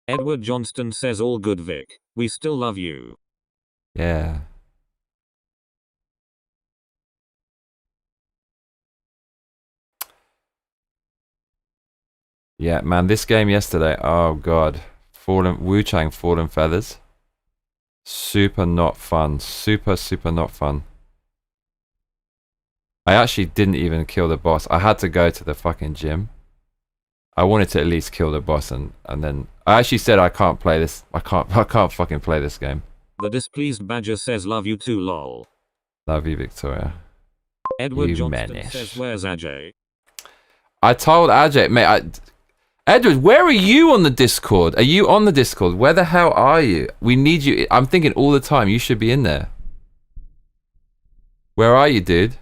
Edward Johnston says, all good, Vic. We still love you. Yeah. Yeah, man, this game yesterday, oh god. Wu-Chang Fallen Feathers. Super not fun. Super not fun. I actually didn't even kill the boss. I had to go to the fucking gym. I wanted to at least kill the boss, and then I actually said I can't play this. I can't fucking play this game. The displeased badger says love you too lol. Love you, Victoria. Edward You Johnston menace. says where's Ajay? I told Ajay, mate, Edward, where are you on the Discord? Are you on the Discord? Where the hell are you? We need you. I'm thinking all the time, you should be in there. Where are you, dude?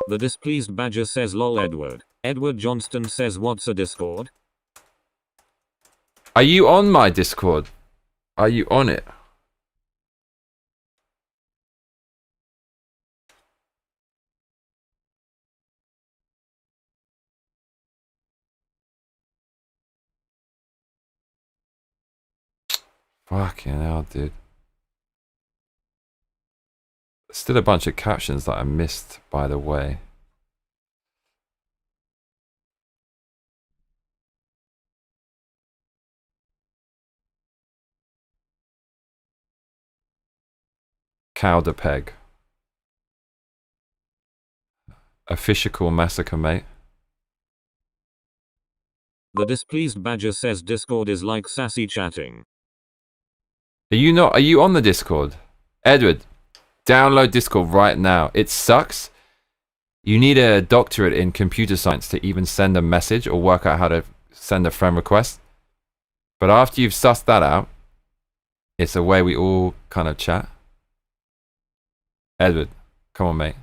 The displeased badger says lol Edward. Edward Johnston says what's a Discord? Are you on my Discord? Are you on it? Fucking hell, dude. Still a bunch of captions that I missed, by the way. Cowderpeg. Official Massacre, mate. The displeased badger says Discord is like sassy chatting. Are you not? Are you on the Discord? Edward, download Discord right now. It sucks. You need a doctorate in computer science to even send a message or work out how to send a friend request. But after you've sussed that out, it's a way we all kind of chat. Edward, come on, mate.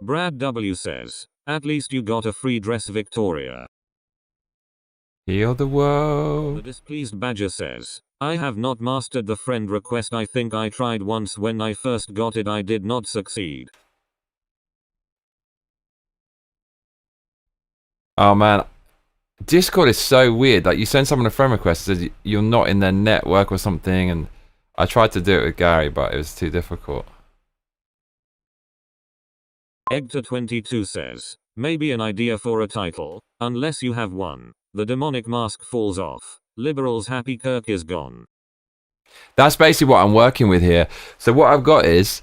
Brad W says, at least you got a free dress Victoria. Heal the The world. displeased badger says, I have not mastered the friend request. I think I tried once when I first got it. I did not succeed. Oh man, Discord is so weird. Like you send someone a friend request, it says you're not in their network or something, and I tried to do it with Gary, but it was too difficult. Egta22 says, maybe an idea for a title, unless you have one. The demonic mask falls off. Liberals happy Kirk is gone. That's basically what I'm working with here. So what I've got is,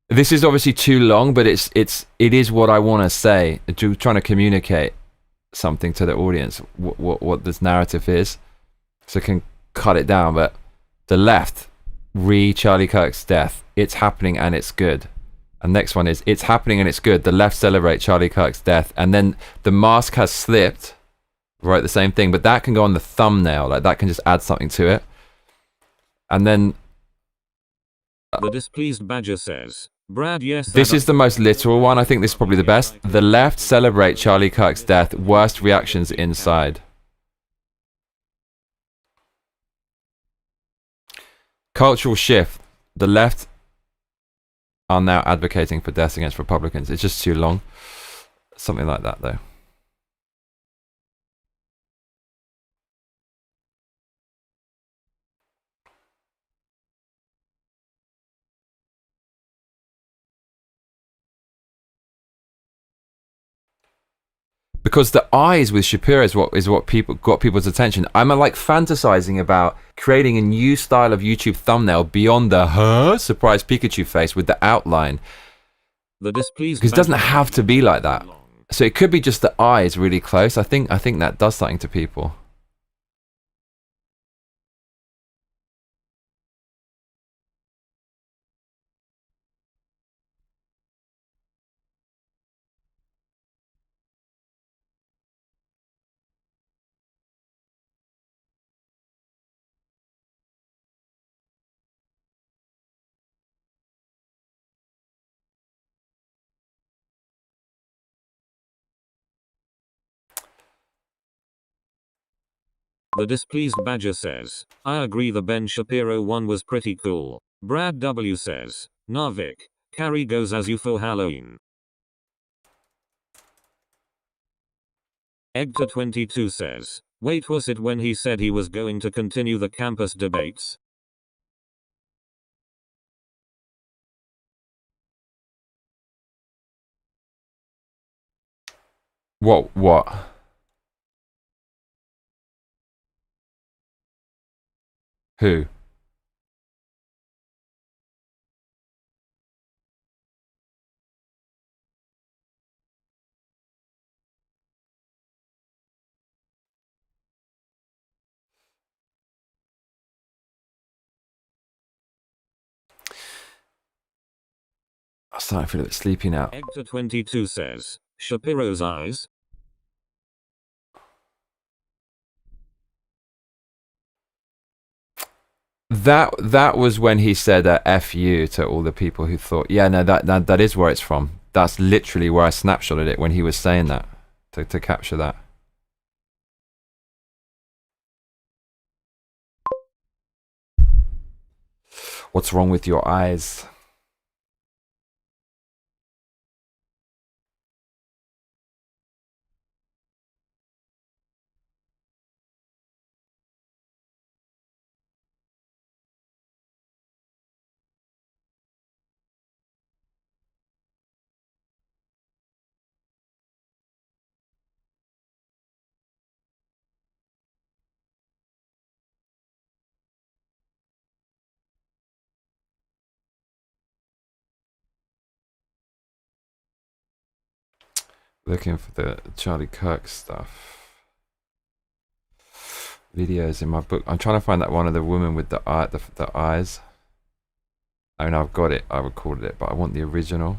this is obviously too long, but it is what I want to say. Trying to communicate something to the audience, what this narrative is, so I can cut it down. But the left, Charlie Kirk's death. It's happening and it's good. And next one is, it's happening and it's good. The left celebrate Charlie Kirk's death. And then the mask has slipped. Right, the same thing. But that can go on the thumbnail. Like that can just add something to it. And then the displeased badger says, Brad, yes. This is the most literal one. I think this is probably the best. The left celebrate Charlie Kirk's death. Worst reactions inside. Cultural shift. The left are now advocating for deaths against Republicans. It's just too long. Something like that, though. Because the eyes with Shapiro is what people got people's attention. I'm like fantasizing about creating a new style of YouTube thumbnail beyond the surprise Pikachu face with the outline. The displeased Because it doesn't have to be like that. So it could be just the eyes really close. I think that does something to people. The displeased badger says, I agree the Ben Shapiro one was pretty cool. Brad W says, nah Vic, Carrie goes as you for Halloween. Egta22 says, wait, was it when he said he was going to continue the campus debates? What? Who? I'm starting to feel a bit sleepy now. Egta22 says, Shapiro's eyes? That was when he said F you to all the people who thought, yeah, no, that is where it's from. That's literally where I snapshotted it when he was saying that, to capture that. What's wrong with your eyes? Looking for the Charlie Kirk stuff. Videos in my book. I'm trying to find that one of the women with the eyes. I mean, I've got it. I recorded it, but I want the original.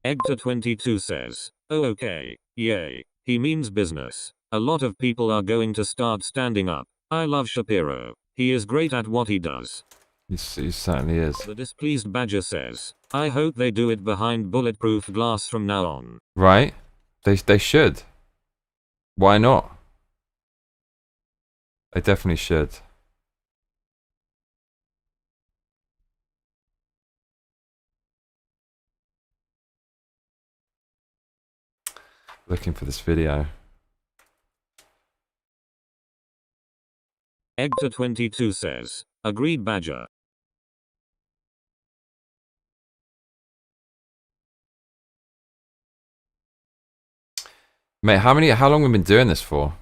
Egta22 says, oh okay, yay, he means business. A lot of people are going to start standing up. I love Shapiro. He is great at what he does. He certainly is. The displeased badger says, I hope they do it behind bulletproof glass from now on. Right? They should. Why not? They definitely should. Looking for this video. Egta22 says, agreed badger. Mate, how long have we been doing this for?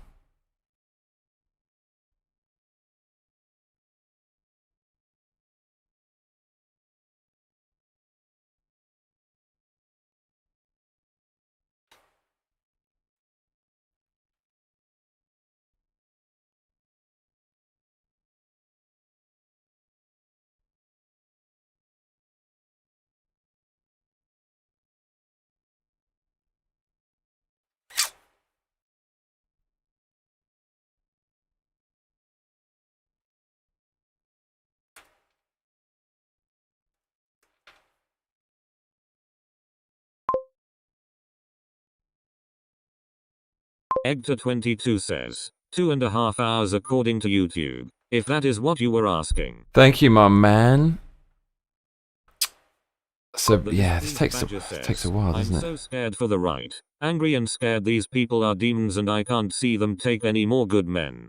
Egta22 says, 2.5 hours according to YouTube, if that is what you were asking. Thank you, my man. So yeah, this takes a while, doesn't it? I'm so scared for the right. Angry and scared these people are demons and I can't see them take any more good men.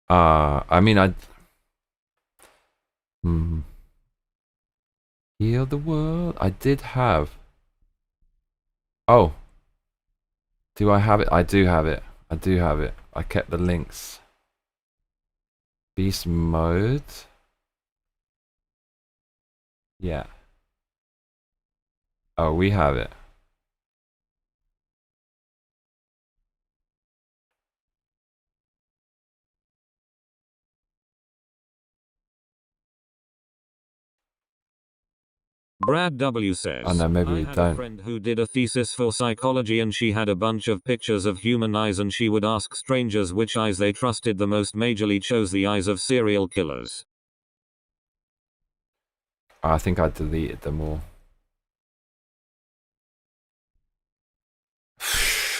I mean, heal the world. I did have. Oh, do I have it? I do have it. I do have it. I kept the links. Beast mode. Yeah. Oh, we have it. Brad W says, Oh no, maybe we I had don't. a friend who did a thesis for psychology and she had a bunch of pictures of human eyes and she would ask strangers which eyes they trusted the most. Majorly chose the eyes of serial killers. I think I deleted them all.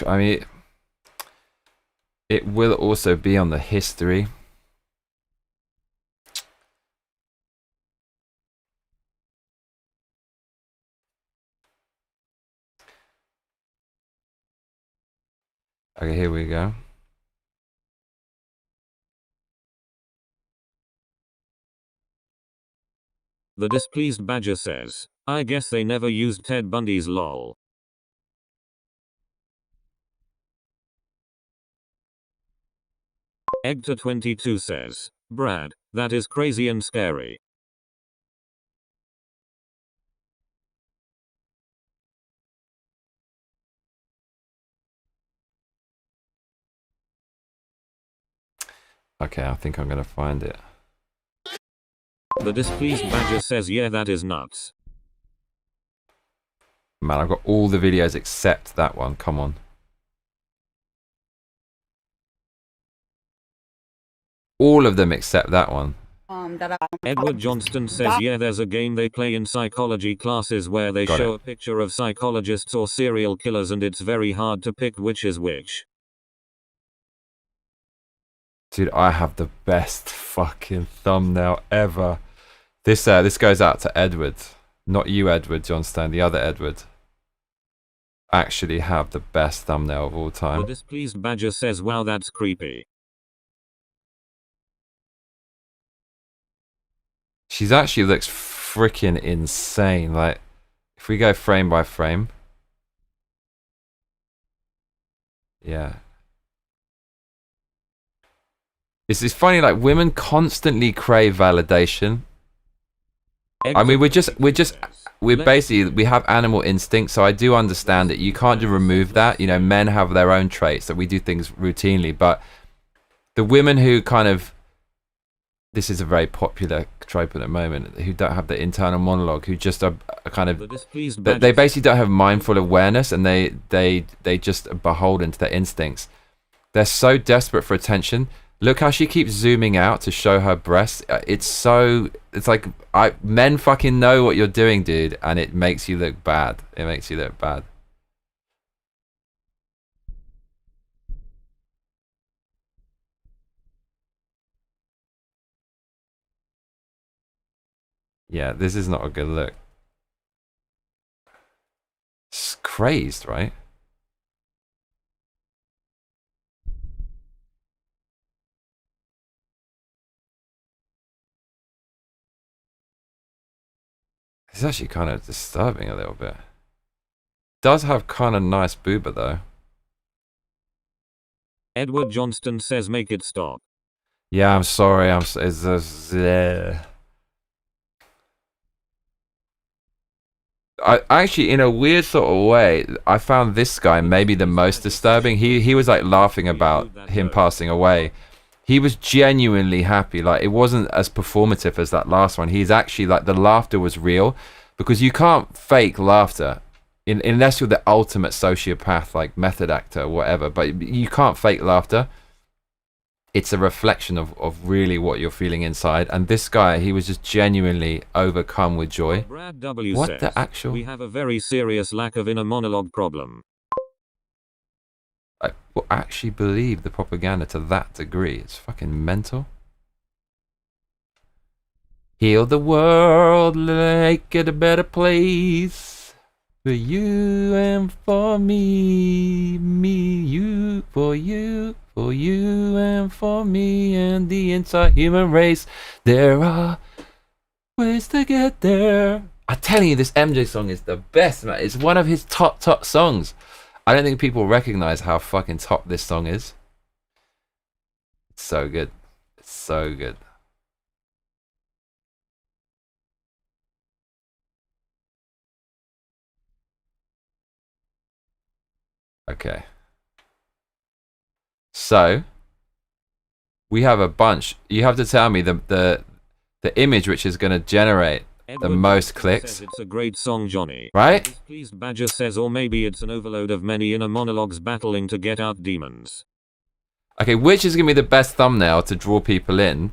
I mean, it will also be on the history. Okay, here we go. The displeased badger says, I guess they never used Ted Bundy's lol. Egta22 says, Brad, that is crazy and scary. Okay, I think I'm gonna find it. The displeased badger says, yeah, that is nuts. Man, I've got all the videos except that one. Come on. All of them except that one. Edward Johnston says, yeah, there's a game they play in psychology classes where they show a picture of psychologists or serial killers and it's very hard to pick which is which. Dude, I have the best fucking thumbnail ever. This goes out to Edward. Not you, Edward Johnston, the other Edward. Actually have the best thumbnail of all time. The displeased badger says, wow, that's creepy. She's actually looks freaking insane. Like, if we go frame by frame. Yeah. It's funny, like, women constantly crave validation. I mean, we have animal instinct, so I do understand that you can't just remove that. You know, men have their own traits that we do things routinely, but the women who kind of, this is a very popular trope at the moment, who don't have the internal monologue, who just are kind of, they basically don't have mindful awareness, and they just are beholden to their instincts. They're so desperate for attention. Look how she keeps zooming out to show her breasts. It's like, men fucking know what you're doing, dude, and it makes you look bad. It makes you look bad. Yeah, this is not a good look. It's crazed, right? It's actually kind of disturbing a little bit. Does have kind of nice booba though. Edward Johnston says, make it stop. Yeah, I'm sorry. I actually, in a weird sort of way, I found this guy maybe the most disturbing. He was like laughing about him passing away. He was genuinely happy. Like, it wasn't as performative as that last one. He's actually, like, the laughter was real, because you can't fake laughter unless you're the ultimate sociopath, like method actor or whatever. But you can't fake laughter. It's a reflection of really what you're feeling inside. And this guy, he was just genuinely overcome with joy. Brad W What says, the actual? we have a very serious lack of inner monologue problem. I will actually believe the propaganda to that degree. It's fucking mental. Heal the world, make it a better place. For you and for me, you, for you, For you and for me and the entire human race, there are ways to get there. I'm telling you, this MJ song is the best, man. It's one of his top songs. I don't think people recognize how fucking top this song is. It's so good. It's so good. Okay. So we have a bunch. You have to tell me the image which is going to generate the most clicks. It's a great song, Johnny. Right? Please Badger says, or maybe it's an overload of many inner monologues battling to get out demons. Okay, which is going to be the best thumbnail to draw people in?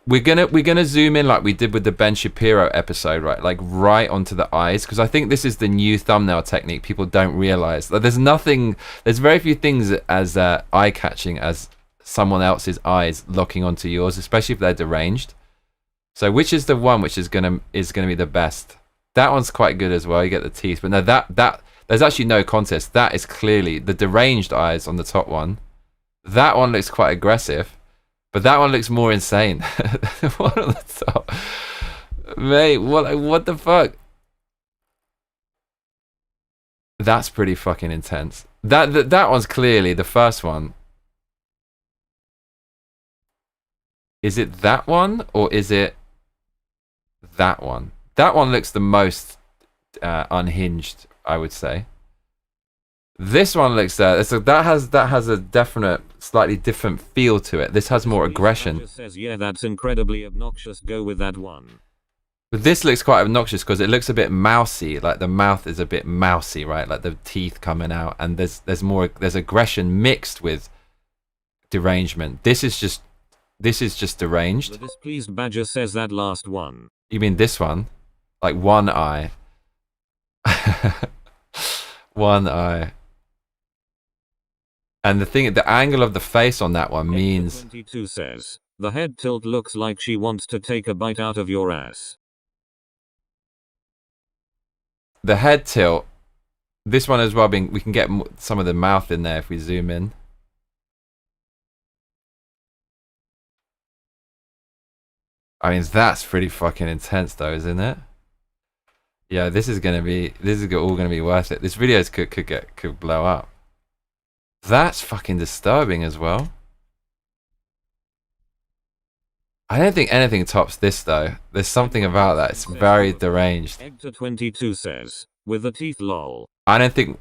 We're gonna zoom in like we did with the Ben Shapiro episode, right? Like right onto the eyes, because I think this is the new thumbnail technique people don't realize. Like, there's very few things as eye-catching as someone else's eyes locking onto yours, especially if they're deranged. So which is the one which is gonna be the best? That one's quite good as well. You get the teeth, but no, that there's actually no contest. That is clearly the deranged eyes on the top one. That one looks quite aggressive. But that one looks more insane. The one on the top. Mate, what the fuck? That's pretty fucking intense. That one's clearly the first one. Is it that one or is it that one? That one looks the most unhinged, I would say. This one looks that has a definite, slightly different feel to it. This has more aggression. Says, yeah, that's incredibly obnoxious. Go with that one. But this looks quite obnoxious because it looks a bit mousy. Like the mouth is a bit mousy, right? Like the teeth coming out, and there's aggression mixed with derangement. This is just deranged. The displeased Badger says that last one. You mean this one? Like one eye. One eye. And the angle of the face on that one means... 22 says, the head tilt looks like she wants to take a bite out of your ass. The head tilt, this one as well, we can get some of the mouth in there if we zoom in. I mean, that's pretty fucking intense though, isn't it? Yeah, this is all gonna be worth it. This video could blow up. That's fucking disturbing as well. I don't think anything tops this though. There's something about that. It's very deranged. Hector 22 says, with the teeth lol. I don't think...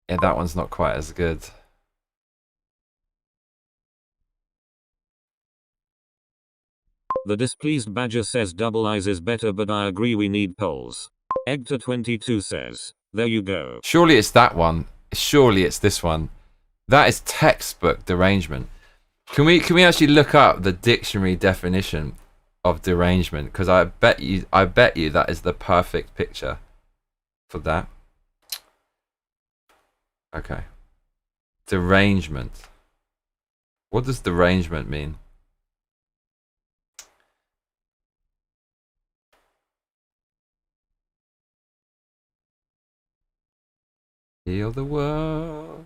Yeah, that one's not quite as good. The displeased Badger says double eyes is better, but I agree we need polls. Hector 22 says, there you go. Surely it's that one. Surely it's this one. That is textbook derangement. Can we actually look up the dictionary definition of derangement? Because I bet you that is the perfect picture for that. Okay. Derangement. What does derangement mean? Heal the world.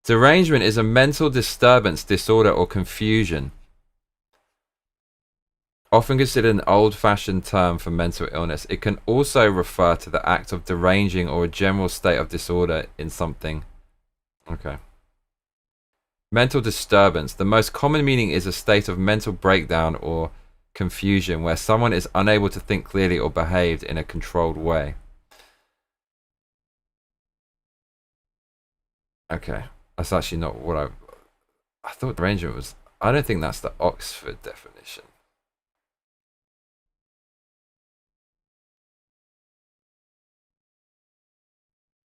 Derangement is a mental disturbance, disorder, or confusion. Often considered an old-fashioned term for mental illness, it can also refer to the act of deranging or a general state of disorder in something. Okay. Mental disturbance. The most common meaning is a state of mental breakdown or confusion where someone is unable to think clearly or behave in a controlled way. Okay, that's actually not what I thought derangement was. I don't think that's the Oxford definition.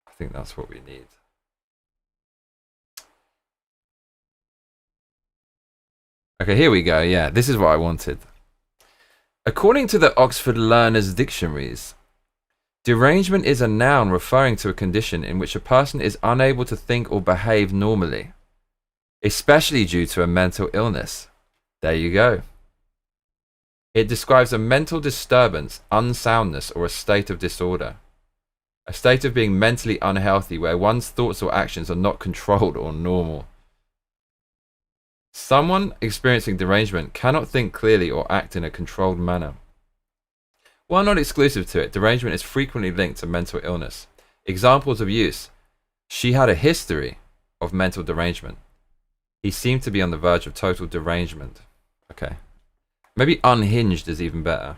I think that's what we need. Okay, here we go. Yeah, this is what I wanted. According to the Oxford Learners' Dictionaries, derangement is a noun referring to a condition in which a person is unable to think or behave normally, especially due to a mental illness. There you go. It describes a mental disturbance, unsoundness, or a state of disorder. A state of being mentally unhealthy where one's thoughts or actions are not controlled or normal. Someone experiencing derangement cannot think clearly or act in a controlled manner. While not exclusive to it, derangement is frequently linked to mental illness. Examples of use. She had a history of mental derangement. He seemed to be on the verge of total derangement. Okay. Maybe unhinged is even better.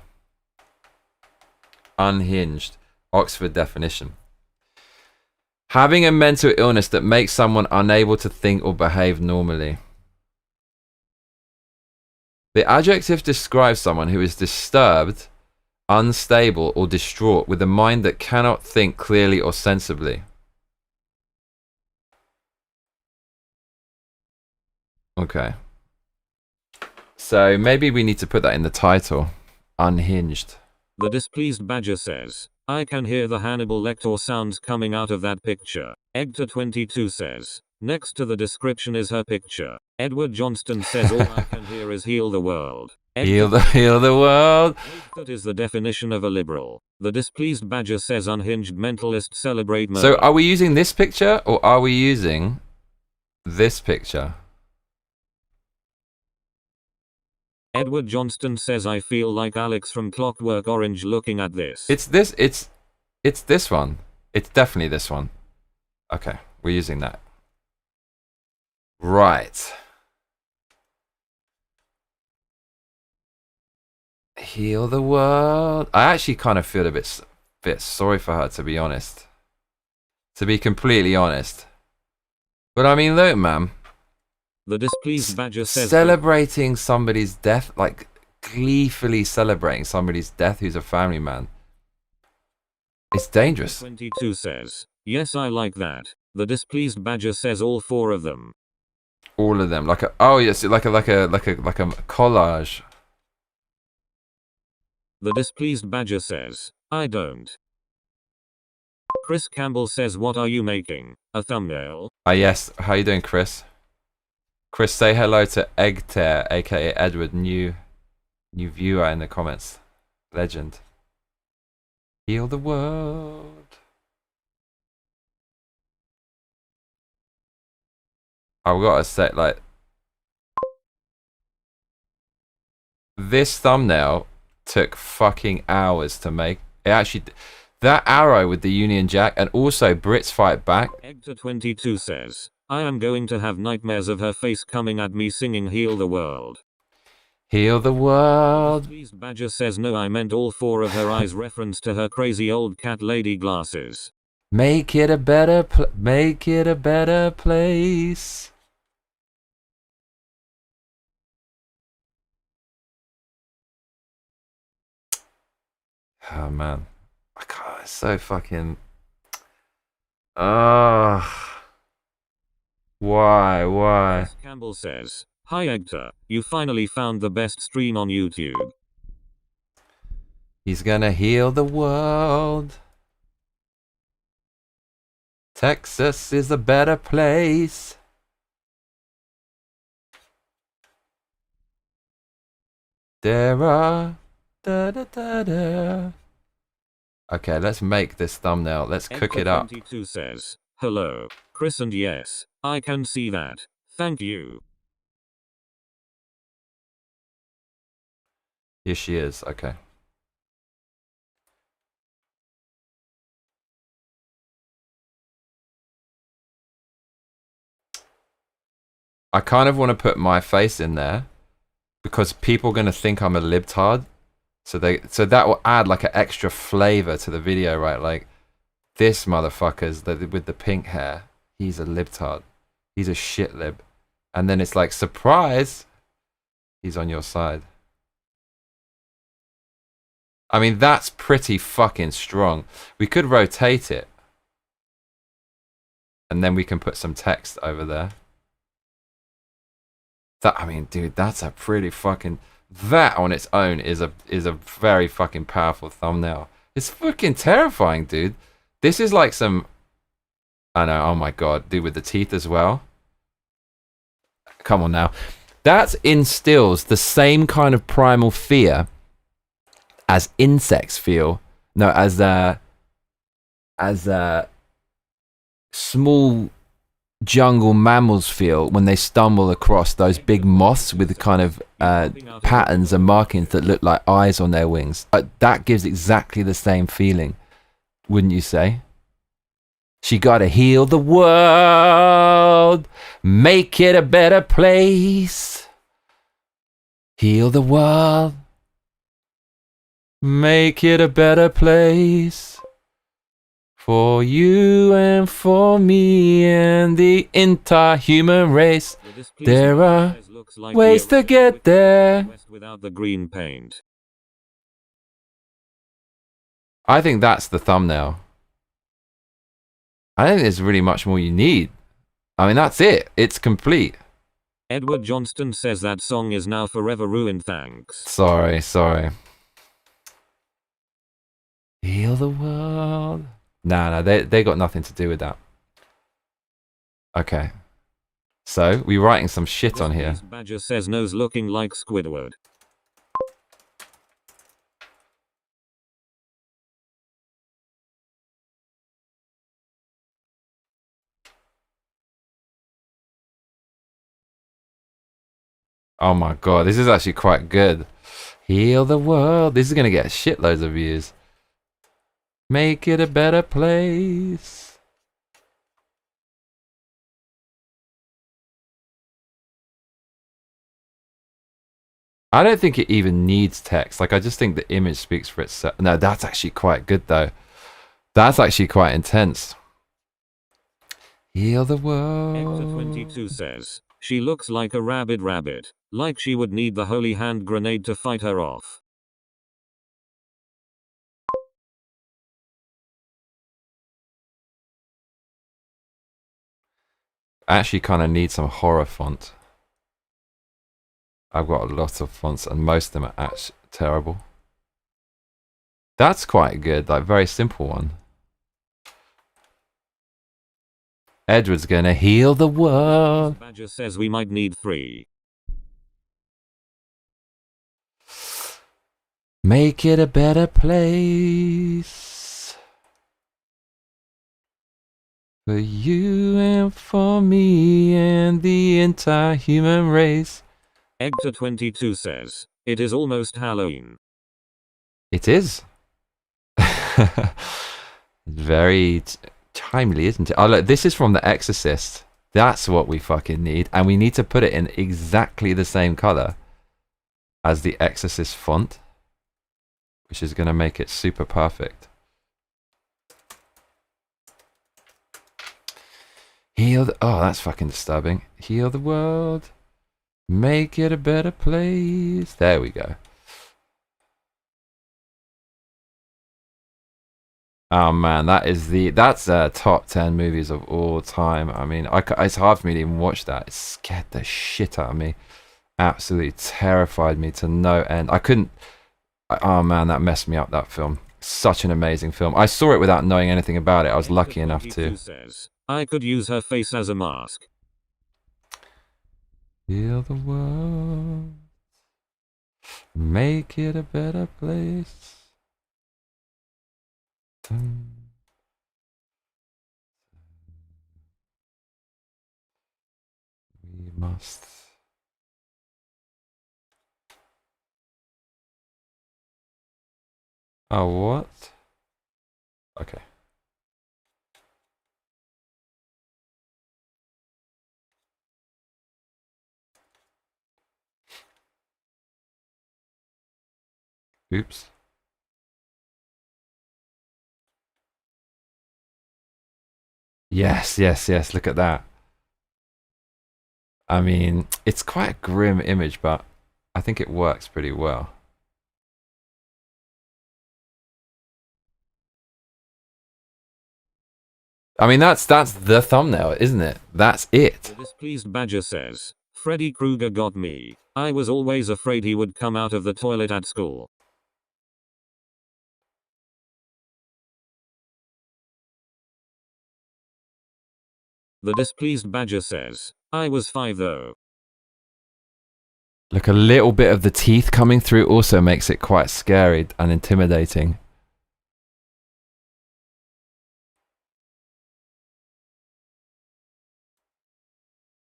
Unhinged. Oxford definition. Having a mental illness that makes someone unable to think or behave normally. The adjective describes someone who is disturbed, unstable, or distraught with a mind that cannot think clearly or sensibly. Okay. So maybe we need to put that in the title. Unhinged. The displeased badger says, I can hear the Hannibal Lecter sounds coming out of that picture. Egter22 says, next to the description is her picture. Edward Johnston says all I can hear is heal the world. Heal the world. That is the definition of a liberal. The displeased badger says unhinged mentalist celebrate murder. So are we using this picture or are we using this picture? Edward Johnston says I feel like Alex from Clockwork Orange looking at this. It's this one. It's definitely this one. Okay, we're using that. Right. Heal the world. I actually kind of feel a bit sorry for her, to be honest. To be completely honest. But I mean, look, man. The displeased badger says celebrating somebody's death, like gleefully celebrating somebody's death who's a family man. It's dangerous. 22 says, yes, I like that. The displeased badger says all four of them. All of them, like a collage. The displeased badger says, I don't. Chris Campbell says, what are you making? A thumbnail? Ah, yes. How you doing, Chris? Chris, say hello to Eggter, aka Edward, new viewer in the comments. Legend. Heal the world. I've got to say, like, this thumbnail took fucking hours to make. It actually, that arrow with the Union Jack, and also Brits Fight Back. Egter22 says, I am going to have nightmares of her face coming at me singing Heal the World. Heal the world. Please badger says no, I meant all four of her eyes, reference to her crazy old cat lady glasses. Make it a better place. Oh man. I can't, it's so fucking Why? Chris Campbell says, hi Egter, you finally found the best stream on YouTube. He's gonna heal the world. Texas is a better place. There are Okay, let's make this thumbnail. Let's cook it up. 22 says, hello, Chris, and yes, I can see that. Thank you. Here she is. Okay. I kind of want to put my face in there because people are going to think I'm a libtard. So that will add like an extra flavor to the video, right? Like this motherfucker's with the pink hair. He's a libtard. He's a shit lib. And then it's like, surprise, he's on your side. I mean, that's pretty fucking strong. We could rotate it. And then we can put some text over there. That, I mean, dude, that's a pretty fucking... That on its own is a very fucking powerful thumbnail. It's fucking terrifying, dude. This is like some... I know, oh my god, dude, with the teeth as well. Come on now. That instills the same kind of primal fear as insects feel. No, as as small jungle mammals feel when they stumble across those big moths with kind of patterns and markings that look like eyes on their wings. That gives exactly the same feeling, wouldn't you say? She gotta heal the world, make it a better place. Heal the world, make it a better place. For you and for me and the entire human race. There are ways to get there. Without the green paint. I think that's the thumbnail. I don't think there's really much more you need. I mean, that's it. It's complete. Edward Johnston says that song is now forever ruined, thanks. Sorry. Heal the world. No, they got nothing to do with that. Okay. So, we writing some shit on here. Badger says nose looking like Squidward. Oh my god, this is actually quite good. Heal the world. This is gonna get shitloads of views. Make it a better place. I don't think it even needs text. Like, I just think the image speaks for itself. No, that's actually quite good though. That's actually quite intense. Heal the world. Hector22 says, she looks like a rabid rabbit. Like she would need the holy hand grenade to fight her off. I actually kind of need some horror font. I've got a lot of fonts and most of them are actually terrible. That's quite good, like very simple one. Edward's gonna heal the world. Badger says we might need 3. Make it a better place. For you and for me and the entire human race. Hector22 says, it is almost Halloween. It is. Very timely, isn't it? Oh look, this is from The Exorcist. That's what we fucking need. And we need to put it in exactly the same color as the Exorcist font, which is going to make it super perfect. Heal the... Oh, that's fucking disturbing. Heal the world. Make it a better place. There we go. Oh man, that's top 10 movies of all time. I mean, it's hard for me to even watch that. It scared the shit out of me. Absolutely terrified me to no end. I couldn't... Oh man, that messed me up, that film. Such an amazing film. I saw it without knowing anything about it. I was lucky enough to. Says, I could use her face as a mask. Heal the world. Make it a better place. We must. Oh, what? Okay. Oops. Yes, look at that. I mean, it's quite a grim image, but I think it works pretty well. I mean, that's the thumbnail, isn't it? That's it. The displeased Badger says, Freddy Krueger got me. I was always afraid he would come out of the toilet at school. The displeased Badger says, I was 5 though. Look, a little bit of the teeth coming through also makes it quite scary and intimidating.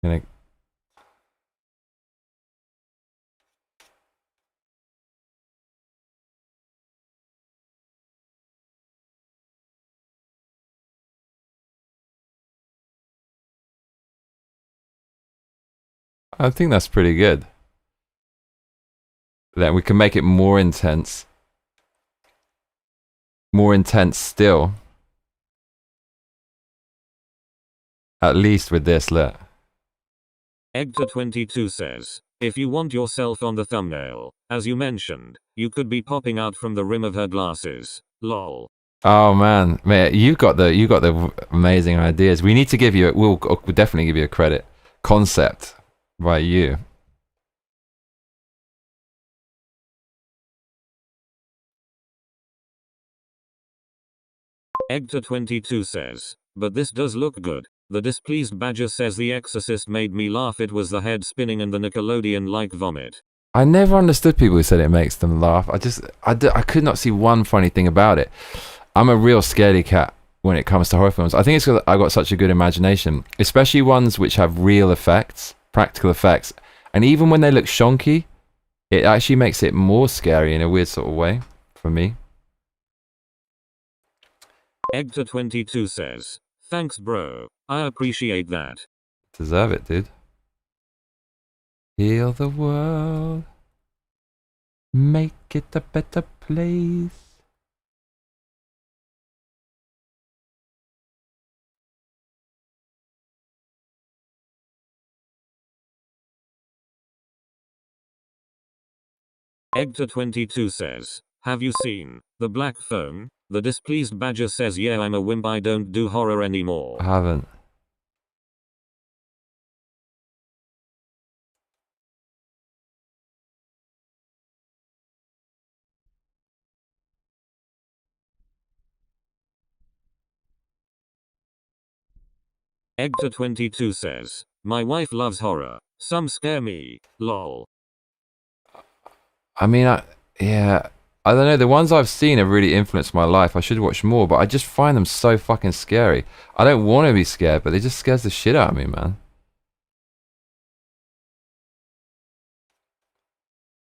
Gonna... I think that's pretty good. Then we can make it more intense. More intense still. At least with this, look. Egta22 says, if you want yourself on the thumbnail, as you mentioned, you could be popping out from the rim of her glasses. Lol. Oh man, mate, you got the amazing ideas. We need to give you. We'll definitely give you a credit. Concept by you. Egta22 says, but this does look good. The displeased badger says The Exorcist made me laugh. It was the head spinning and the Nickelodeon-like vomit. I never understood people who said it makes them laugh. I could not see one funny thing about it. I'm a real scaredy cat when it comes to horror films. I think it's because I got such a good imagination, especially ones which have real effects, practical effects, and even when they look shonky, it actually makes it more scary in a weird sort of way for me. Egta22 says, thanks bro, I appreciate that. Deserve it, dude. Heal the world, make it a better place. Egta22 says, have you seen The Black Phone? The displeased badger says, yeah, I'm a wimp, I don't do horror anymore. I haven't. Egta22 says, my wife loves horror. Some scare me. Lol. I mean, yeah, I don't know. The ones I've seen have really influenced my life. I should watch more, but I just find them so fucking scary. I don't want to be scared, but they just scares the shit out of me, man.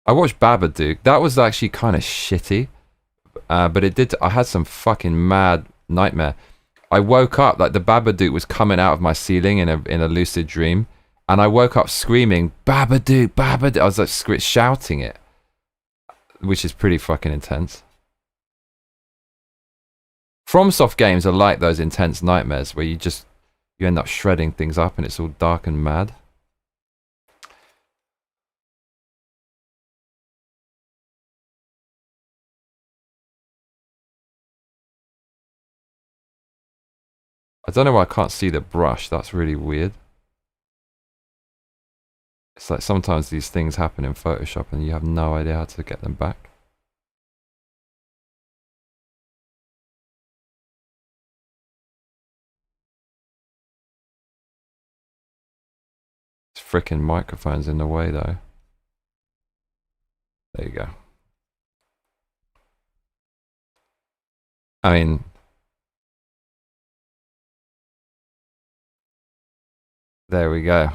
I watched Babadook. That was actually kind of shitty, but it did. I had some fucking mad nightmare. I woke up like the Babadook was coming out of my ceiling in a lucid dream, and I woke up screaming Babadook, Babadook. I was like shouting it, which is pretty fucking intense. FromSoft games are like those intense nightmares where you end up shredding things up and it's all dark and mad. I don't know why I can't see the brush. That's really weird. It's like sometimes these things happen in Photoshop and you have no idea how to get them back. This frickin' microphone's in the way though. There you go. I mean, there we go.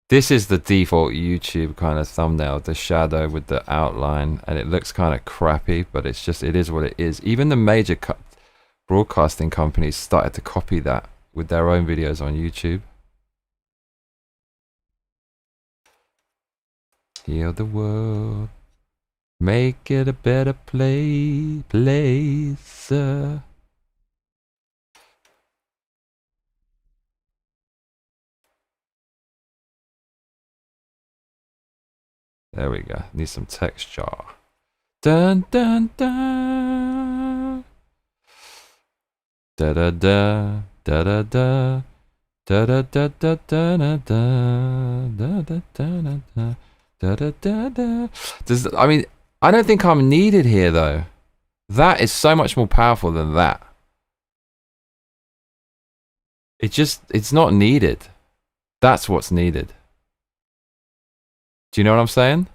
This is the default YouTube kind of thumbnail, the shadow with the outline, and it looks kind of crappy, but it is what it is. Even the major broadcasting companies started to copy that with their own videos on YouTube. Heal the world, make it a better place. There we go. Need some texture. Dun dun dun. Da da da da da da da da da da da da da da da da da da. I mean, I don't think I'm needed here though. That is so much more powerful than that. It's not needed. That's what's needed. Do you know what I'm saying?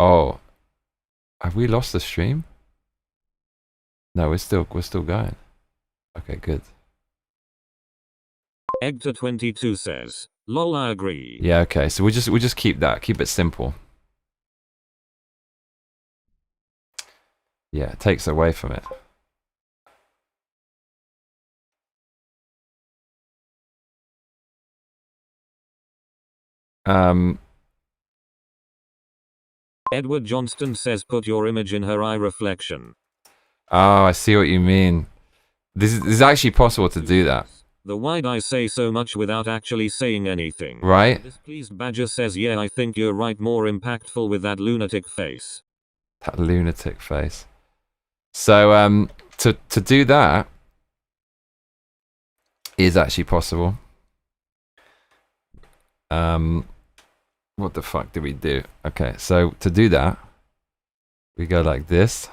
Oh, have we lost the stream? No, we're still going. Okay, good. Egta22 says, lol, I agree. Yeah, okay. So we just keep that. Keep it simple. Yeah, it takes away from it. Edward Johnston says put your image in her eye reflection. Oh, I see what you mean. This is actually possible to do that. The why'd I say so much without actually saying anything? Right? Displeased Badger says, yeah, I think you're right, more impactful with that lunatic face. That lunatic face. So to do that is actually possible. What the fuck did we do? Okay, so to do that, we go like this.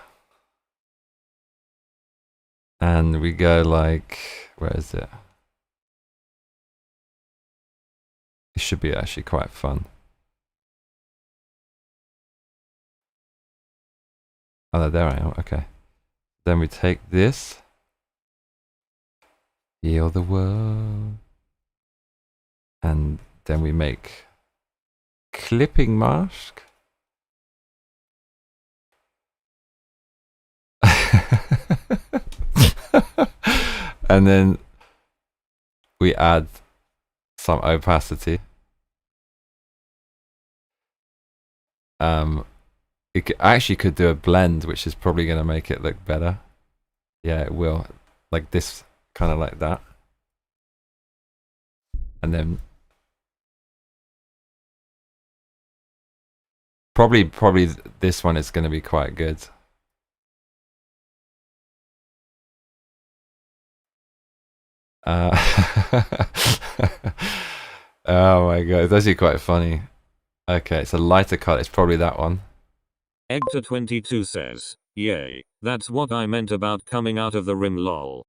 And we go like, where is it? It should be actually quite fun. Oh, there I am. Okay. Then we take this. Heal the world. And then we make clipping mask. And then we add some opacity. It actually could do a blend, which is probably going to make it look better. Yeah, it will. Like this, kind of like that. And then probably this one is going to be quite good. Oh my god, it's actually quite funny. Okay, it's a lighter color. It's probably that one. Egta22 says, yay, that's what I meant about coming out of the rim, lol.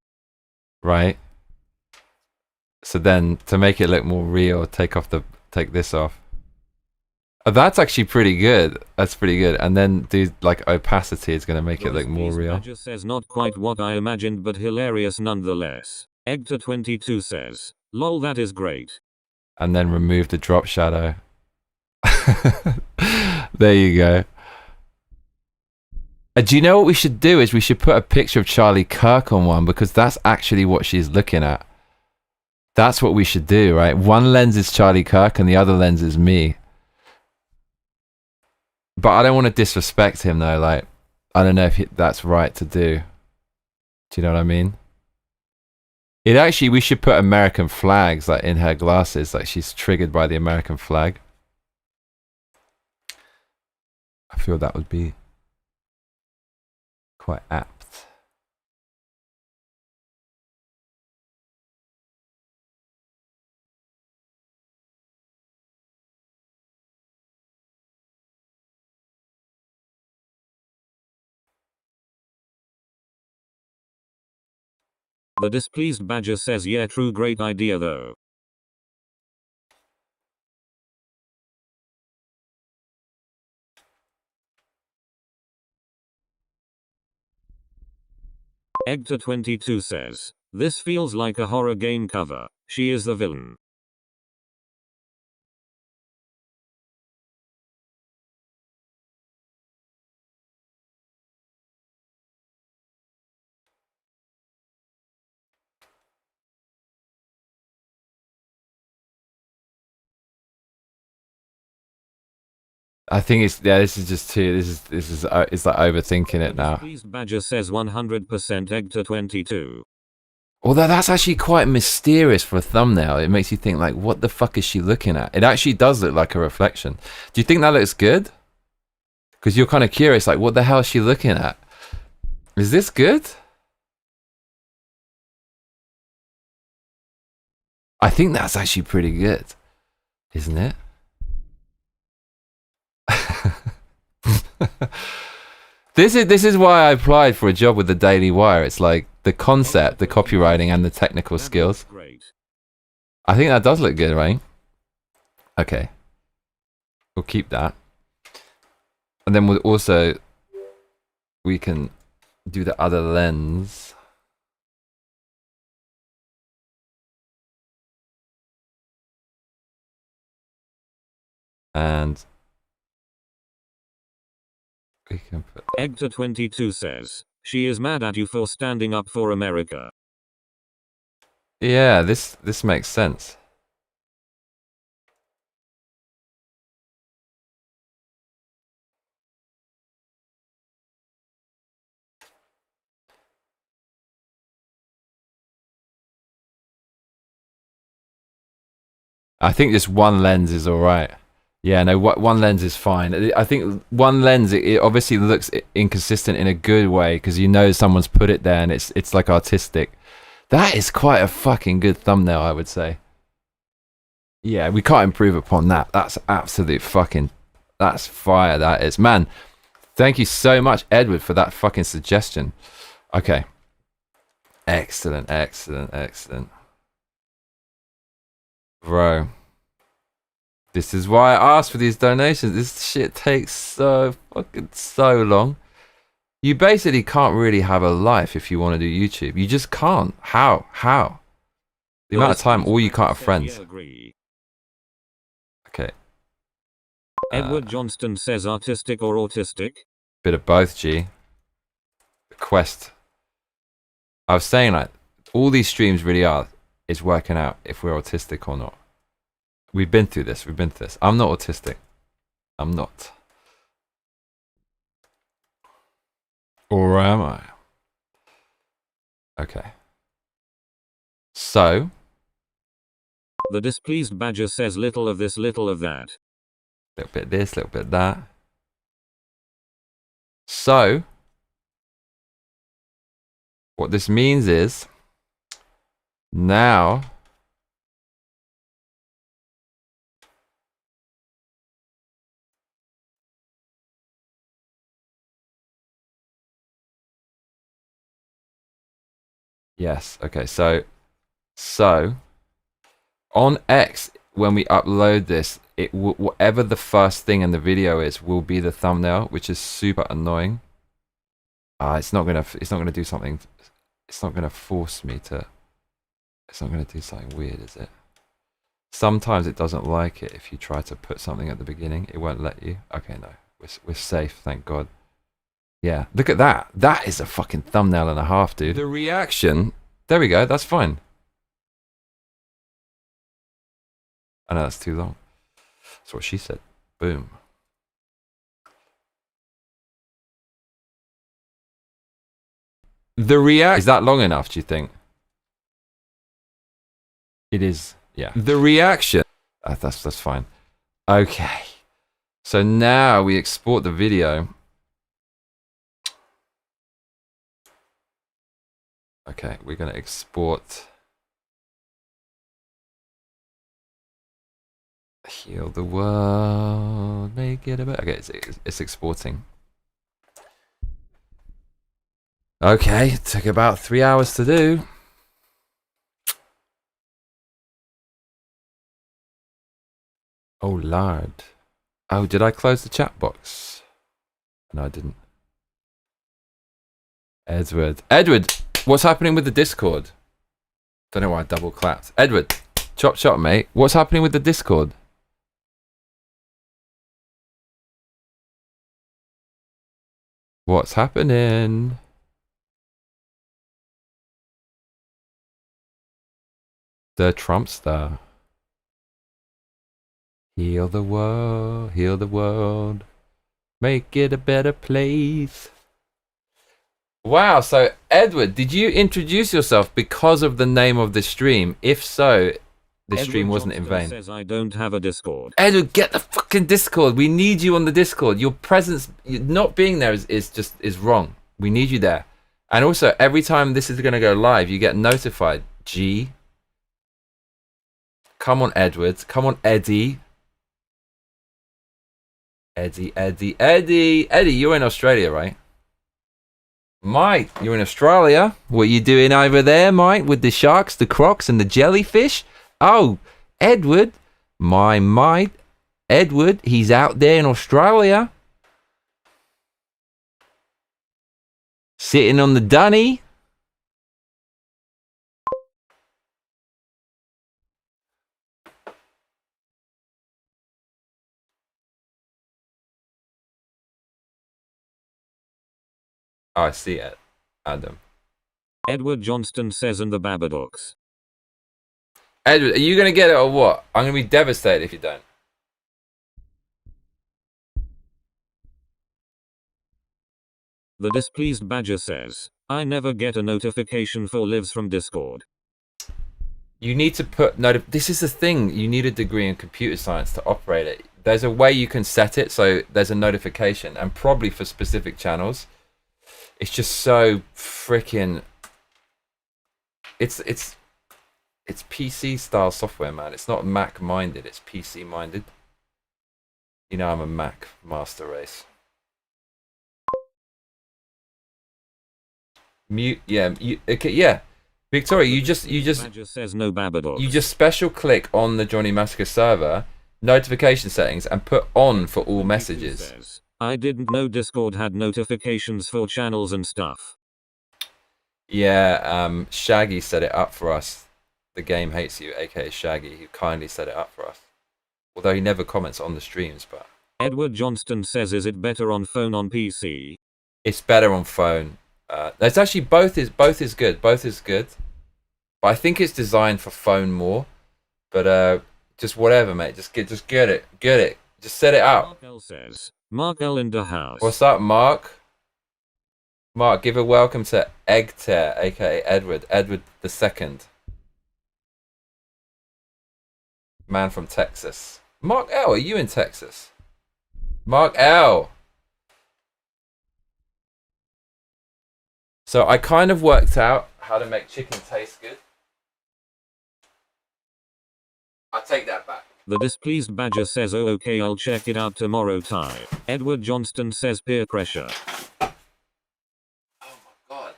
Right. So then, to make it look more real, take this off. Oh, that's actually pretty good. That's pretty good. And then do like opacity. It's gonna make it look more real. Badger says not quite what I imagined, but hilarious nonetheless. Egta22 says, lol, that is great. And then remove the drop shadow. There you go. Do you know what we should do is we should put a picture of Charlie Kirk on one, because that's actually what she's looking at. That's what we should do, right? One lens is Charlie Kirk and the other lens is me. But I don't want to disrespect him though. Like, I don't know if that's right to do. Do you know what I mean? It actually, we should put American flags like in her glasses, like she's triggered by the American flag. I feel that would be quite apt. The displeased Badger says, yeah, true, great idea though. Egta22 says, this feels like a horror game cover. She is the villain. I think it's, yeah, this is just too, it's like overthinking it now. Displeased Badger says 100% Egta22. Although that's actually quite mysterious for a thumbnail. It makes you think like, what the fuck is she looking at? It actually does look like a reflection. Do you think that looks good? Because you're kind of curious, like, what the hell is she looking at? Is this good? I think that's actually pretty good, isn't it? This is why I applied for a job with the Daily Wire. It's like the concept, the copywriting, and the technical skills. I think that does look good, right? Okay. We'll keep that. And then we can do the other lens. And we can put... Egta22 says, she is mad at you for standing up for America. Yeah, this makes sense. I think just one lens is alright. Yeah, no, one lens is fine. I think one lens, it obviously looks inconsistent in a good way because you know someone's put it there and it's like artistic. That is quite a fucking good thumbnail, I would say. Yeah, we can't improve upon that. That's absolute fucking... That's fire, that is. Man, thank you so much, Edward, for that fucking suggestion. Okay. Excellent, excellent, excellent. Bro. This is why I asked for these donations. This shit takes so long. You basically can't really have a life if you want to do YouTube. You just can't. How? The amount of time all you can't have friends. Okay. Edward Johnston says artistic or autistic? Bit of both, G. The quest. I was saying like, all these streams really is working out if we're autistic or not. We've been through this. I'm not autistic. I'm not. Or am I? Okay. So. The displeased badger says little of this, little of that. Little bit this, little bit that. So. What this means is. Now. Yes, okay, so on X, when we upload this, whatever the first thing in the video is will be the thumbnail, which is super annoying. It's not gonna do something, it's not gonna force me to, it's not gonna do something weird, is it? Sometimes it doesn't like it if you try to put something at the beginning, it won't let you. Okay, no, we're safe, thank God. Yeah, look at that. That is a fucking thumbnail and a half, dude. The reaction. There we go. That's fine. I know that's too long. That's what she said. Boom. The react. Is that long enough, do you think? It is. Yeah. The reaction. That's fine. Okay. So now we export the video. Okay, we're going to export. Heal the world, make it a better. Okay, it's exporting. Okay, it took about 3 hours to do. Oh, Lord. Oh, did I close the chat box? No, I didn't. Edward! What's happening with the Discord? Don't know why I double clapped. Edward, chop, mate. What's happening with the Discord? What's happening? The Trumpster. Heal the world, make it a better place. Wow, so Edward, did you introduce yourself because of the name of the stream? If so, the stream wasn't in vain. Says I don't have a Discord. Edward, get the fucking Discord. We need you on the Discord. Your presence, not being there is wrong. We need you there. And also, every time this is going to go live, you get notified. G. Come on, Edward. Come on, Eddie. Eddie, you're in Australia, right? Mate, you're in Australia. What are you doing over there, mate, with the sharks, the crocs, and the jellyfish? Oh, Edward, my mate, Edward, he's out there in Australia. Sitting on the dunny. Oh, I see it, Adam. Edward Johnston says, and the Babadooks. Edward, are you going to get it or what? I'm going to be devastated if you don't. The Displeased Badger says, I never get a notification for lives from Discord. You need to put... this is the thing. You need a degree in computer science to operate it. There's a way you can set it so there's a notification, and probably for specific channels. It's just so freaking... It's PC style software, man. It's not Mac minded, it's PC minded. You know I'm a Mac master race. Mute, yeah, okay, yeah. Victoria, you just Badger says no Babadooks. You just special click on the Johnny Massacre server, notification settings, and put on for all messages. Says, I didn't know Discord had notifications for channels and stuff. Yeah, Shaggy set it up for us. The Game Hates You, aka Shaggy, who kindly set it up for us. Although he never comments on the streams, but... Edward Johnston says, is it better on phone on PC? It's better on phone. It's actually both is good. Both is good. But I think it's designed for phone more. But just whatever, mate. Just get it. Get it. Just set it up. Mark L says, Mark L in the house. What's up, Mark? Mark, give a welcome to Eggter, aka Edward the Second. Man from Texas. Mark L, are you in Texas? Mark L. So I kind of worked out how to make chicken taste good. I take that back. The Displeased Badger says, oh okay, I'll check it out tomorrow. Ty. Edward Johnston says, peer pressure. Oh my god.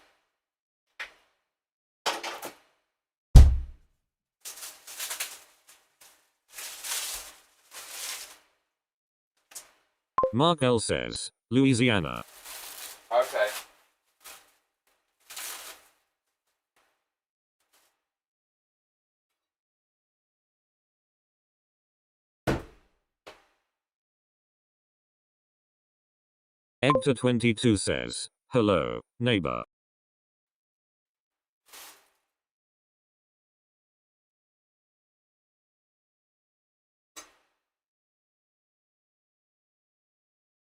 Mark L says, Louisiana. Okay. Egta22 says, hello, neighbor.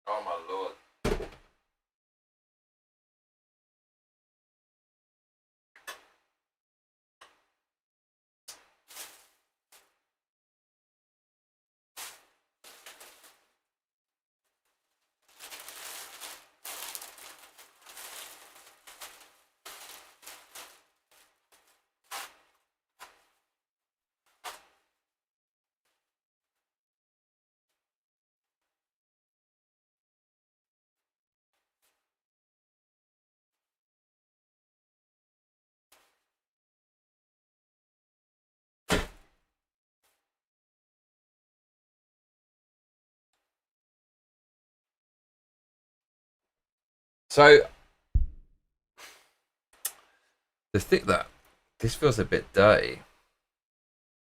Oh my lord. So, the thing that this feels a bit dirty.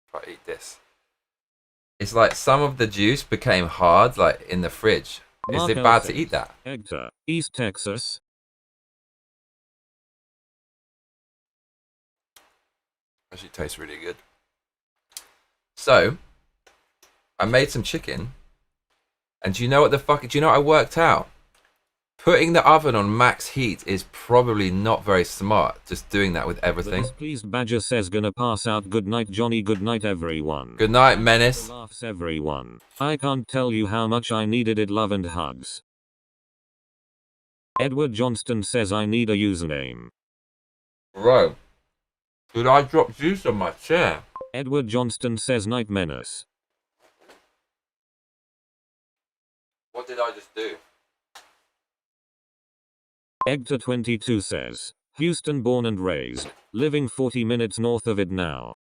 If I eat this, it's like some of the juice became hard, like in the fridge. Is it bad to eat that? Egta, East Texas. Actually, tastes really good. So, I made some chicken, and do you know what I worked out? Putting the oven on max heat is probably not very smart, just doing that with everything. The Displeased Badger says, gonna pass out. Good night, Johnny. Good night, everyone. Good night, Menace. Laughs, everyone. I can't tell you how much I needed it. Love and hugs. Edward Johnston says, I need a username. Bro, did I drop juice on my chair? Edward Johnston says, night menace. What did I just do? Egta22 says, Houston born and raised, living 40 minutes north of it now.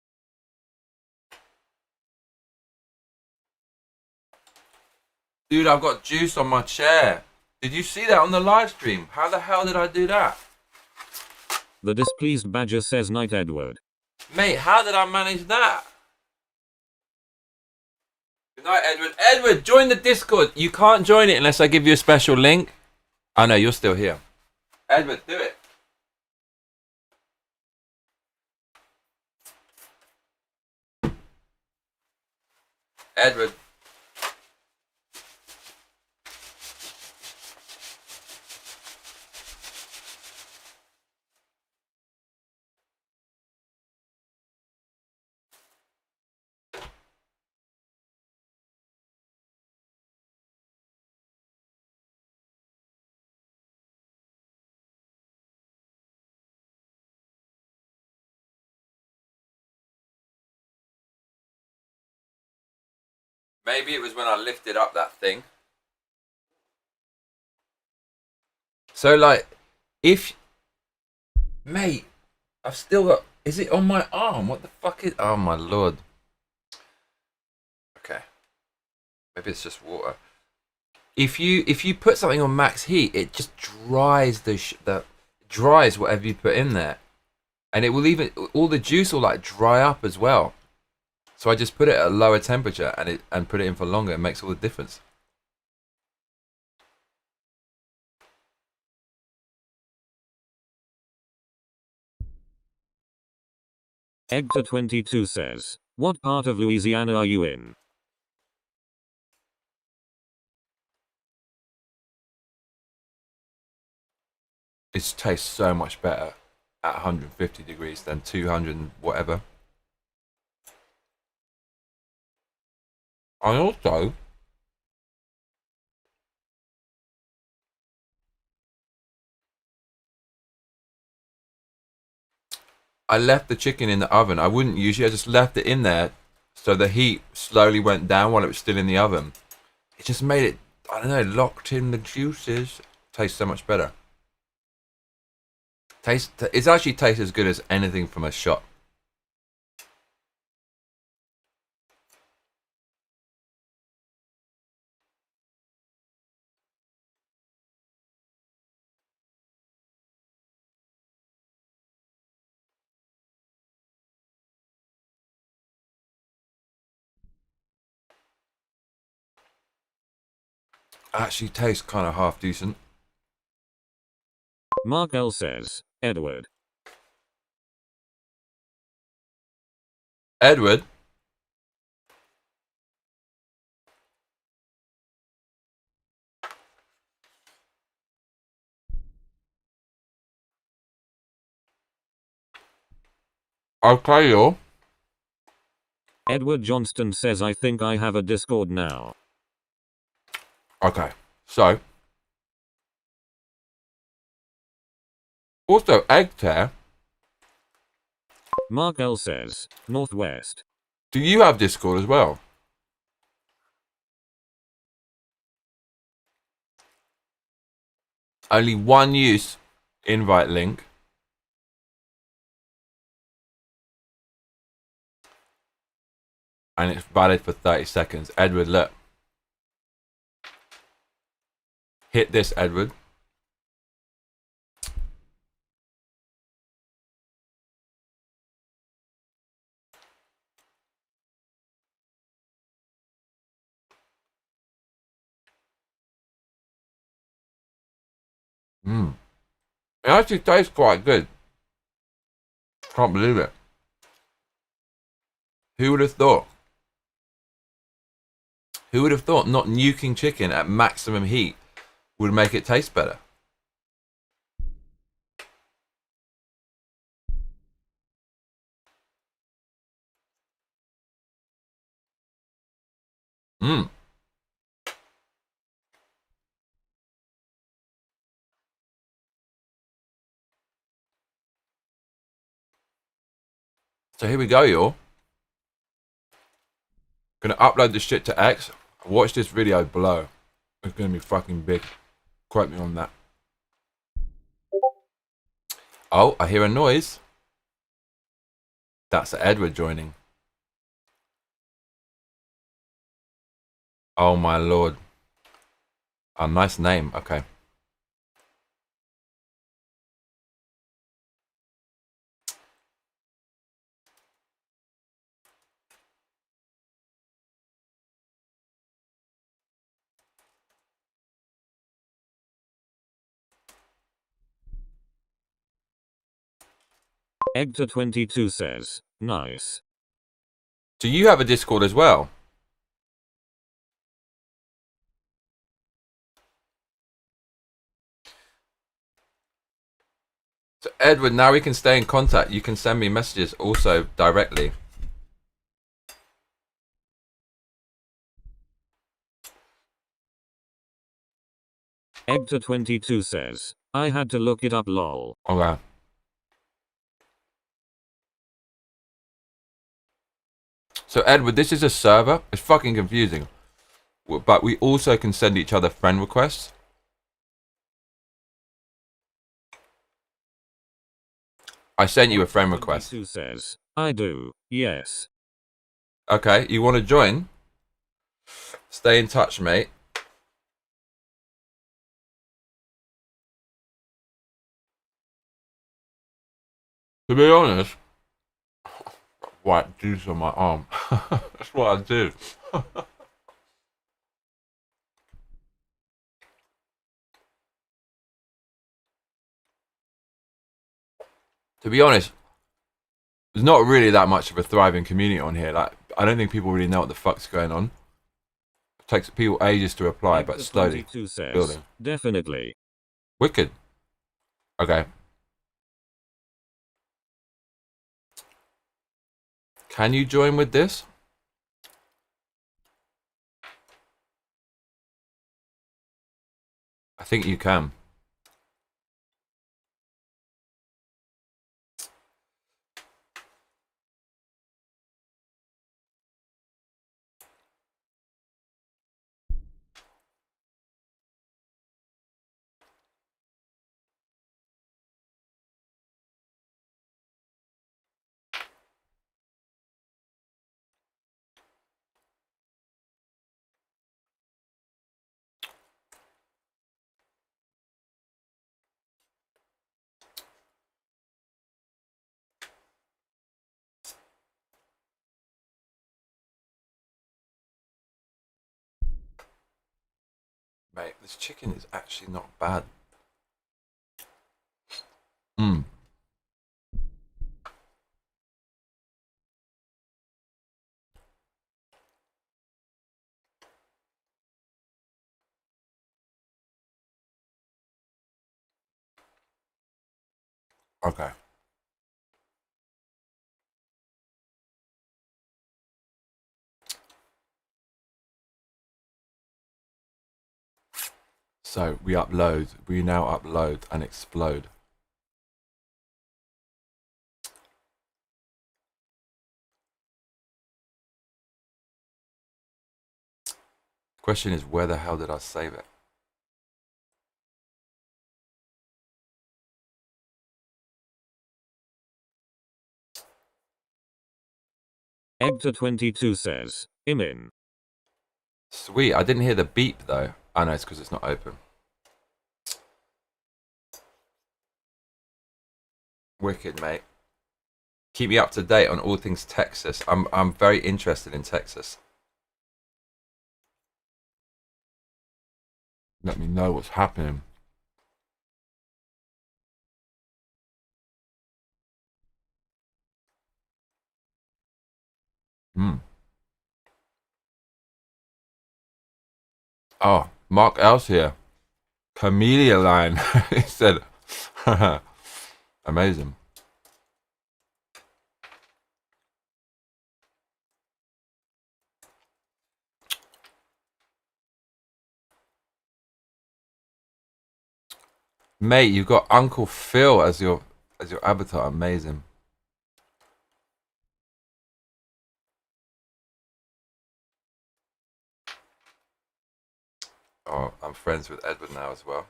Dude, I've got juice on my chair. Did you see that on the live stream? How the hell did I do that? The displeased badger says night Edward. Mate, how did I manage that? Good night, Edward. Edward, join the Discord. You can't join it unless I give you a special link. Oh no, you're still here. Edward, do it. Edward. Maybe it was when I lifted up that thing. So like, if... Mate, I've still got... Is it on my arm? What the fuck is... Oh my lord. Okay. Maybe it's just water. If you put something on max heat, it just dries dries whatever you put in there. And it will even... All the juice will like dry up as well. So I just put it at a lower temperature and put it in for longer. It makes all the difference. Egta22 says, what part of Louisiana are you in? It tastes so much better at 150 degrees than 200 and whatever. And also, I left the chicken in the oven. I wouldn't usually, I just left it in there so the heat slowly went down while it was still in the oven. It just made it, I don't know, locked in the juices. Tastes so much better. It actually tastes as good as anything from a shop. Actually tastes kind of half decent. Mark L says, Edward. Edward? Okay, you. Edward Johnston says I think I have a Discord now. Okay, so. Also, egg tear. Mark L says, Northwest. Do you have Discord as well? Only one use invite link. And it's valid for 30 seconds. Edward, look. Hit this, Edward. It actually tastes quite good. Can't believe it. Who would have thought? Who would have thought not nuking chicken at maximum heat would make it taste better? So here we go, y'all. Gonna upload this shit to X. Watch this video below. It's gonna be fucking big. Quote me on that. Oh, I hear a noise. That's Edward joining. Oh my lord. A nice name. Okay. Egta22 says, nice. Do you have a Discord as well? So Edward, now we can stay in contact. You can send me messages also directly. Egta22 says, I had to look it up lol. Okay. So Edward, this is a server. It's fucking confusing. But we also can send each other friend requests. I sent you a friend request. Says, I do, yes. Okay, you want to join? Stay in touch, mate. To be honest, white juice on my arm. That's what I do. To be honest, there's not really that much of a thriving community on here. Like, I don't think people really know what the fuck's going on. It takes people ages to reply, but slowly building. Definitely. Wicked. Okay. Can you join with this? I think you can. Mate, this chicken is actually not bad. Mmm. Okay. So we now upload and explode. Question is, where the hell did I save it? Egta22 says, I'm in. Sweet, I didn't hear the beep though. I know it's because it's not open. Wicked, mate. Keep me up to date on all things Texas. I'm very interested in Texas. Let me know what's happening. Oh, Mark Else here. Camellia line. He said, amazing. Mate, you've got Uncle Phil as your avatar. Amazing. Oh, I'm friends with Edward now as well.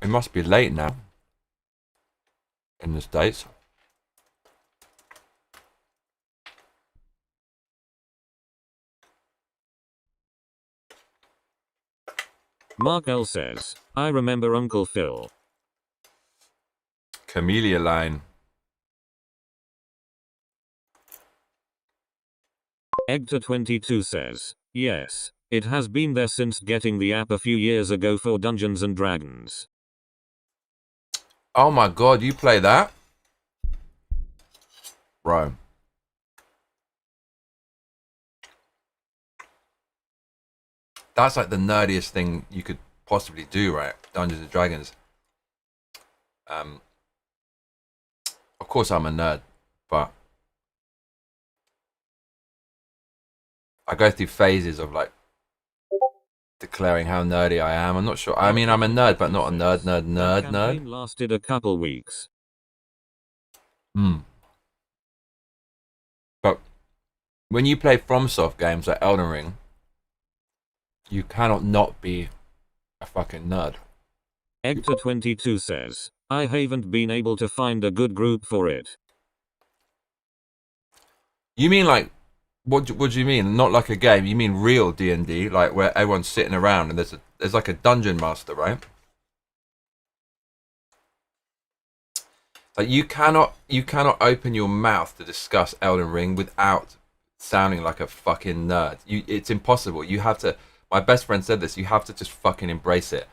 It must be late now in the States. Mark L says, I remember Uncle Phil. Camellia line. Egta22 says, yes, it has been there since getting the app a few years ago for Dungeons and Dragons. Oh my god, you play that? Bro. That's like the nerdiest thing you could possibly do, right? Dungeons and Dragons. Of course I'm a nerd, but I go through phases of like declaring how nerdy I am. I'm not sure. I mean, I'm a nerd, but not a nerd. Lasted a couple weeks. But when you play FromSoft games like Elden Ring, you cannot not be a fucking nerd. Egta22 says, I haven't been able to find a good group for it. You mean like, what do you mean? Not like a game, you mean real D&D, like where everyone's sitting around and there's like a dungeon master, right? Like you cannot open your mouth to discuss Elden Ring without sounding like a fucking nerd. It's impossible. You have to, my best friend said this, you have to just fucking embrace it.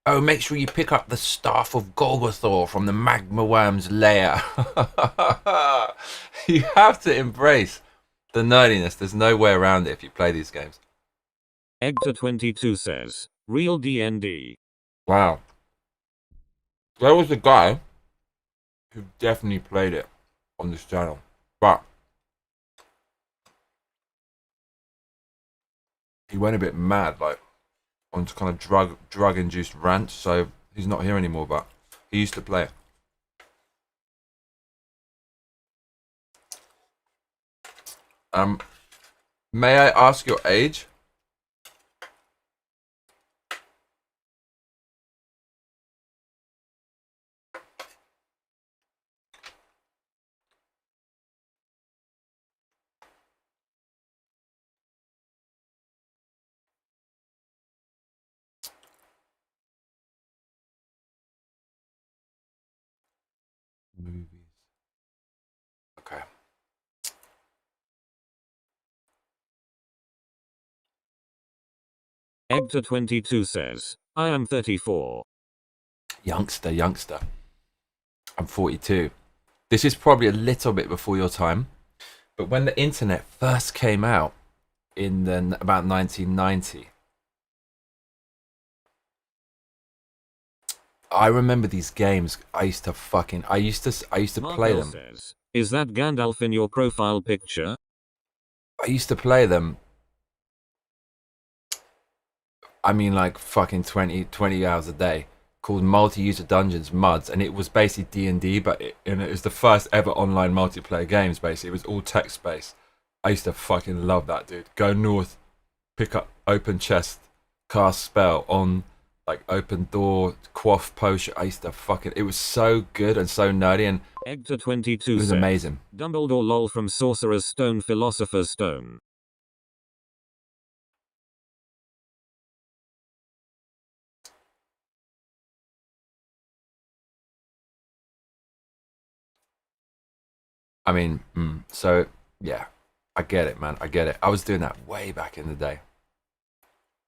Oh, make sure you pick up the Staff of Golgothor from the Magma Worm's lair. You have to embrace the nerdiness. There's no way around it if you play these games. Egta22 says, real D&D. Wow. There was a guy who definitely played it on this channel, but he went a bit mad, like on kind of drug induced rant, so he's not here anymore, but he used to play it. May I ask your age? Movies. Okay. Egta22 says, I am 34. Youngster. I'm 42. This is probably a little bit before your time, but when the internet first came out in about 1990, I remember these games. I used to play them. Says, is that Gandalf in your profile picture? I used to play them. I mean, like fucking 20 hours a day, called Multi-User Dungeons Muds, and it was basically D&D, but it was the first ever online multiplayer games. Basically, it was all text based. I used to fucking love that, dude. Go north, pick up open chest, cast spell on. Like open door, quaff potion. I used to fucking. It was so good and so nerdy, and Egta22 it was amazing. Dumbledore lol from Sorcerer's Stone, Philosopher's Stone. I mean, so yeah, I get it, man. I get it. I was doing that way back in the day.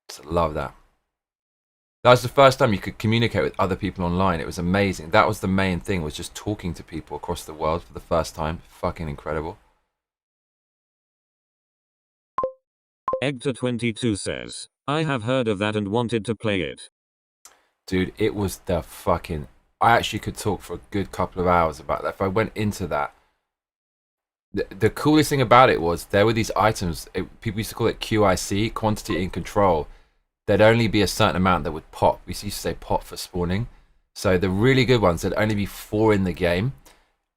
Just love that. That was the first time you could communicate with other people online. It was amazing. That was the main thing, was just talking to people across the world for the first time. Fucking incredible. Egta22 says, I have heard of that and wanted to play it. Dude, it was the fucking... I actually could talk for a good couple of hours about that. If I went into that, the coolest thing about it was there were these items. People used to call it QIC, quantity in control. There'd only be a certain amount that would pop. We used to say pop for spawning. So the really good ones, there'd only be 4 in the game,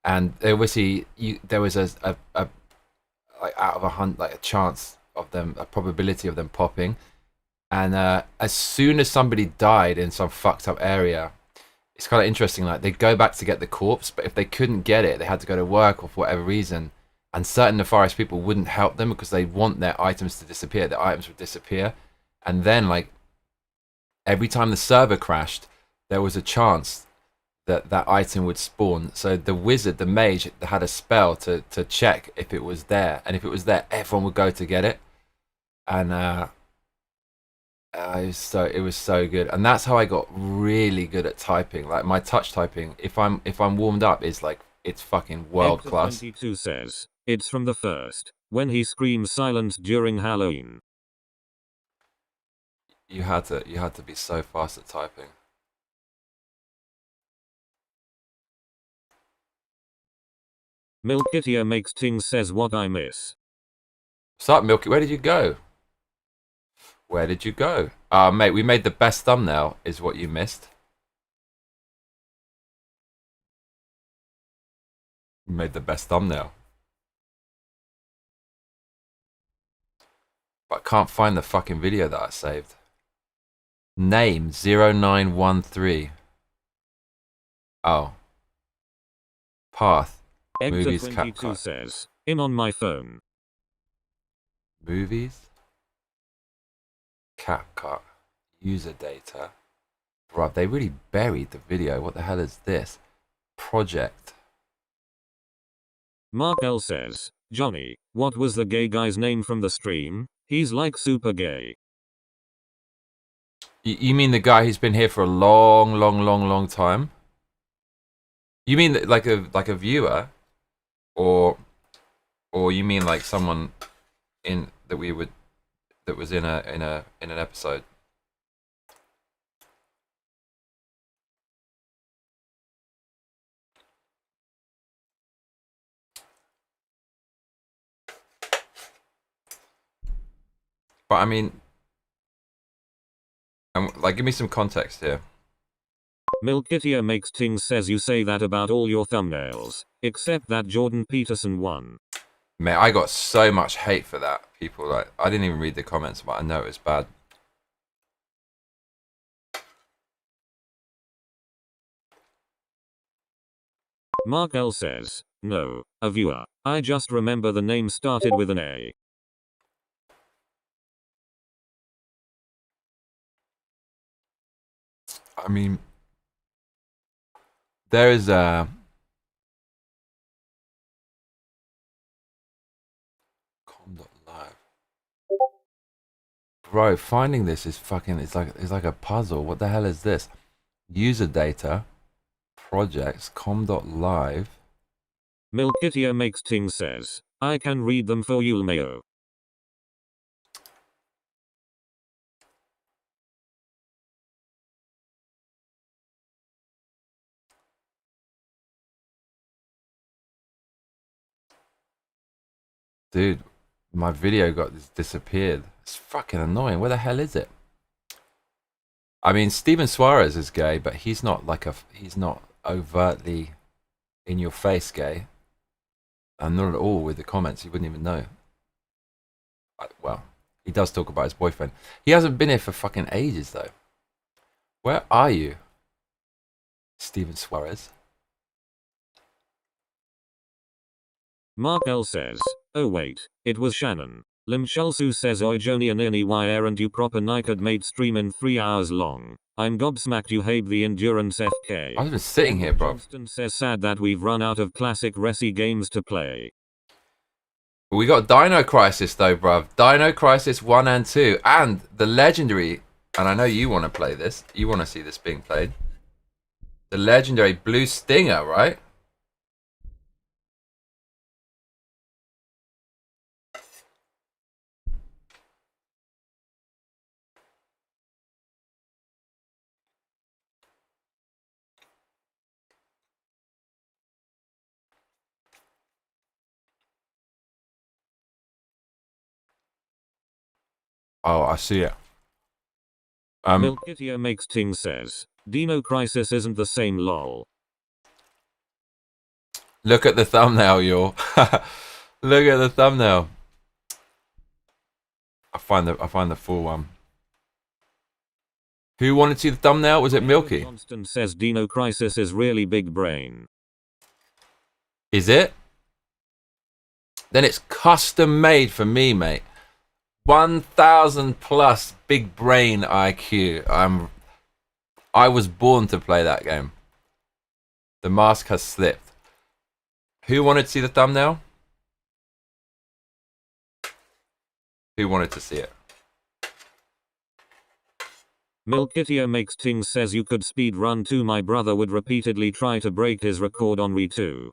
and obviously there was a like out of 100, like a chance of them, a probability of them popping. And as soon as somebody died in some fucked up area, it's kind of interesting. Like they'd go back to get the corpse, but if they couldn't get it, they had to go to work or for whatever reason. And certain nefarious people wouldn't help them because they want their items to disappear. Their items would disappear. And then, like, every time the server crashed, there was a chance that item would spawn. So the wizard, the mage, had a spell to check if it was there, and if it was there, everyone would go to get it. And it was so good, and that's how I got really good at typing. Like my touch typing, if I'm warmed up, is like it's fucking world class. 22 says it's from the first when he screams silence during Halloween. You had to be so fast at typing. Milkitia makes things says what I miss. What's up, Milky? Where did you go? Where did you go? Mate, we made the best thumbnail, is what you missed. We made the best thumbnail. But I can't find the fucking video that I saved. Name 0913. Oh. Path. Movies, Hector22 says, I'm on my phone. Movies. CapCut. User data. Bruh, they really buried the video. What the hell is this? Project. Mark L says, Johnny, what was the gay guy's name from the stream? He's like super gay. You mean the guy who's been here for a long time? You mean like a viewer, or you mean like someone that was in an episode? But I mean, like, give me some context here. Milkitia makes things says you say that about all your thumbnails, except that Jordan Peterson one. Man, I got so much hate for that. People, like, I didn't even read the comments, but I know it was bad. Mark L says, no, a viewer. I just remember the name started with an A. I mean, there is a com.live. Bro, finding this is fucking, it's like a puzzle. What the hell is this? User data, projects, com.live. Milkitia makes things says, I can read them for you, Mayo. Dude, my video disappeared. It's fucking annoying. Where the hell is it? I mean, Steven Suarez is gay, but he's not he's not overtly in your face gay. And not at all with the comments. You wouldn't even know. Well, he does talk about his boyfriend. He hasn't been here for fucking ages, though. Where are you, Steven Suarez? Mark L says, oh wait, it was Shannon. Lim Chalsu says oi Joni and any why aren't you proper naked made stream in 3 hours long. I'm gobsmacked you hate the endurance FK. I was just sitting here, bro. Johnston says sad that we've run out of classic resi games to play. We got Dino Crisis though, bruv. Dino Crisis 1 and 2. And the legendary, and I know you want to play this. You want to see this being played. The legendary Blue Stinger, right? Oh, I see it. Milkitia makes things says, Dino Crisis isn't the same lol. Look at the thumbnail, y'all. Look at the thumbnail. I find the full one. Who wanted to see the thumbnail? Was it Milky? Johnston says Dino Crisis is really big brain. Is it? Then it's custom made for me, mate. 1,000 plus big brain IQ. I was born to play that game. The mask has slipped. Who wanted to see the thumbnail? Who wanted to see it? Milkitio makes things says you could speed run too. My brother would repeatedly try to break his record on Re 2.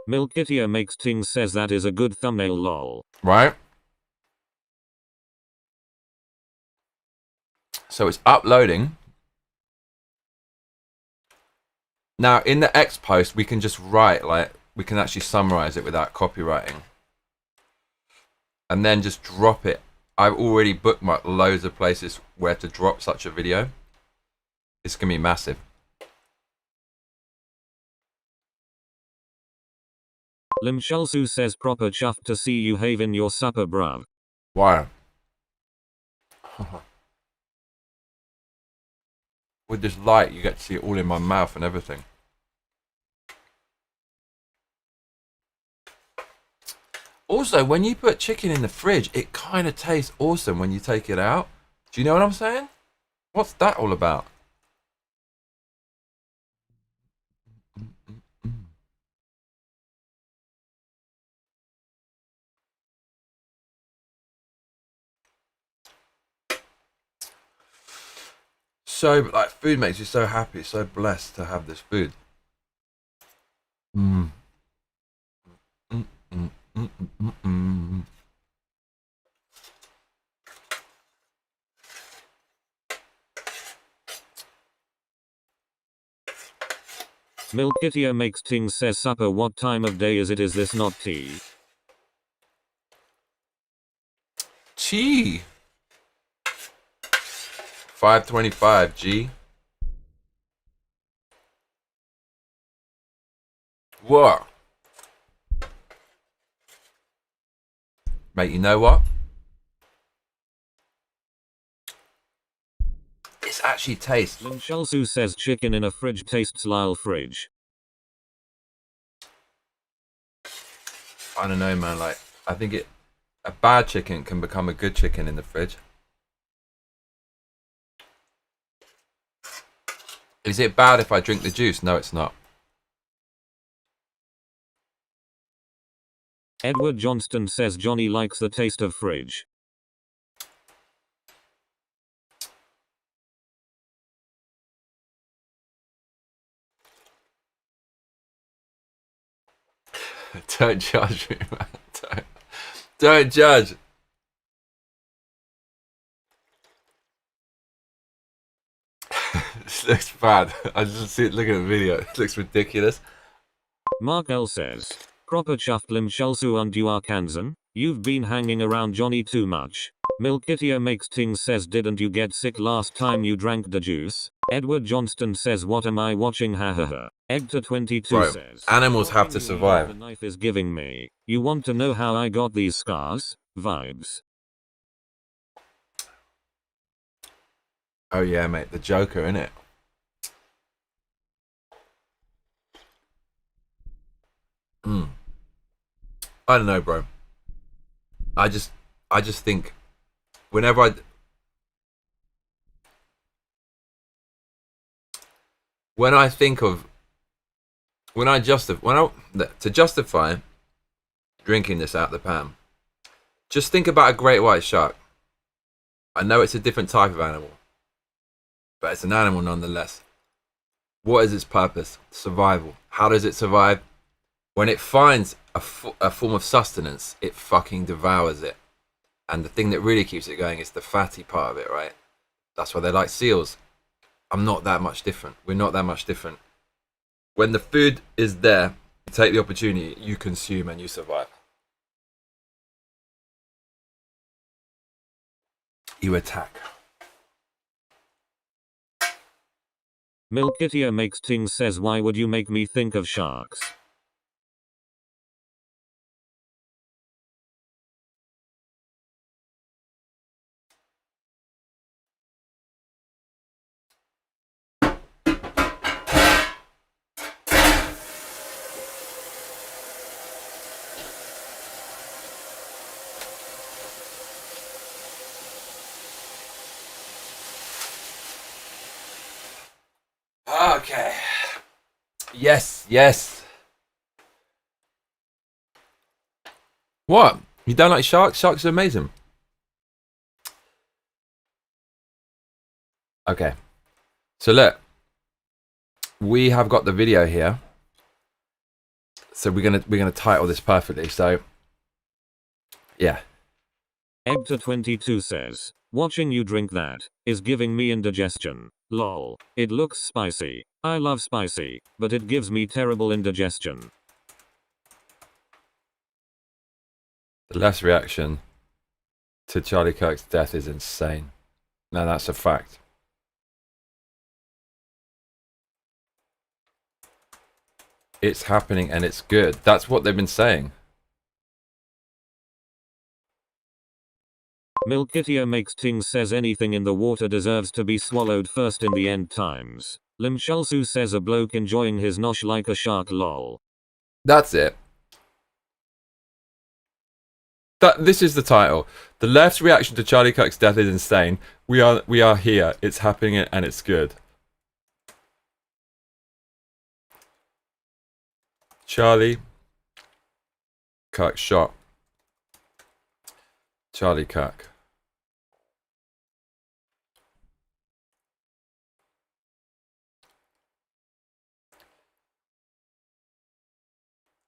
Milkitio makes things says that is a good thumbnail lol. Right? So it's uploading. Now in the X post we can just write, like, we can actually summarize it without copywriting. And then just drop it. I've already bookmarked loads of places where to drop such a video. It's gonna be massive. Lim Shulsu says proper chuffed to see you having your supper bruv. Why? With this light you get to see it all in my mouth and everything. Also, when you put chicken in the fridge, it kind of tastes awesome when you take it out. Do you know what I'm saying? What's that all about? So, like, food makes you so happy, so blessed to have this food. Mm. Mm, mm, mm, mm, mm, mm. Milkitio makes things says supper. What time of day is it? Is this not tea? Chi. 5:25 G. What? Mate, you know what? It's actually tastes. Lim Shulsu says chicken in a fridge tastes lyle fridge. I don't know, man. Like, I think a bad chicken can become a good chicken in the fridge. Is it bad if I drink the juice? No, it's not. Edward Johnston says Johnny likes the taste of fridge. Don't judge me, man. Don't judge. This looks bad. I just see it looking at the video. It looks ridiculous. Mark L says, proper chuffed Lim Shulsu und you are Kansan. You've been hanging around Johnny too much. Milkitio makes things says didn't you get sick last time you drank the juice? Edward Johnston says what am I watching hahaha. Egta22 Bro, says, animals have to survive. The knife is giving me. You want to know how I got these scars? Vibes. Oh yeah, mate, the Joker, innit? I don't know, bro. I just think whenever to justify drinking this out the pan, just think about a great white shark. I know it's a different type of animal, but it's an animal nonetheless. What is its purpose? Survival. How does it survive? When it finds a form of sustenance, it fucking devours it. And the thing that really keeps it going is the fatty part of it, right? That's why they like seals. I'm not that much different. We're not that much different. When the food is there, you take the opportunity, you consume and you survive. You attack. Milkitio makes things says why would you make me think of sharks? Yes, yes. What? You don't like sharks? Sharks are amazing. Okay. So look, we have got the video here. So we're gonna title this perfectly. So yeah. Egta22 says, watching you drink that is giving me indigestion. Lol. It looks spicy. I love spicy, but it gives me terrible indigestion. The left's reaction to Charlie Kirk's death is insane. No, that's a fact. It's happening and it's good. That's what they've been saying. Milkitia makes Ting says anything in the water deserves to be swallowed first in the end times. Lim Shalsu says a bloke enjoying his nosh like a shark lol. That's it. This is the title. The left's reaction to Charlie Kirk's death is insane. We are here. It's happening and it's good. Charlie Kirk shot. Charlie Kirk.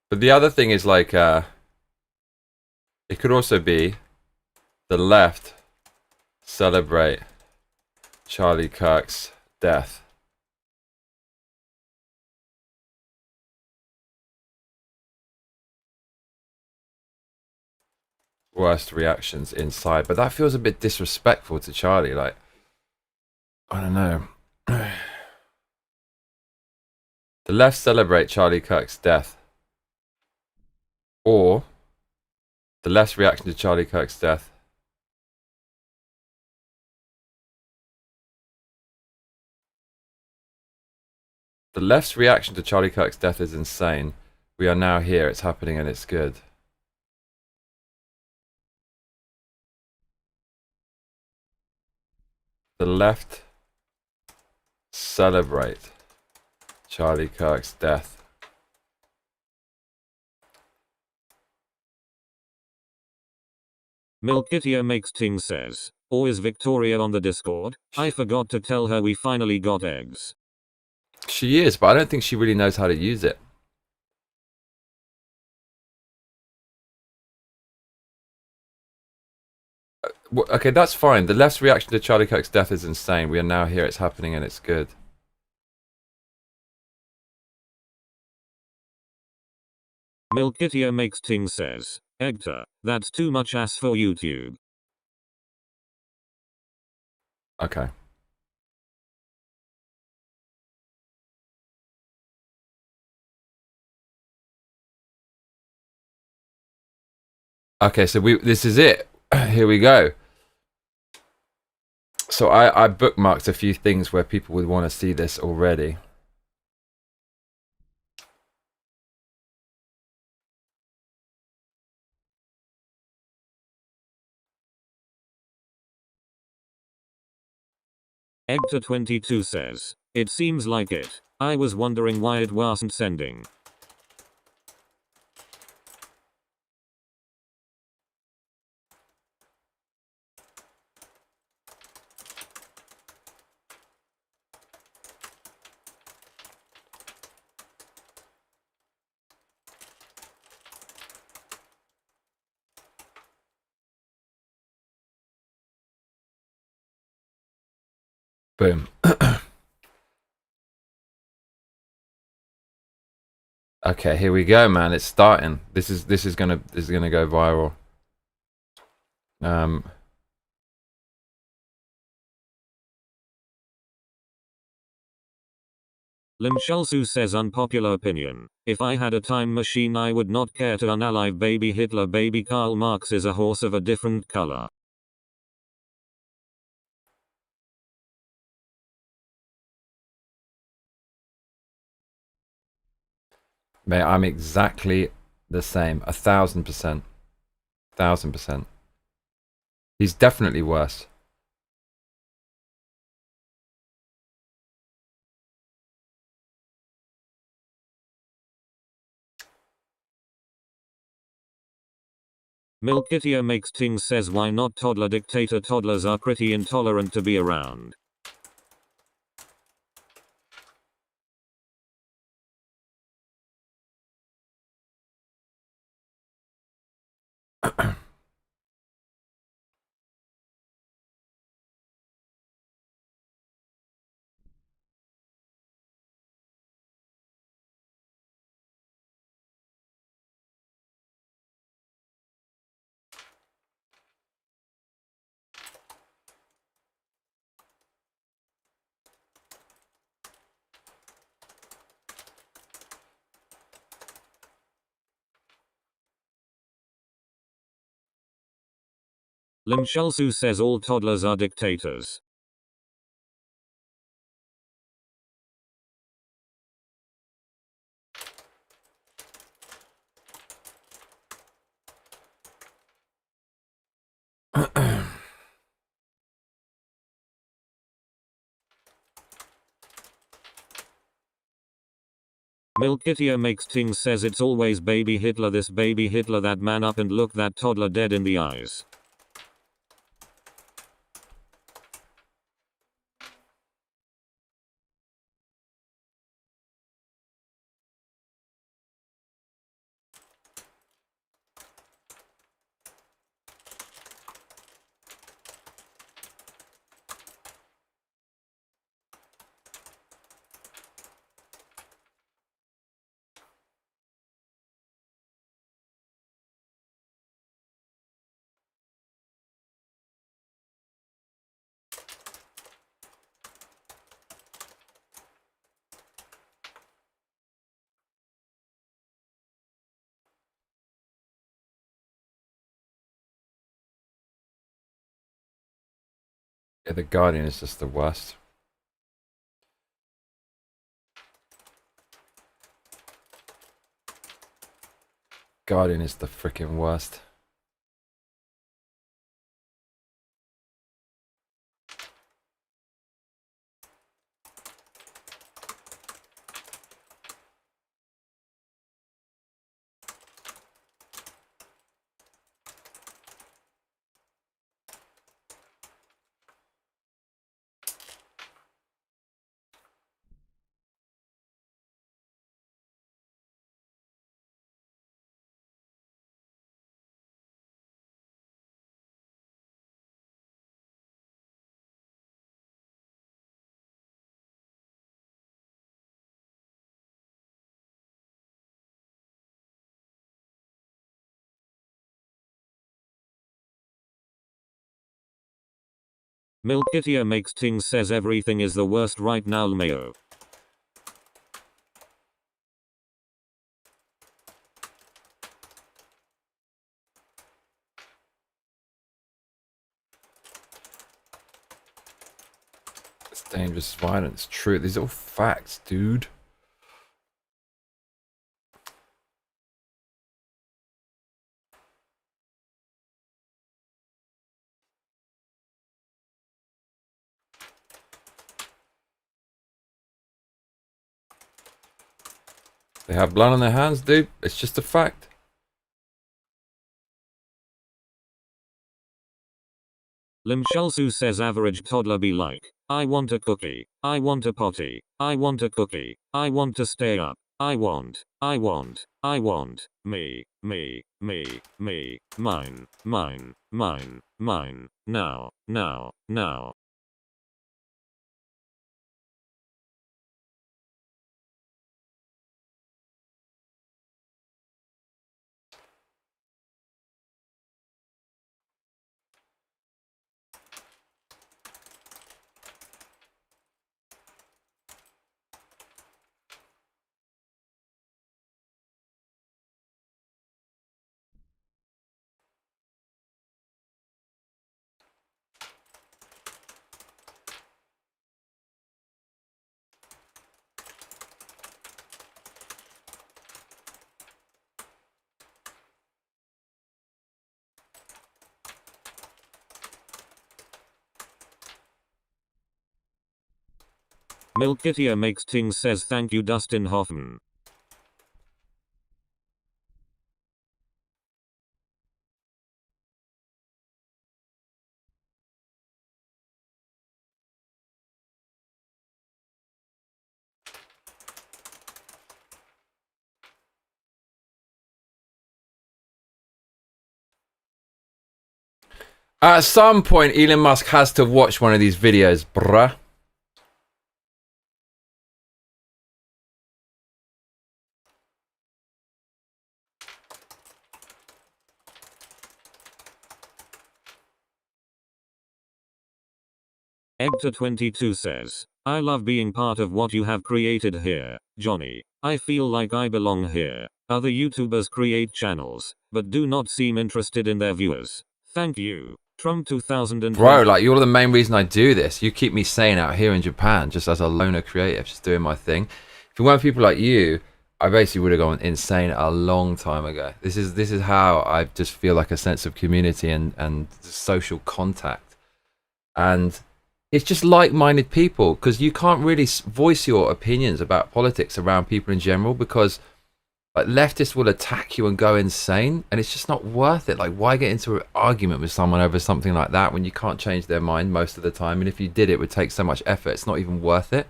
But the other thing is like, it could also be the left celebrate Charlie Kirk's death. Worst reactions inside, but that feels a bit disrespectful to Charlie. Like, I don't know. The left celebrate Charlie Kirk's death. Or the left's reaction to Charlie Kirk's death. The left's reaction to Charlie Kirk's death is insane. We are now here. It's happening and it's good. The left celebrate Charlie Kirk's death. Milkitia makes Ting says, or is Victoria on the Discord? I forgot to tell her we finally got eggs. She is, but I don't think she really knows how to use it. Okay, that's fine. The left's reaction to Charlie Kirk's death is insane. We are now here. It's happening and it's good. Milkitia makes Ting says, Egta, that's too much ass for YouTube. Okay. Okay, so this is it. Here we go. So I bookmarked a few things where people would want to see this already. Egta22 says, it seems like it. I was wondering why it wasn't sending. Boom. Okay, here we go, man. It's starting. This is gonna go viral. Lim Shalsu says unpopular opinion. If I had a time machine I would not care to unalive baby Hitler. Baby Karl Marx is a horse of a different color. Mate, I'm exactly the same. 1000%. 1000%. He's definitely worse. Milkitia makes ting says why not toddler dictator, toddlers are pretty intolerant to be around. Lim Shulsu says all toddlers are dictators. Milkitia makes ting says it's always baby Hitler, this baby Hitler, that, man up and look that toddler dead in the eyes. Yeah, the Guardian is just the worst. Guardian is the freaking worst. Milkitia makes ting says everything is the worst right now, Lmao. It's dangerous violence. True. These are all facts, dude. They have blood on their hands, dude. It's just a fact. Lim Shulsu says average toddler be like, I want a cookie, I want a potty, I want a cookie, I want to stay up, I want, me, mine, now, now, now. Milkitia makes ting says thank you Dustin Hoffman. At some point, Elon Musk has to watch one of these videos, bruh. Egta22 says, I love being part of what you have created here, Johnny. I feel like I belong here. Other YouTubers create channels, but do not seem interested in their viewers. Thank you. Trump 2020. Bro, like, you're the main reason I do this. You keep me sane out here in Japan, just as a loner creative, just doing my thing. If it weren't people like you, I basically would have gone insane a long time ago. This is how I just feel like a sense of community and social contact. And it's just like-minded people, because you can't really voice your opinions about politics around people in general, because like leftists will attack you and go insane, and it's just not worth it. Like, why get into an argument with someone over something like that when you can't change their mind most of the time? And if you did, it would take so much effort. It's not even worth it.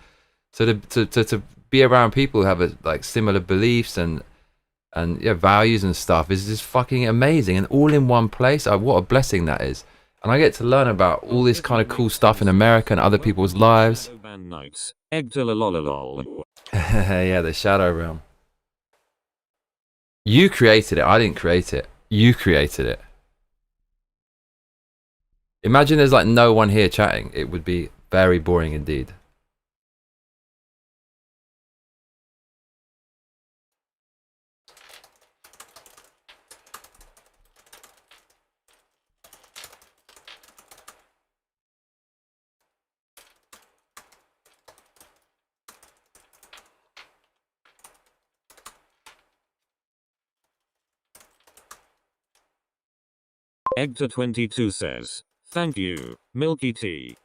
So to be around people who have like similar beliefs and yeah, values and stuff is just fucking amazing, and all in one place. What a blessing that is. And I get to learn about all this kind of cool stuff in America and other people's lives. Yeah, the Shadow Realm. You created it. I didn't create it. You created it. Imagine there's like no one here chatting. It would be very boring indeed. Egta22 says, thank you, Milky Tea.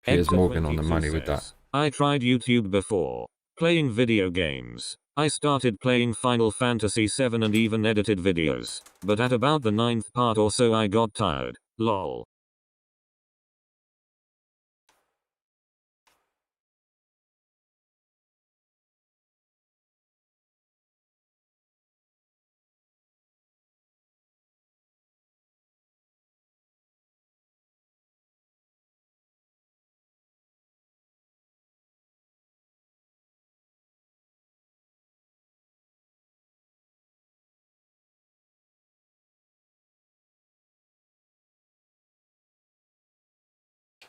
Piers Morgan on the money with that. I tried YouTube before, playing video games. I started playing Final Fantasy VII and even edited videos, but at about the 9th part or so I got tired. Lol.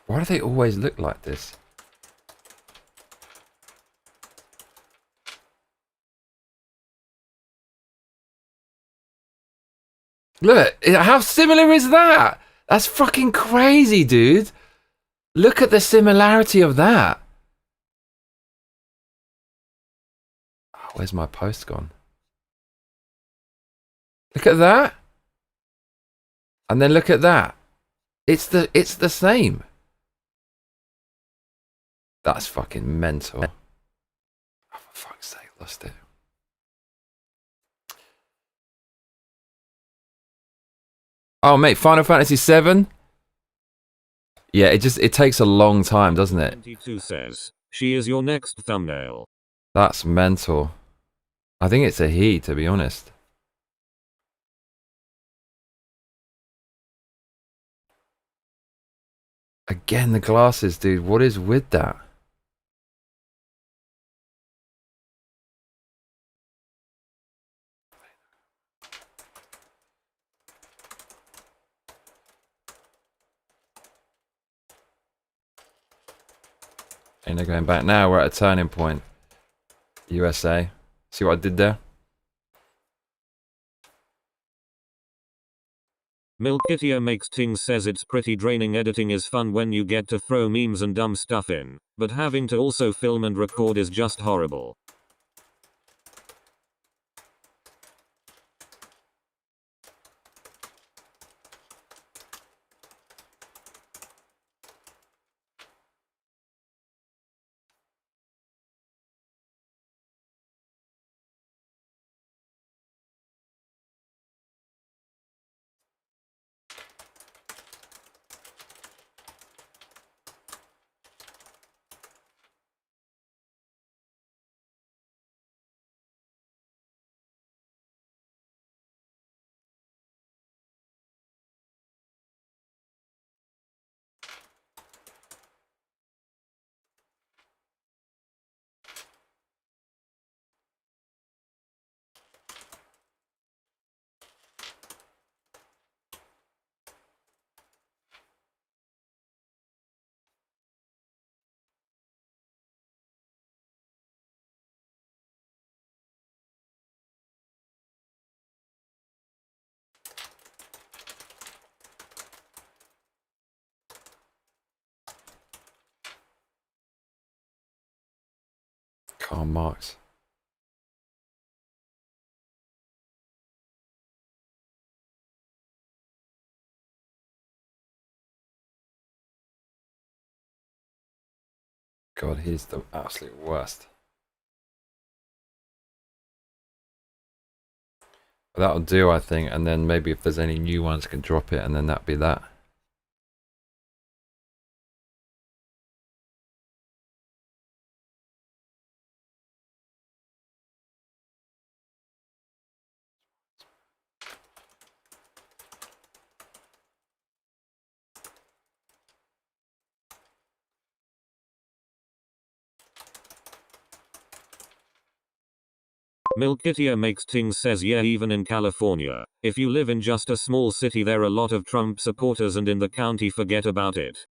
Why do they always look like this? Look, how similar is that? That's fucking crazy, dude. Look at the similarity of that. Oh, where's my post gone? Look at that. And then look at that. It's the same. That's fucking mental. Oh, for fuck's sake, lost it. Oh, mate, Final Fantasy VII? Yeah, it takes a long time, doesn't it? 22 says, she is your next thumbnail. That's mental. I think it's a he, to be honest. Again, the glasses, dude. What is with that? Ain't no going back now. We're at a turning point. USA. See what I did there? Milkitio makes things says it's pretty draining. Editing is fun when you get to throw memes and dumb stuff in, but having to also film and record is just horrible. Karl Marx. God, he's the absolute worst. But that'll do, I think, and then maybe if there's any new ones, can drop it, and then that'd be that. Milkitio makes things says yeah, even in California, if you live in just a small city there are a lot of Trump supporters, and in the county forget about it.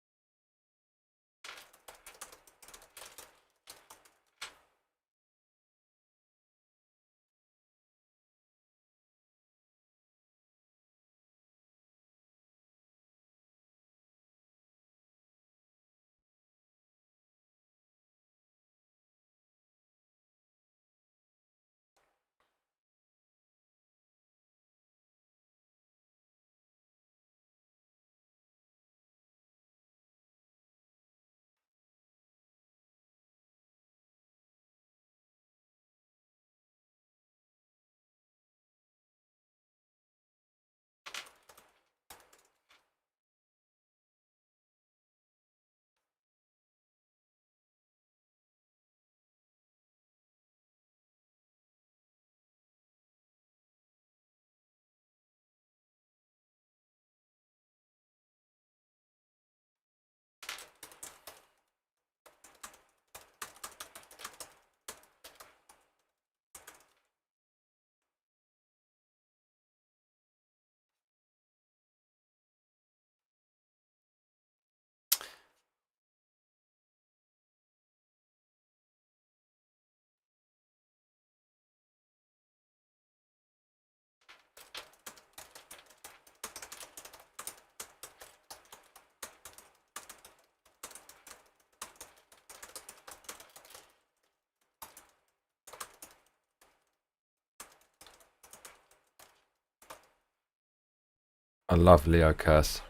I love Leo Curse.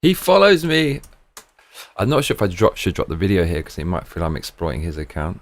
He follows me. I'm not sure if I should drop the video here because he might feel I'm exploiting his account.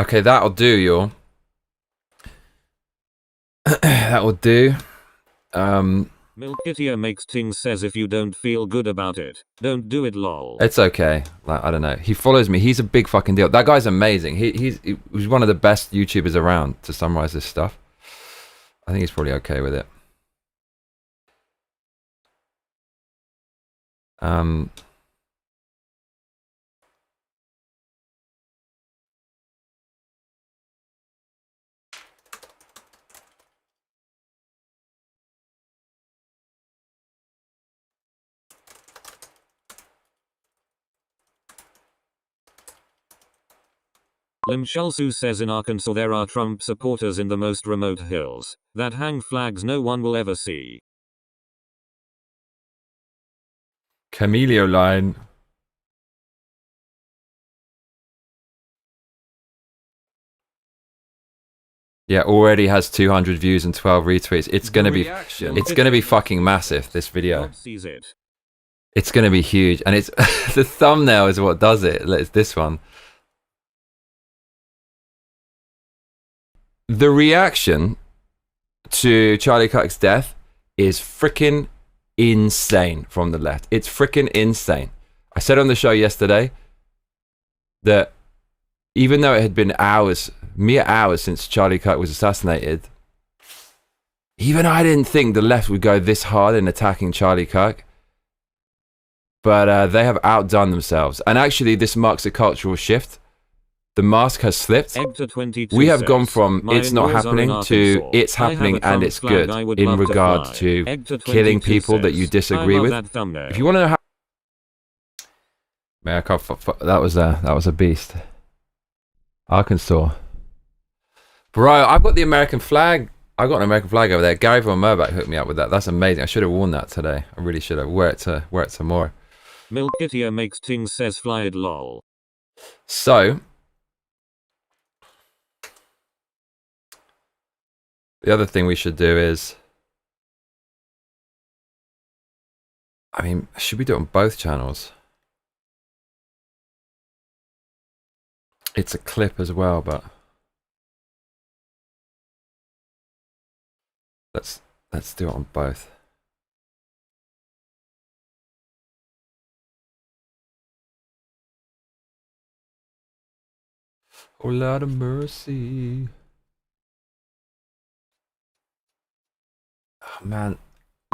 Okay, that'll do, y'all. That'll do. Milkitia makes things says if you don't feel good about it, don't do it lol. It's okay. Like, I don't know. He follows me. He's a big fucking deal. That guy's amazing. He's one of the best YouTubers around to summarize this stuff. I think he's probably okay with it. Lim Shalsu says in Arkansas there are Trump supporters in the most remote hills that hang flags no one will ever see. Camilio line. Yeah, already has 200 views and 12 retweets. It's gonna be fucking massive, this video. It's gonna be huge, and it's the thumbnail is what does it. It's this one. The reaction to Charlie Kirk's death is freaking insane from the left. It's freaking insane. I said on the show yesterday that even though it had been mere hours since Charlie Kirk was assassinated, even I didn't think the left would go this hard in attacking Charlie Kirk. But they have outdone themselves. And actually, this marks a cultural shift. The mask has slipped. We have gone from it's not happening to it's happening and it's good in regard to killing people that you disagree with. If you want to know how... Man, I can't... That was a beast. Arkansas. Bro, I've got the American flag. I got an American flag over there. Gary Von Merbach hooked me up with that. That's amazing. I should have worn that today. I really should have. Wear it tomorrow. Milkitia makes things says fly it lol. So... the other thing we should do is... I mean, should we do it on both channels? It's a clip as well, but... Let's do it on both. Oh, Lord of mercy. Oh, man.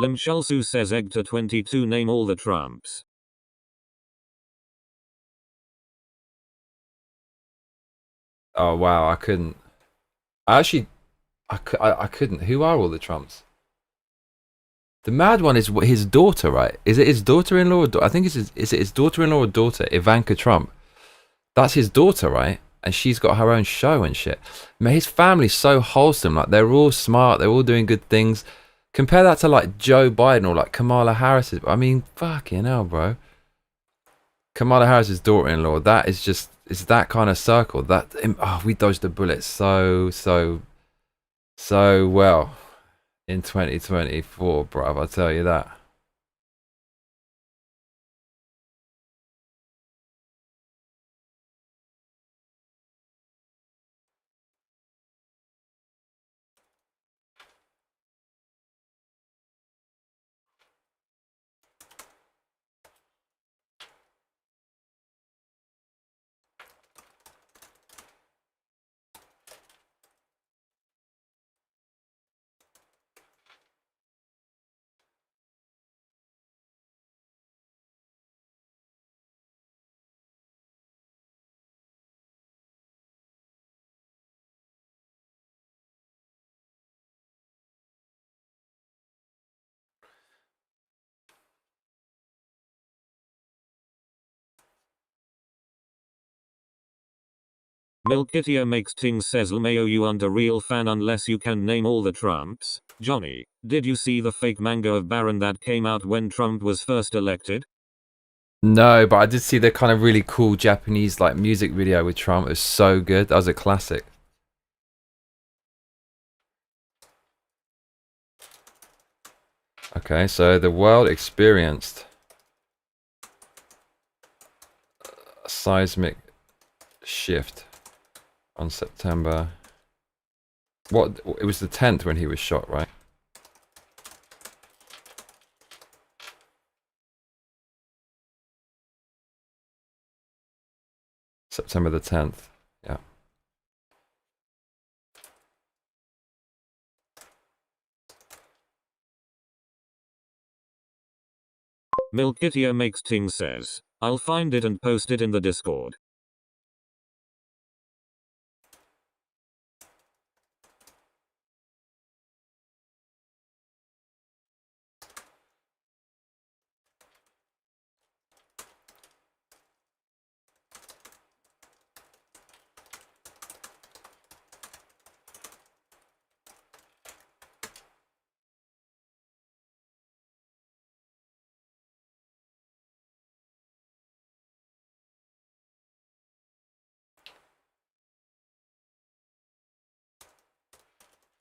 Lim Shalsu says Egta22 name all the Trumps. Oh, wow, I couldn't. I couldn't. Who are all the Trumps? The mad one is his daughter, right? Is it his daughter-in-law? I think is it his daughter-in-law or daughter? Ivanka Trump. That's his daughter, right? And she's got her own show and shit. Man, his family's so wholesome. Like, they're all smart. They're all doing good things. Compare that to, like, Joe Biden or, like, Kamala Harris. I mean, fucking hell, bro. Kamala Harris's daughter-in-law. That is just... it's that kind of circle. That... oh, we dodged the bullet so well in 2024, bruv. I'll tell you that. Milkitia makes things says LMAO you under real fan unless you can name all the Trumps. Johnny, did you see the fake manga of Baron that came out when Trump was first elected? No, but I did see the kind of really cool Japanese like music video with Trump. It was so good. That was a classic. Okay, so the world experienced a seismic shift. on September. What? It was the 10th when he was shot, right? September the 10th. Yeah. Milkitia Makes Ting says, I'll find it and post it in the Discord.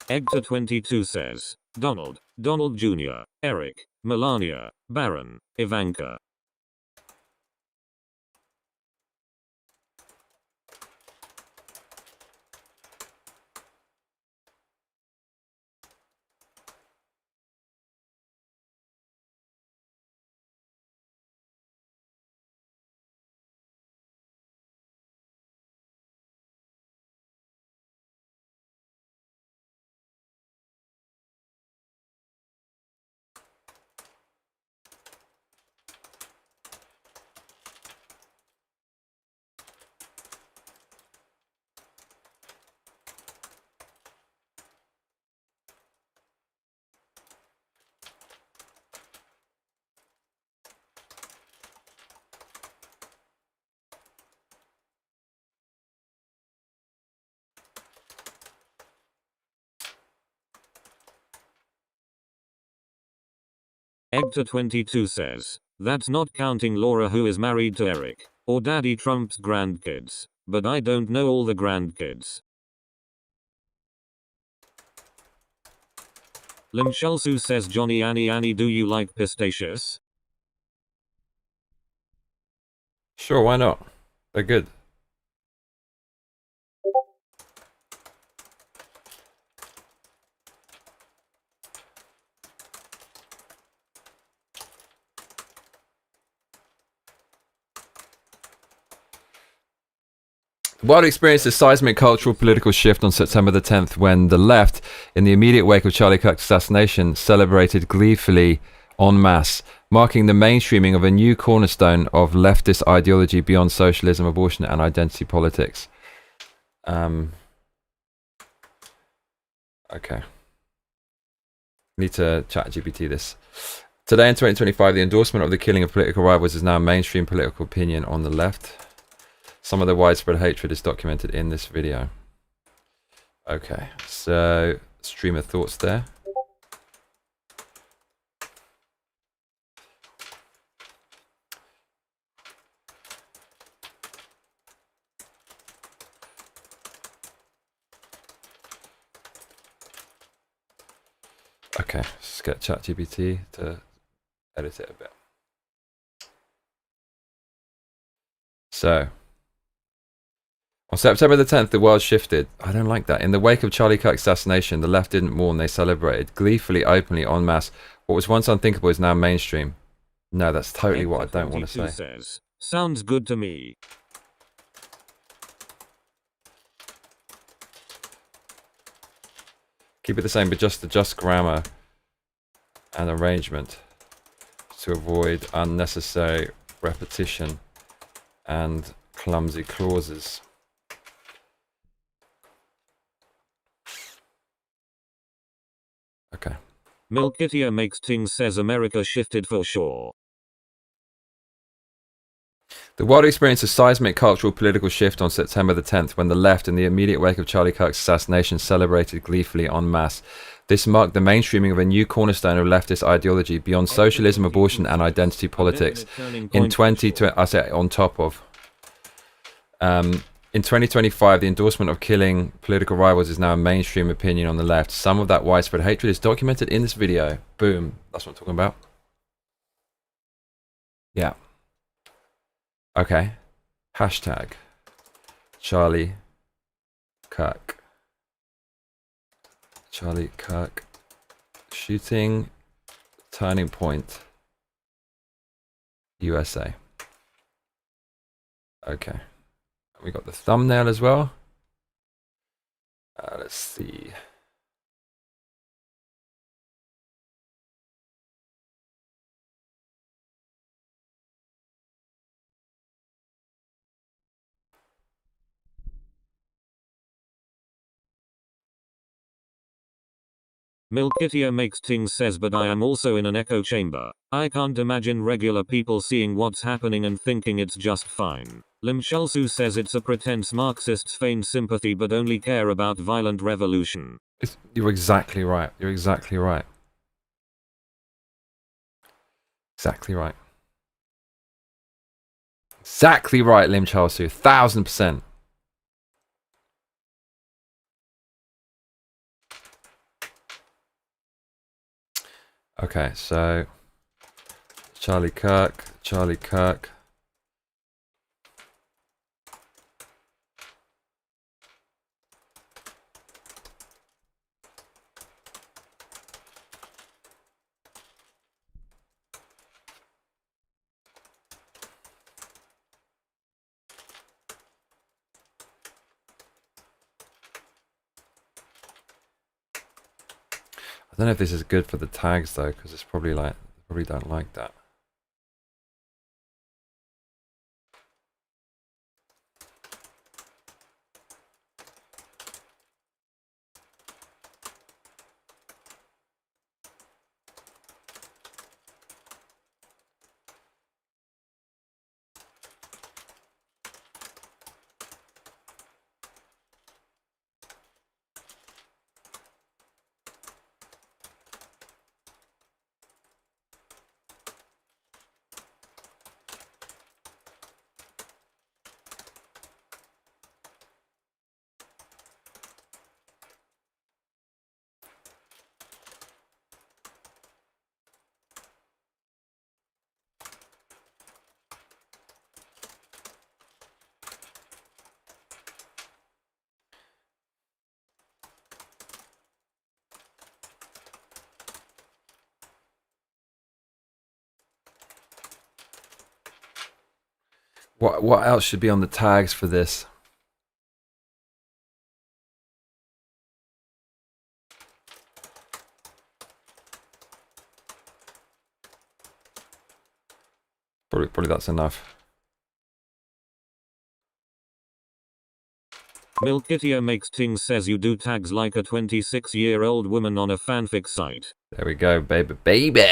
Egta22 says, Donald Jr., Eric, Melania, Baron, Ivanka. Egta22 says, that's not counting Laura who is married to Eric, or Daddy Trump's grandkids, but I don't know all the grandkids. Lim Shalsu says Johnny Annie do you like pistachios? Sure, why not? They're good. The world experienced a seismic cultural political shift on September the 10th when the left, in the immediate wake of Charlie Kirk's assassination, celebrated gleefully en masse, marking the mainstreaming of a new cornerstone of leftist ideology beyond socialism, abortion, and identity politics. Okay. Need to chat GPT this. Today in 2025, the endorsement of the killing of political rivals is now mainstream political opinion on the left. Some of the widespread hatred is documented in this video. Okay, so stream of thoughts there. Okay, let's get ChatGPT to edit it a bit. So, on September the 10th, the world shifted. I don't like that. In the wake of Charlie Kirk's assassination, the left didn't mourn, they celebrated. Gleefully, openly, en masse. What was once unthinkable is now mainstream. No, that's totally what I don't want to say. Says, sounds good to me. Keep it the same, but just adjust grammar and arrangement to avoid unnecessary repetition and clumsy clauses. Okay. Milkitia Makes Ting says America shifted for sure. The world experienced a seismic cultural political shift on September the 10th when the left, in the immediate wake of Charlie Kirk's assassination, celebrated gleefully en masse. This marked the mainstreaming of a new cornerstone of leftist ideology beyond socialism, abortion, and identity politics. In 2025, the endorsement of killing political rivals is now a mainstream opinion on the left. Some of that widespread hatred is documented in this video. Boom. That's what I'm talking about. Yeah. Okay. Hashtag Charlie Kirk. Charlie Kirk. Shooting. Turning point. USA. Okay. We got the thumbnail as well. Let's see. Milkitia makes things says, but I am also in an echo chamber. I can't imagine regular people seeing what's happening and thinking it's just fine. Lim Chalsu says it's a pretense Marxists feign sympathy but only care about violent revolution. You're exactly right. You're exactly right. Exactly right. Exactly right, Lim Chalsu. 1000%. Okay, so Charlie Kirk, Charlie Kirk. I don't know if this is good for the tags though, because it's probably like, probably don't like that. What else should be on the tags for this? Probably that's enough. Milkitia makes things says you do tags like a 26-year-old woman on a fanfic site. There we go, baby, baby.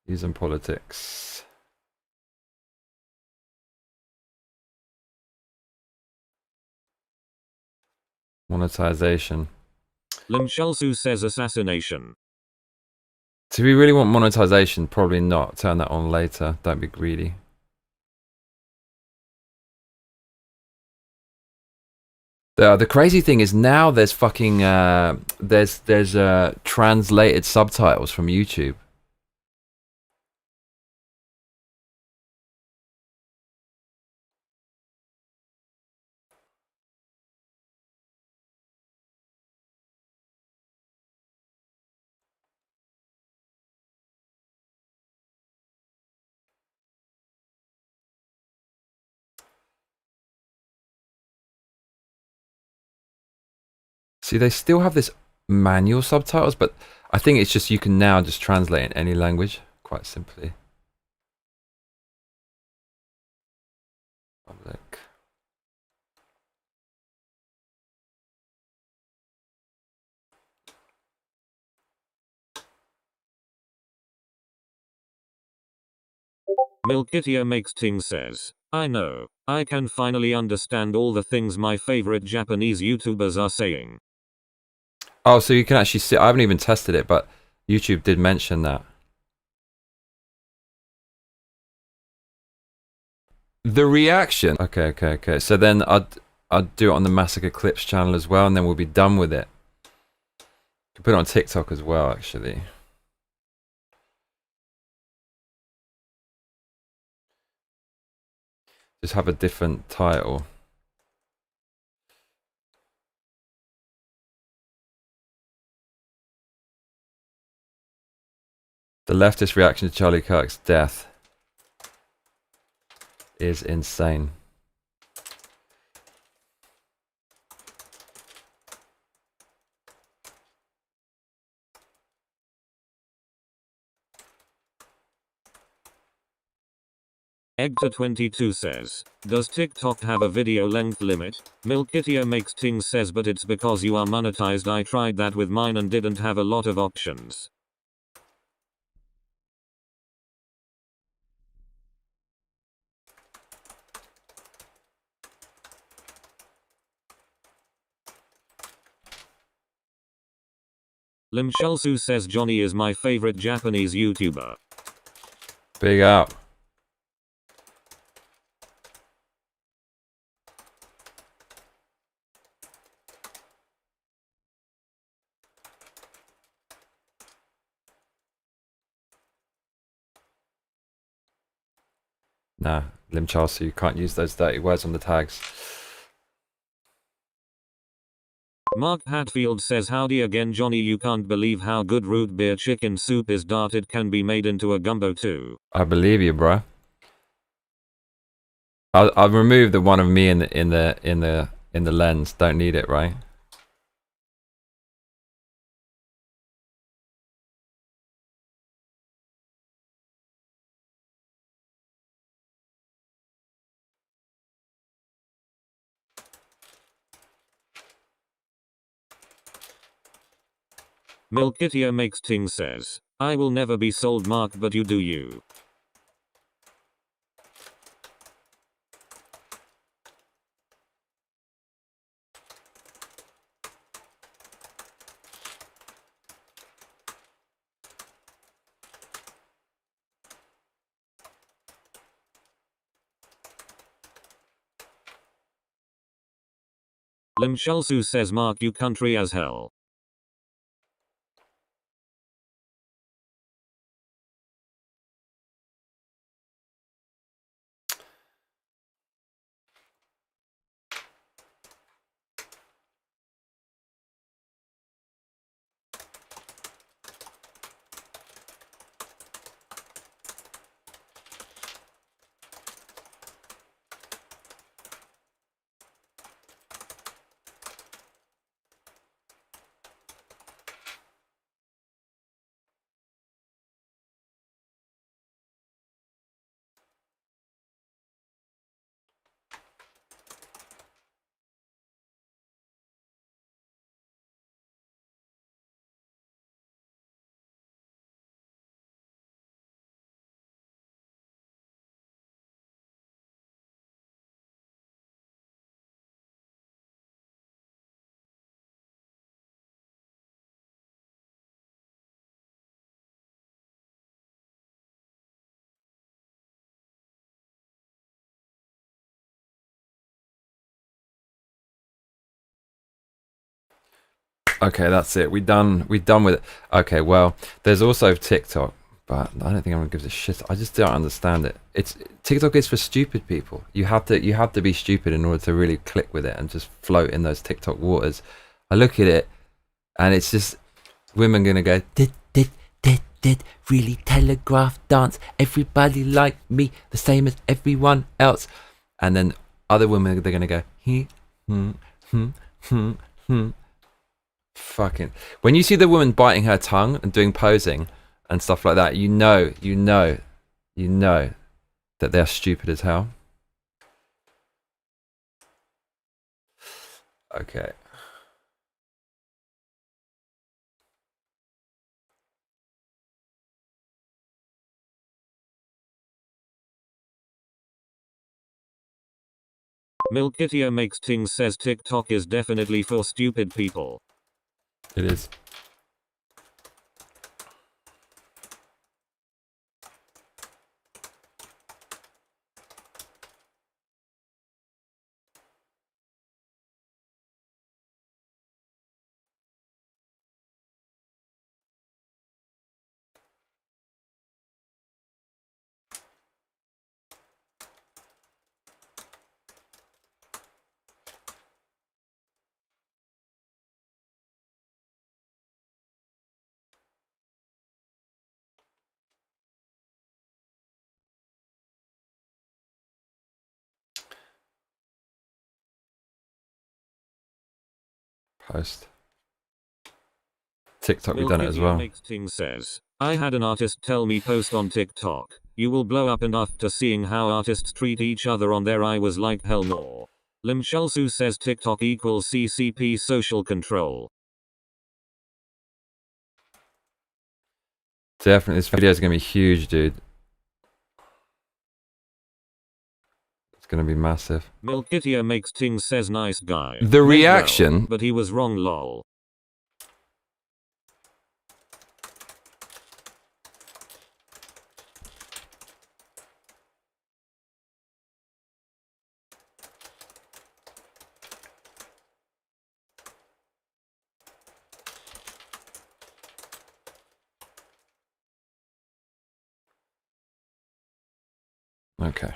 Using politics. Monetization. Lim Chalsu says assassination. Do we really want monetization? Probably not. Turn that on later. Don't be greedy. The crazy thing is now there's fucking there's translated subtitles from YouTube. See, they still have this manual subtitles, but I think it's just you can now just translate in any language quite simply. Public. Milkitia makes things says, I know, I can finally understand all the things my favorite Japanese YouTubers are saying. Oh, so you can actually see. I haven't even tested it, but YouTube did mention that. The reaction. Okay. So then I'd do it on the Massacre Clips channel as well, and then we'll be done with it. Could put it on TikTok as well, actually. Just have a different title. The leftist reaction to Charlie Kirk's death is insane. Egta22 says, does TikTok have a video length limit? Milkitio makes ting says, but it's because you are monetized. I tried that with mine and didn't have a lot of options. Lim Shulsu says Johnny is my favorite Japanese YouTuber. Big up. Nah, Lim Charles, you can't use those dirty words on the tags. Mark Hatfield says, howdy again Johnny, you can't believe how good root beer chicken soup is. It can be made into a gumbo too. I believe you, bro. I'll remove the one of me in the lens. Don't need it, right? Milkitio makes ting says, I will never be sold Mark, but you do you. Lim Shulsu says, Mark, you country as hell. Okay, that's it. We're done with it. Okay, well, there's also TikTok, but I don't think anyone gives a shit. I just don't understand it. It's TikTok is for stupid people. You have to be stupid in order to really click with it and just float in those TikTok waters. I look at it and it's just women gonna go did really telegraph dance. Everybody like me, the same as everyone else. And then other women, they're gonna go Fucking when you see the woman biting her tongue and doing posing and stuff like that, you know that they're stupid as hell. Okay. Milkitio makes ting says TikTok is definitely for stupid people. It is. Post. TikTok, we've done it as well. Ting says, I had an artist tell me post on TikTok. You will blow up, and after seeing how artists treat each other on there, I was like, hell no. Lim Shelsu says TikTok equals CCP social control. Definitely, this video is going to be huge, dude. It's going to be massive. Milkitia makes Ting says nice guy. The reaction. Well, but he was wrong, lol. Okay.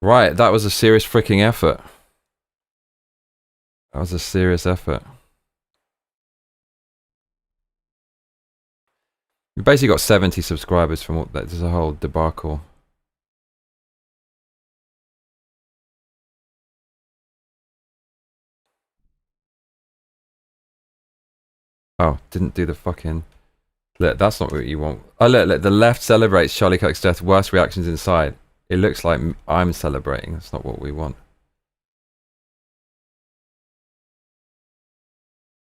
Right, that was a serious freaking effort. That was a serious effort. We basically got 70 subscribers from what there's a whole debacle. Oh, didn't do the fucking... Look, that's not what you want. Oh, look, the left celebrates Charlie Kirk's death. Worst reactions inside. It looks like I'm celebrating. That's not what we want.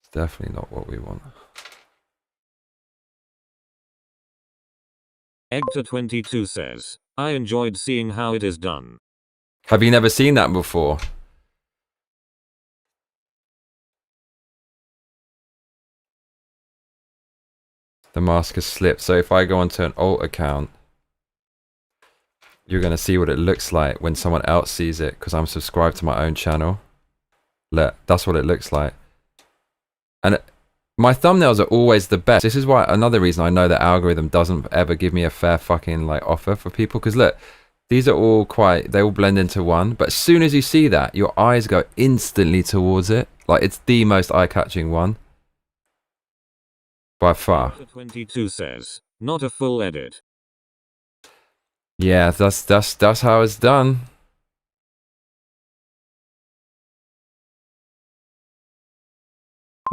It's definitely not what we want. Egta22 says, I enjoyed seeing how it is done. Have you never seen that before? The mask has slipped. So if I go onto an alt account, you're going to see what it looks like when someone else sees it, because I'm subscribed to my own channel. Look, that's what it looks like. And my thumbnails are always the best. This is why another reason I know the algorithm doesn't ever give me a fair fucking like offer for people, because look, these are all quite, they all blend into one, but as soon as you see that, your eyes go instantly towards it. Like, it's the most eye-catching one. By far. 22 says, not a full edit. Yeah, that's how it's done.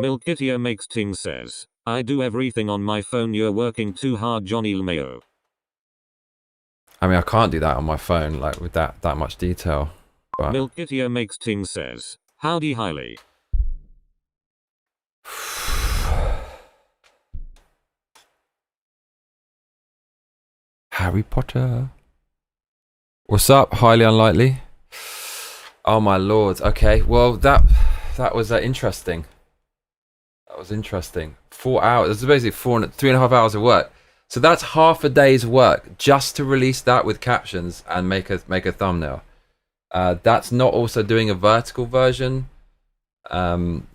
Milkitia makes Ting says, I do everything on my phone, you're working too hard, Johnny Lmeo. I mean, I can't do that on my phone, like with that much detail. But Milkitia makes Ting says, howdy highly. Harry Potter. What's up? Highly unlikely. Oh my lord. Okay. Well, that was interesting. That was interesting. 4 hours. This is basically 3.5 hours of work. So that's half a day's work just to release that with captions and make a thumbnail. That's not also doing a vertical version.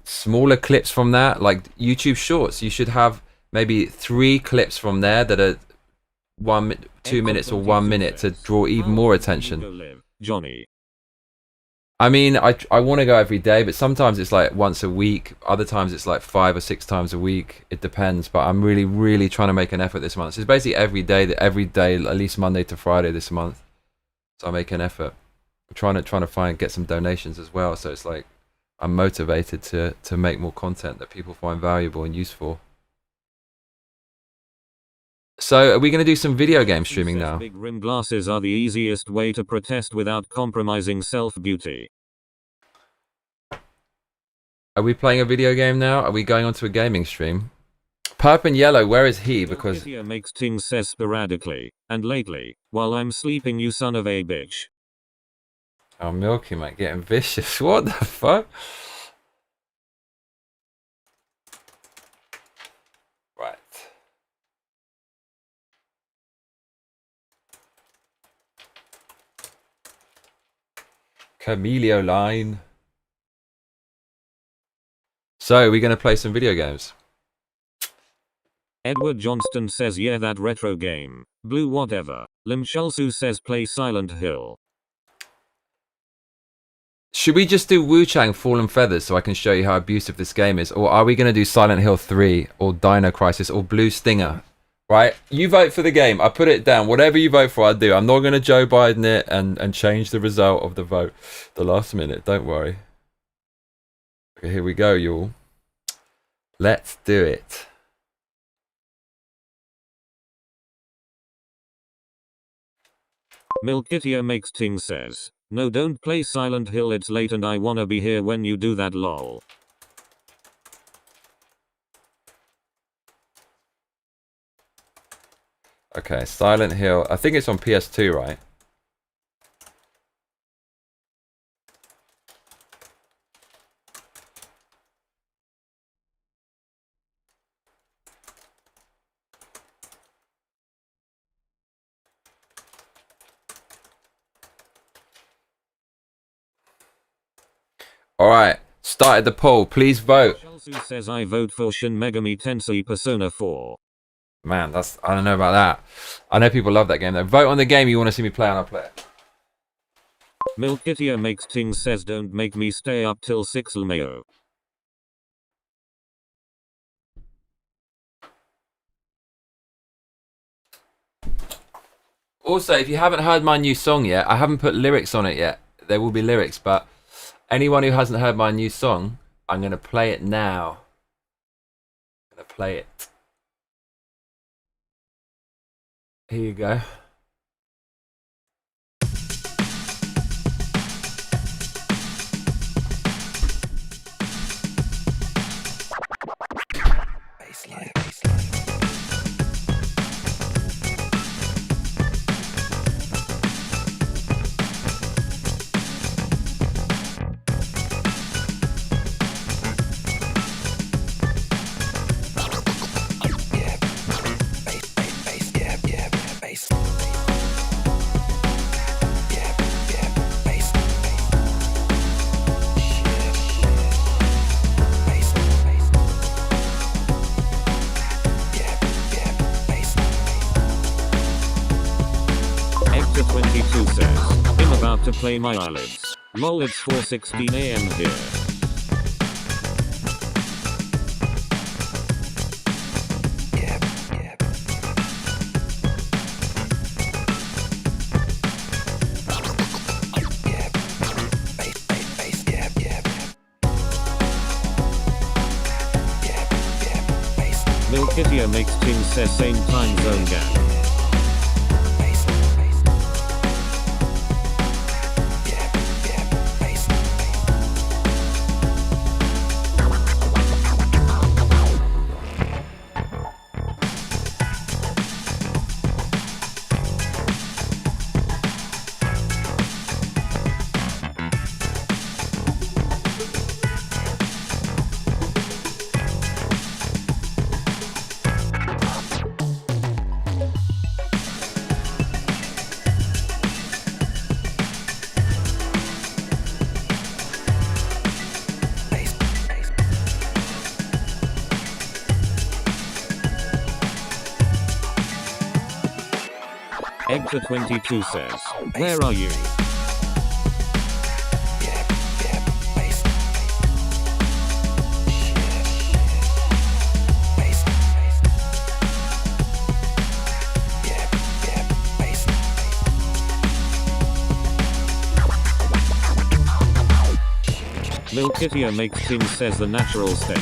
Smaller clips from that, like YouTube Shorts. You should have maybe 3 clips from there that are 2 minutes or 1 minute to draw even more attention. Johnny. I mean, I want to go every day, but sometimes it's like once a week. Other times it's like 5 or 6 times a week. It depends, but I'm really, really trying to make an effort this month. So it's basically every day, at least Monday to Friday this month. So I make an effort. I'm trying to get some donations as well. So it's like I'm motivated to make more content that people find valuable and useful. So are we going to do some video game streaming now? Big rim glasses are the easiest way to protest without compromising self-beauty. Are we playing a video game now? Are we going on to a gaming stream? Purp and Yellow, where is he? Because makes Ting says sporadically, and lately, while I'm sleeping, you son of a bitch. Oh, Milky, mate, getting vicious. What the fuck? Right. Camilio line. So, we're going to play some video games. Edward Johnston says yeah, that retro game. Blue whatever. Lim Shelsu says play Silent Hill. Should we just do Wu Chang Fallen Feathers so I can show you how abusive this game is? Or are we going to do Silent Hill 3 or Dino Crisis or Blue Stinger? Right? You vote for the game. I put it down. Whatever you vote for, I do. I'm not going to Joe Biden it and change the result of the vote the last minute. Don't worry. Okay, here we go, y'all. Let's do it. Milkitia makes ting says, no, don't play Silent Hill, it's late and I wanna be here when you do that, lol. Okay, Silent Hill. I think it's on PS2, right? All right, started the poll. Please vote. Shalsu says I vote for Shin Megami Tensei Persona 4. Man, I don't know about that. I know people love that game though. Vote on the game you want to see me play and I'll play it. Milkitia makes ting says don't make me stay up till 6 lmayo. Also, if you haven't heard my new song yet, I haven't put lyrics on it yet. There will be lyrics, but anyone who hasn't heard my new song, I'm going to play it now. I'm going to play it. Here you go. Hector 22 says, I'm about to play my eyelids. Lol, it's 4:16 AM here. Milkitia makes ting says same time zone gang. Hector 22 says, where are you? Milkitia makes ting says the natural state.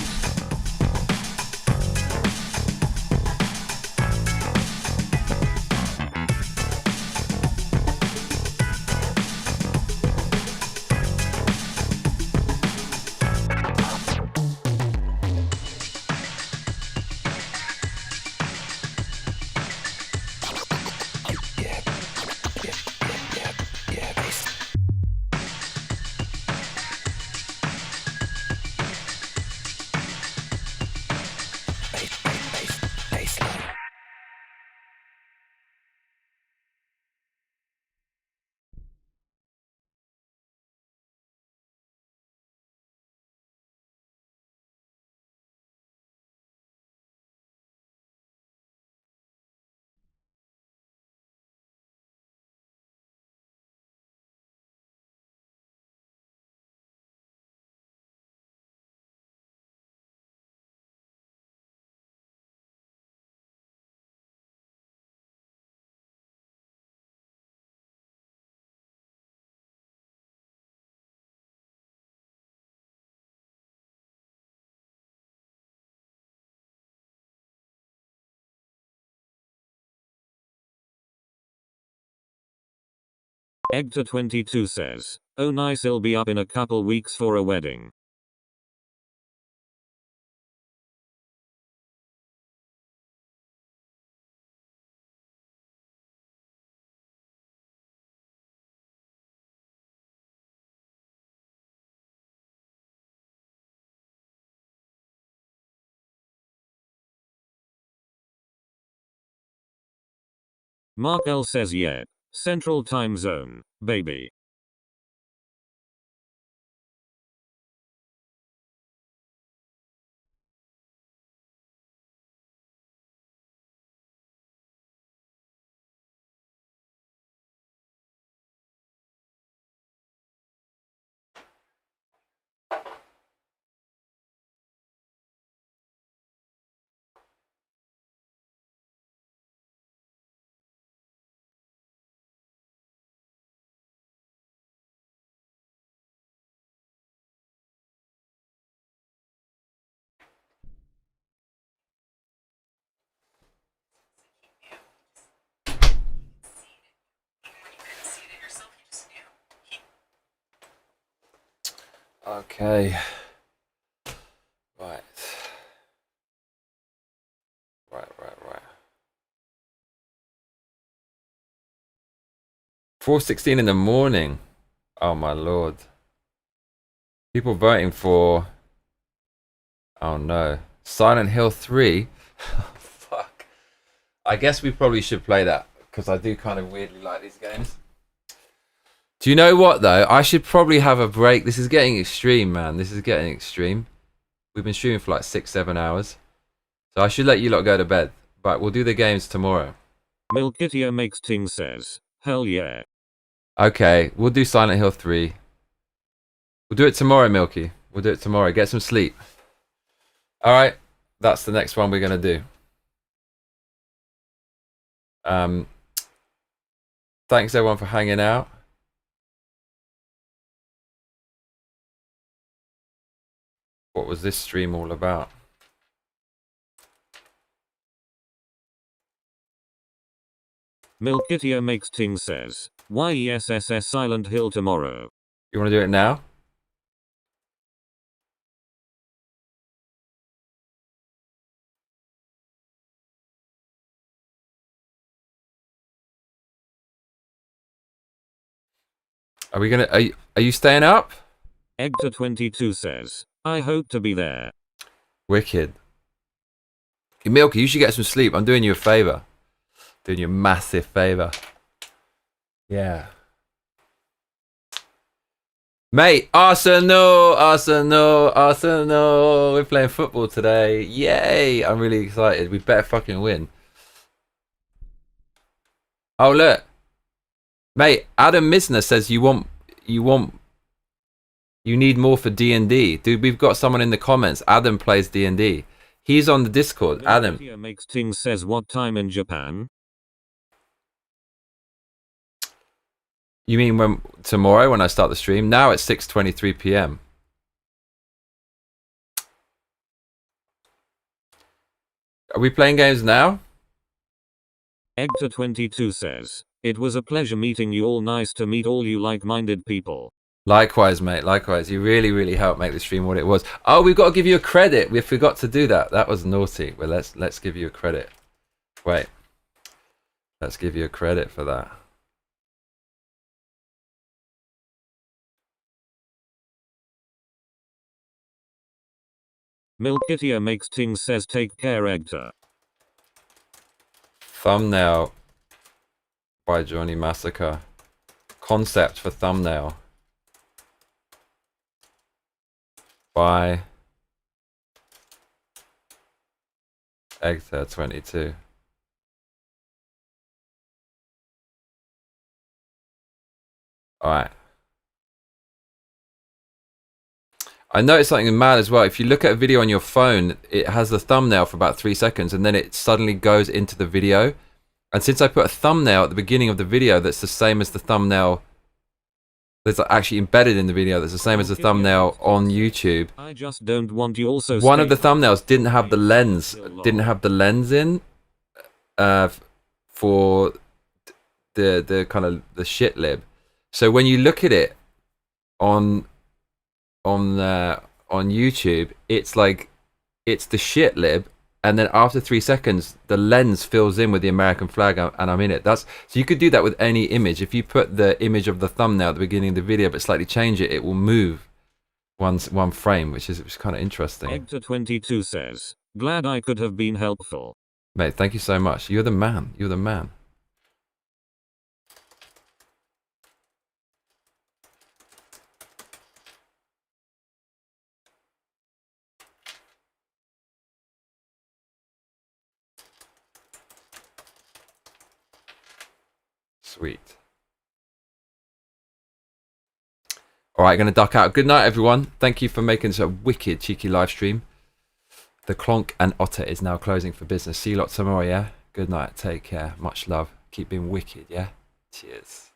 Egta22 says, oh nice, I'll be up in a couple weeks for a wedding. Mark L says yeah. Central time zone, baby. Okay. Right. 4:16 in the morning. Oh my lord. People voting for... Oh no. Silent Hill 3? Fuck. I guess we probably should play that, because I do kind of weirdly like these games. Do you know what though? I should probably have a break. This is getting extreme, man. This is getting extreme. We've been streaming for like 6-7 hours. So I should let you lot go to bed. But we'll do the games tomorrow. Milkitia makes ting says, hell yeah. Okay, we'll do Silent Hill 3. We'll do it tomorrow, Milky. We'll do it tomorrow. Get some sleep. Alright, that's the next one we're going to do. Thanks everyone for hanging out. What was this stream all about? Milkitia makes ting says, YESSS Silent Hill tomorrow. You want to do it now? Are we gonna? Are you staying up? Egta22 says, I hope to be there. Wicked. Hey, Milky, you should get some sleep. I'm doing you a favor. Doing you a massive favor. Yeah. Mate, Arsenal. We're playing football today. Yay! I'm really excited. We better fucking win. Oh look, mate. Adam Misner says you need more for D&D. Dude, we've got someone in the comments. Adam plays D&D. He's on the Discord. Adam. Milkitia makes ting says, what time in Japan? You mean when tomorrow when I start the stream? Now it's 6:23 p.m. Are we playing games now? Egta22 says, it was a pleasure meeting you all. Nice to meet all you like-minded people. Likewise, mate. Likewise. You really, really helped make the stream what it was. Oh, we've got to give you a credit. We forgot to do that. That was naughty. Well, let's give you a credit. Wait. Let's give you a credit for that. Milkitia makes ting says, take care Egta. Thumbnail by Johnny Massacre. Concept for thumbnail by Egta22. Alright. I noticed something mad as well. If you look at a video on your phone, it has the thumbnail for about 3 seconds and then it suddenly goes into the video. And since I put a thumbnail at the beginning of the video that's the same as the thumbnail that's actually embedded in the video, that's the same as the thumbnail on YouTube. I just don't want you also. One of the thumbnails didn't have the lens, in for the kind of the shit lib. So when you look at it on YouTube, it's like it's the shit lib, and then after 3 seconds the lens fills in with the American flag and I'm in it. That's so you could do that with any image. If you put the image of the thumbnail at the beginning of the video but slightly change it, it will move one frame, which is kind of interesting. Hector22 says, glad I could have been helpful. Mate, thank you so much. You're the man. You're the man. Sweet. All right, going to duck out. Good night, everyone. Thank you for making this a wicked, cheeky live stream. The Clonk and Otter is now closing for business. See you lot tomorrow, yeah? Good night. Take care. Much love. Keep being wicked, yeah? Cheers.